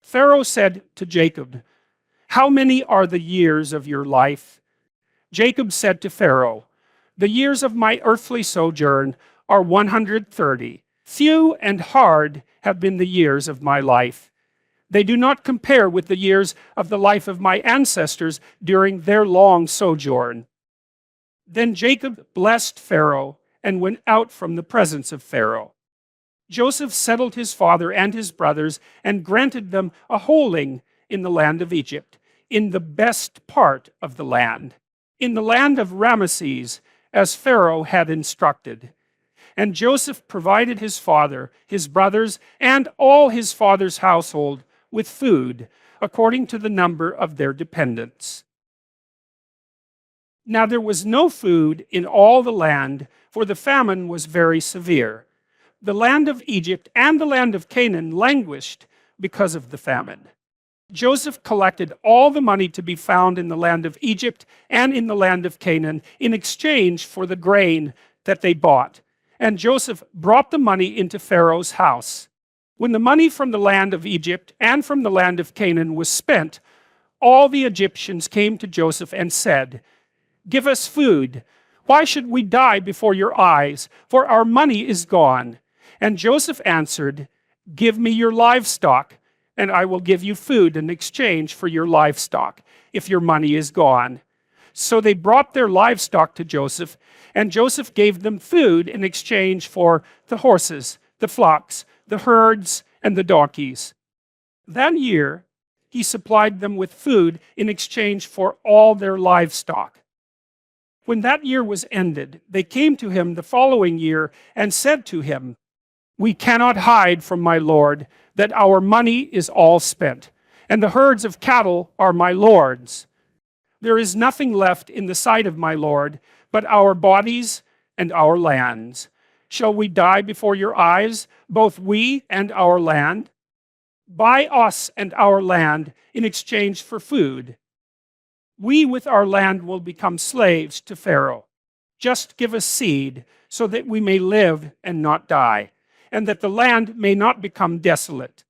S1: Pharaoh said to Jacob, how many are the years of your life? Jacob said to Pharaoh, the years of my earthly sojourn are 130. Few and hard have been the years of my life. They do not compare with the years of the life of my ancestors during their long sojourn. Then Jacob blessed Pharaoh and went out from the presence of Pharaoh. Joseph settled his father and his brothers and granted them a holding in the land of Egypt, in the best part of the land, in the land of Ramesses, as Pharaoh had instructed. And Joseph provided his father, his brothers, and all his father's household with food, according to the number of their dependents. Now there was no food in all the land, for the famine was very severe. The land of Egypt and the land of Canaan languished because of the famine. Joseph collected all the money to be found in the land of Egypt and in the land of Canaan in exchange for the grain that they bought. And Joseph brought the money into Pharaoh's house. When the money from the land of Egypt and from the land of Canaan was spent, all the Egyptians came to Joseph and said, give us food. Why should we die before your eyes? For our money is gone. And Joseph answered, give me your livestock, and I will give you food in exchange for your livestock, if your money is gone. So they brought their livestock to Joseph, and Joseph gave them food in exchange for the horses, the flocks, the herds, and the donkeys. That year, he supplied them with food in exchange for all their livestock. When that year was ended, they came to him the following year and said to him, we cannot hide from my lord that our money is all spent, and the herds of cattle are my lord's. There is nothing left in the sight of my lord but our bodies and our lands. Shall we die before your eyes, both we and our land? Buy us and our land in exchange for food. We with our land will become slaves to Pharaoh. Just give us seed so that we may live and not die, and that the land may not become desolate.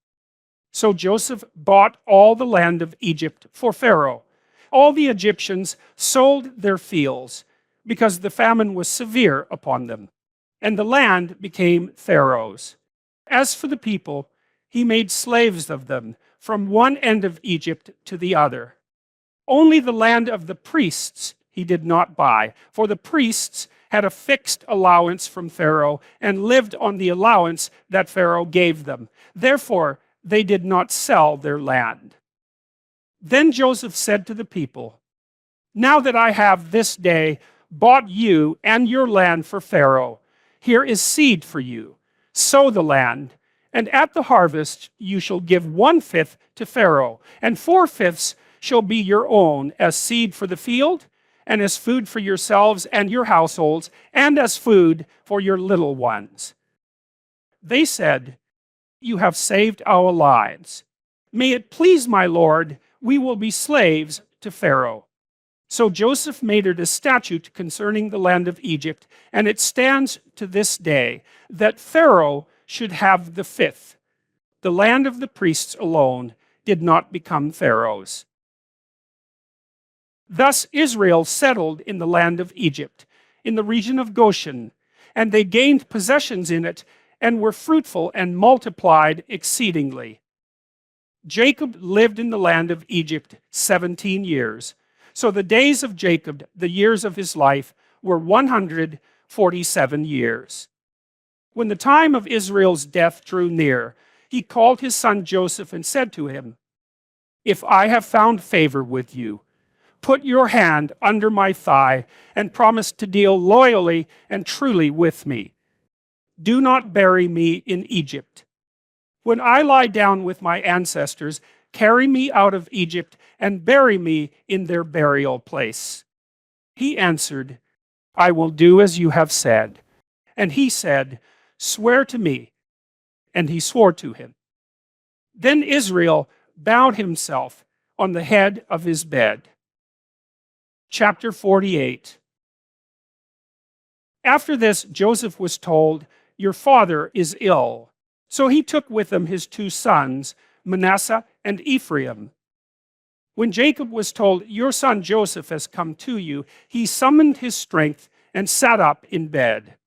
S1: So Joseph bought all the land of Egypt for Pharaoh. All the Egyptians sold their fields because the famine was severe upon them, and the land became Pharaoh's. As for the people, he made slaves of them from one end of Egypt to the other. Only the land of the priests he did not buy, for the priests had a fixed allowance from Pharaoh and lived on the allowance that Pharaoh gave them. Therefore, they did not sell their land. Then Joseph said to the people, now that I have this day bought you and your land for Pharaoh, here is seed for you. Sow the land, and at the harvest you shall give 1/5 to Pharaoh, and 4/5 shall be your own as seed for the field, and as food for yourselves and your households, and as food for your little ones. They said, you have saved our lives. May it please my lord, we will be slaves to Pharaoh. So Joseph made it a statute concerning the land of Egypt, and it stands to this day, that Pharaoh should have the fifth. The land of the priests alone did not become Pharaoh's. Thus Israel settled in the land of Egypt, in the region of Goshen, and they gained possessions in it, and were fruitful and multiplied exceedingly. Jacob lived in the land of Egypt 17 years. So the days of Jacob, the years of his life, were 147 years. When the time of Israel's death drew near, he called his son Joseph and said to him, "If I have found favor with you, put your hand under my thigh and promise to deal loyally and truly with me. Do not bury me in Egypt. When I lie down with my ancestors, carry me out of Egypt and bury me in their burial place." He answered, "I will do as you have said." And he said, "Swear to me." And he swore to him. Then Israel bowed himself on the head of his bed. Chapter 48. After this, Joseph was told, "Your father is ill." So he took with him his two sons, Manasseh and Ephraim. When Jacob was told, "Your son Joseph has come to you," he summoned his strength and sat up in bed.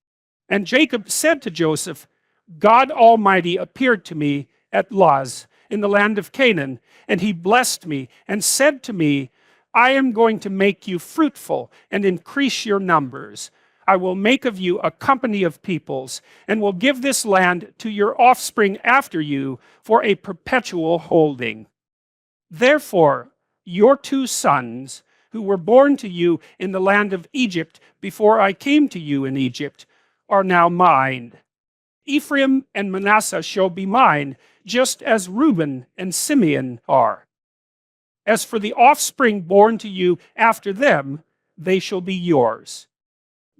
S1: And Jacob said to Joseph, "God Almighty appeared to me at Luz in the land of Canaan, and he blessed me and said to me, 'I am going to make you fruitful and increase your numbers. I will make of you a company of peoples, and will give this land to your offspring after you for a perpetual holding.' Therefore, your two sons, who were born to you in the land of Egypt before I came to you in Egypt, are now mine. Ephraim and Manasseh shall be mine, just as Reuben and Simeon are. As for the offspring born to you after them, they shall be yours.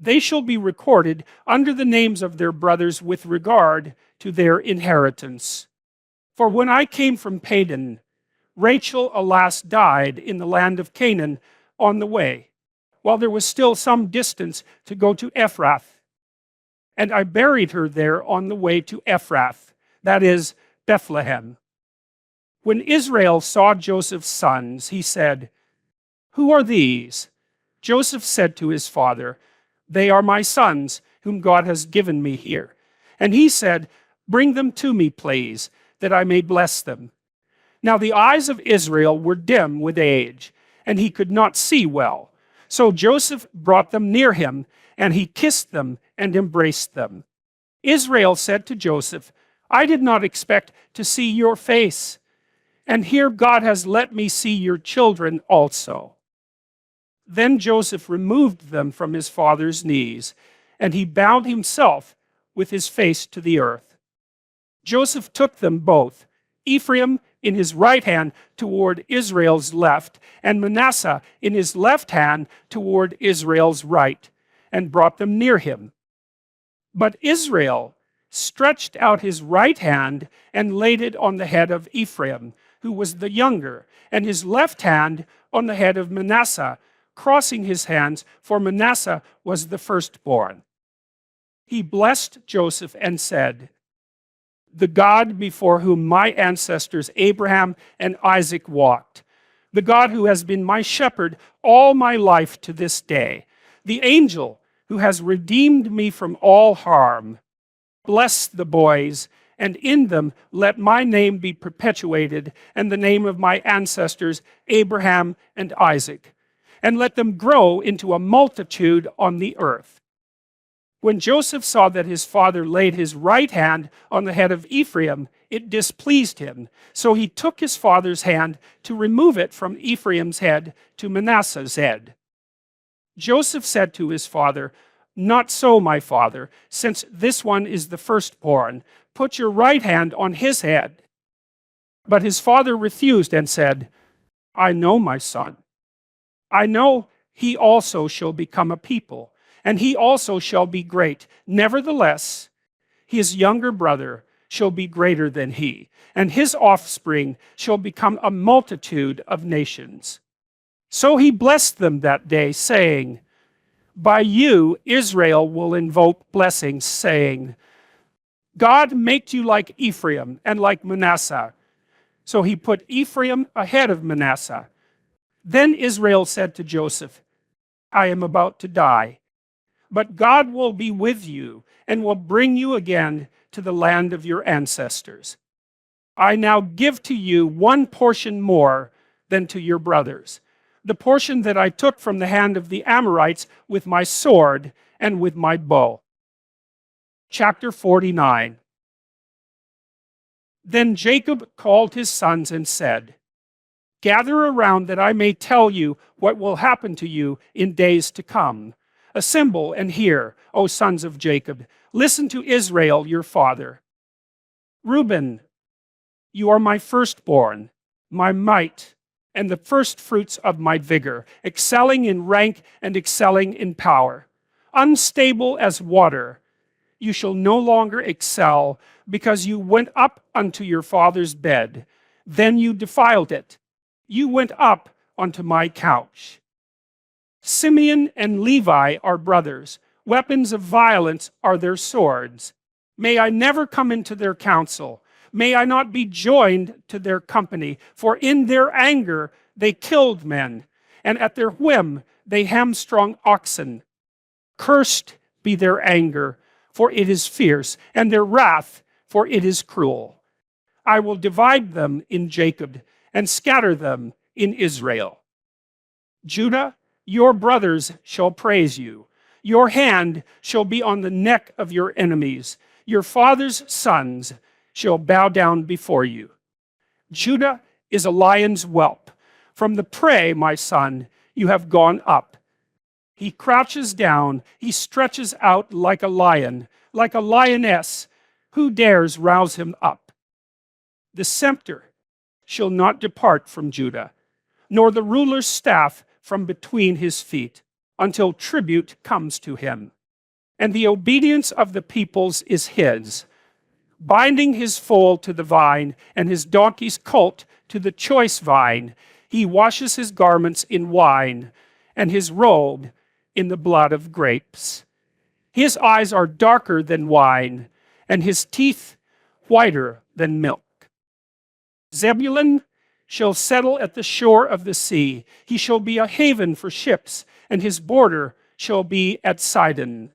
S1: They shall be recorded under the names of their brothers with regard to their inheritance. For when I came from Padan, Rachel alas died in the land of Canaan on the way, while there was still some distance to go to Ephrath. And I buried her there on the way to Ephrath, that is, Bethlehem. When Israel saw Joseph's sons, he said, 'Who are these?' Joseph said to his father, 'They are my sons, whom God has given me here.' And he said, 'Bring them to me, please, that I may bless them.' Now the eyes of Israel were dim with age, and he could not see well. So Joseph brought them near him, and he kissed them and embraced them. Israel said to Joseph, 'I did not expect to see your face, and here God has let me see your children also.' Then Joseph removed them from his father's knees, and he bowed himself with his face to the earth. Joseph took them both, Ephraim in his right hand toward Israel's left, and Manasseh in his left hand toward Israel's right, and brought them near him. But Israel stretched out his right hand and laid it on the head of Ephraim, who was the younger, and his left hand on the head of Manasseh, crossing his hands, for Manasseh was the firstborn. He blessed Joseph and said, 'The God before whom my ancestors Abraham and Isaac walked, the God who has been my shepherd all my life to this day, the angel who has redeemed me from all harm, bless the boys, and in them let my name be perpetuated, and the name of my ancestors Abraham and Isaac, and let them grow into a multitude on the earth.' When Joseph saw that his father laid his right hand on the head of Ephraim, it displeased him. So he took his father's hand to remove it from Ephraim's head to Manasseh's head. Joseph said to his father, 'Not so, my father, since this one is the firstborn. Put your right hand on his head.' But his father refused and said, 'I know, my son. I know he also shall become a people, and he also shall be great. Nevertheless, his younger brother shall be greater than he, and his offspring shall become a multitude of nations.' So he blessed them that day, saying, by you Israel will invoke blessings, saying, God make you like Ephraim and like Manasseh. So he put Ephraim ahead of Manasseh. Then Israel said to Joseph, I am about to die, but God will be with you and will bring you again to the land of your ancestors. I now give to you one portion more than to your brothers, the portion that I took from the hand of the Amorites with my sword and with my bow. Chapter 49. Then Jacob called his sons and said, gather around that I may tell you what will happen to you in days to come. Assemble and hear, O sons of Jacob. Listen to Israel, your father. Reuben, you are my firstborn, my might, and the firstfruits of my vigor, excelling in rank and excelling in power. Unstable as water, you shall no longer excel, because you went up unto your father's bed. Then you defiled it. You went up onto my couch. Simeon and Levi are brothers. Weapons of violence are their swords. May I never come into their counsel. May I not be joined to their company. For in their anger they killed men, and at their whim they hamstrung oxen. Cursed be their anger, for it is fierce, and their wrath, for it is cruel. I will divide them in Jacob, and scatter them in Israel. Judah, your brothers shall praise you. Your hand shall be on the neck of your enemies. Your father's sons shall bow down before you. Judah is a lion's whelp. From the prey, my son, you have gone up. He crouches down, he stretches out like a lion, like a lioness. Who dares rouse him up? The scepter shall not depart from Judah, nor the ruler's staff from between his feet, until tribute comes to him. And the obedience of the peoples is his, binding his foal to the vine, and his donkey's colt to the choice vine. He washes his garments in wine, and his robe in the blood of grapes. His eyes are darker than wine, and his teeth whiter than milk. Zebulun shall settle at the shore of the sea. He shall be a haven for ships, and his border shall be at Sidon.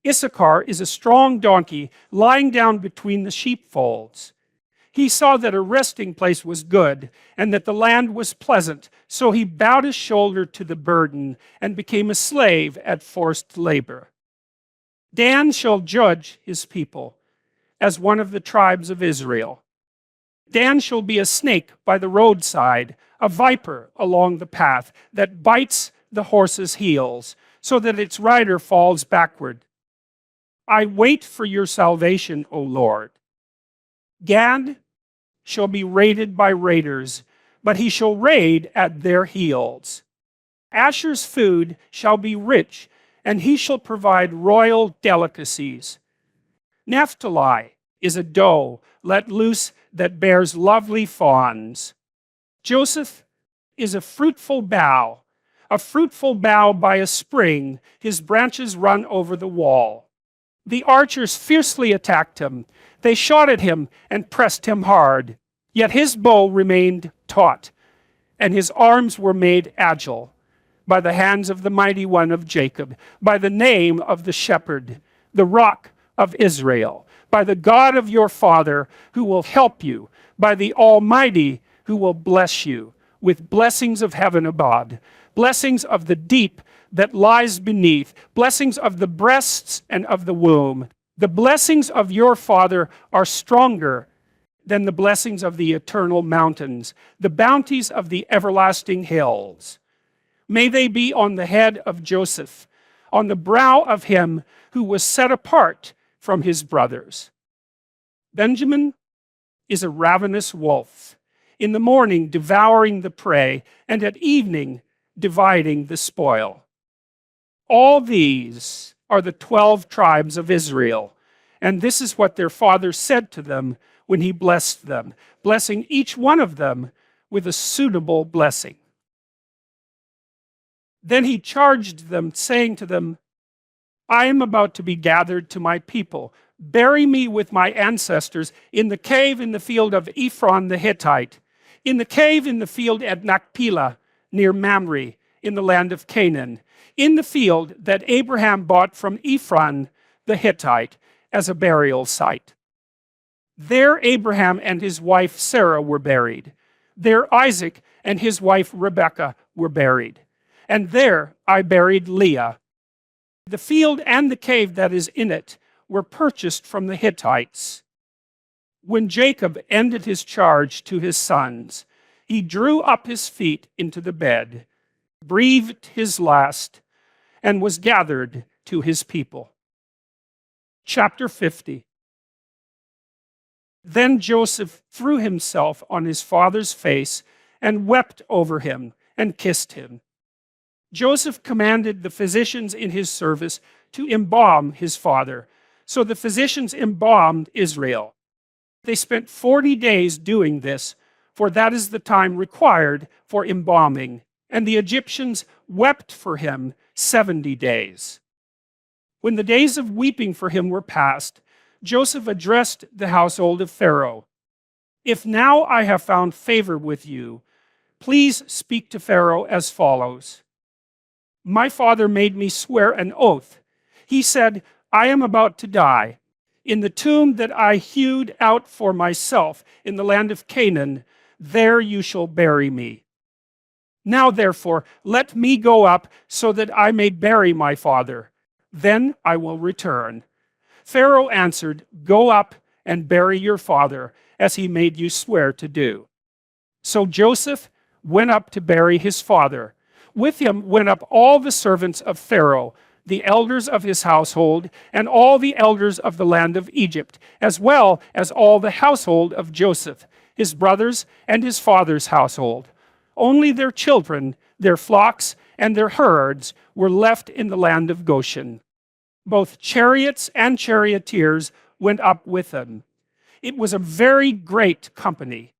S1: Issachar is a strong donkey lying down between the sheepfolds. He saw that a resting place was good, and that the land was pleasant, so he bowed his shoulder to the burden, and became a slave at forced labor. Dan shall judge his people as one of the tribes of Israel. Dan shall be a snake by the roadside, a viper along the path, that bites the horse's heels, so that its rider falls backward. I wait for your salvation, O Lord. Gad shall be raided by raiders, but he shall raid at their heels. Asher's food shall be rich, and he shall provide royal delicacies. Naphtali is a doe let loose that bears lovely fawns. Joseph is a fruitful bough by a spring. His branches run over the wall. The archers fiercely attacked him. They shot at him and pressed him hard. Yet his bow remained taut, and his arms were made agile by the hands of the mighty one of Jacob, by the name of the shepherd, the rock of Israel, by the God of your father who will help you, by the Almighty who will bless you with blessings of heaven above, blessings of the deep that lies beneath, blessings of the breasts and of the womb. The blessings of your father are stronger than the blessings of the eternal mountains, the bounties of the everlasting hills. May they be on the head of Joseph, on the brow of him who was set apart from his brothers. Benjamin is a ravenous wolf, in the morning devouring the prey, and at evening dividing the spoil. All these are the 12 tribes of Israel, and this is what their father said to them when he blessed them, blessing each one of them with a suitable blessing. Then he charged them, saying to them, I am about to be gathered to my people. Bury me with my ancestors in the cave in the field of Ephron the Hittite, in the cave in the field at Machpelah, near Mamre, in the land of Canaan, in the field that Abraham bought from Ephron the Hittite as a burial site. There Abraham and his wife Sarah were buried. There Isaac and his wife Rebekah were buried. And there I buried Leah. The field and the cave that is in it were purchased from the Hittites. When Jacob ended his charge to his sons, he drew up his feet into the bed, breathed his last, and was gathered to his people. Chapter 50. Then Joseph threw himself on his father's face and wept over him and kissed him. Joseph commanded the physicians in his service to embalm his father. So the physicians embalmed Israel. They spent 40 days doing this, for that is the time required for embalming. And the Egyptians wept for him 70 days. When the days of weeping for him were past, Joseph addressed the household of Pharaoh. If now I have found favor with you, please speak to Pharaoh as follows. My father made me swear an oath. He said, I am about to die. In the tomb that I hewed out for myself in the land of Canaan, there you shall bury me. Now therefore, let me go up so that I may bury my father. Then I will return. Pharaoh answered, Go up and bury your father, as he made you swear to do. So Joseph went up to bury his father. With him went up all the servants of Pharaoh, the elders of his household, and all the elders of the land of Egypt, as well as all the household of Joseph, his brothers, and his father's household. Only their children, their flocks, and their herds were left in the land of Goshen. Both chariots and charioteers went up with them. It was a very great company.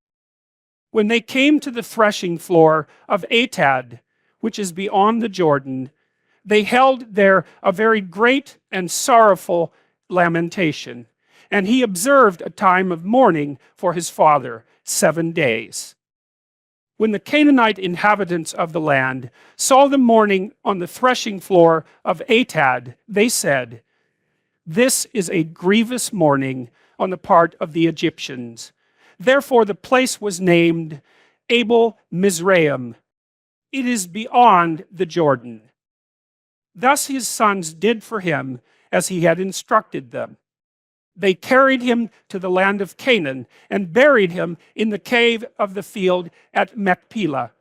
S1: When they came to the threshing floor of Atad, which is beyond the Jordan, they held there a very great and sorrowful lamentation. And he observed a time of mourning for his father, 7 days. When the Canaanite inhabitants of the land saw them mourning on the threshing floor of Atad, they said, This is a grievous mourning on the part of the Egyptians. Therefore the place was named Abel Mizraim. It is beyond the Jordan. Thus his sons did for him as he had instructed them. They carried him to the land of Canaan and buried him in the cave of the field at Machpelah,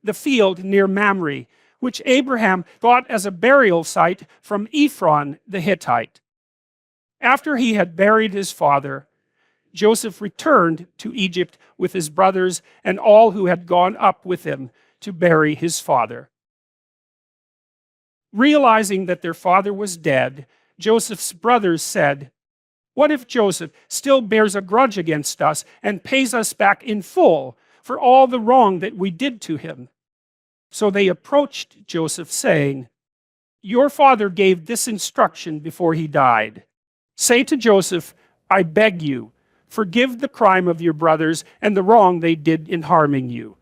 S1: the field near Mamre, which Abraham bought as a burial site from Ephron the Hittite. After he had buried his father, Joseph returned to Egypt with his brothers and all who had gone up with him to bury his father. Realizing that their father was dead, Joseph's brothers said, What if Joseph still bears a grudge against us and pays us back in full for all the wrong that we did to him? So they approached Joseph, saying, Your father gave this instruction before he died. Say to Joseph, I beg you, forgive the crime of your brothers and the wrong they did in harming you.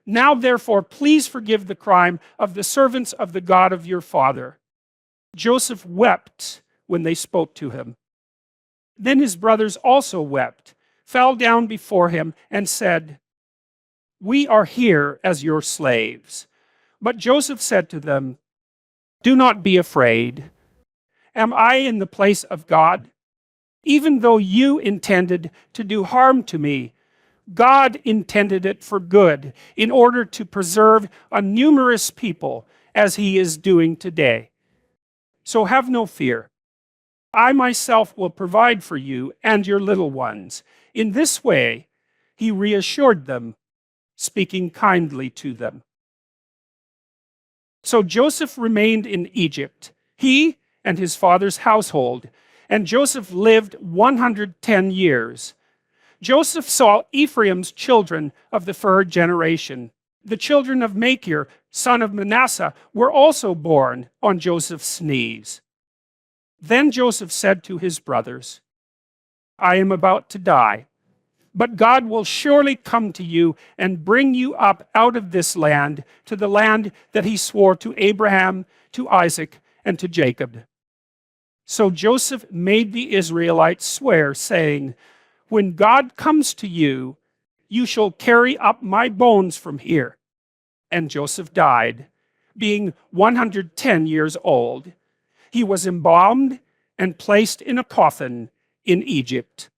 S1: Now therefore, please forgive the crime of the servants of the God of your father. Joseph wept when they spoke to him. Then his brothers also wept, fell down before him, and said, We are here as your slaves. But Joseph said to them, Do not be afraid. Am I in the place of God? Even though you intended to do harm to me, God intended it for good, in order to preserve a numerous people, as he is doing today. So have no fear. I myself will provide for you and your little ones. In this way, he reassured them, speaking kindly to them. So Joseph remained in Egypt, he and his father's household, and Joseph lived 110 years. Joseph saw Ephraim's children of the third generation, the children of Machir, son of Manasseh, were also born on Joseph's knees. Then Joseph said to his brothers, I am about to die, but God will surely come to you and bring you up out of this land to the land that he swore to Abraham, to Isaac, and to Jacob. So Joseph made the Israelites swear, saying, when God comes to you, you shall carry up my bones from here. And Joseph died, being 110 years old. He was embalmed and placed in a coffin in Egypt.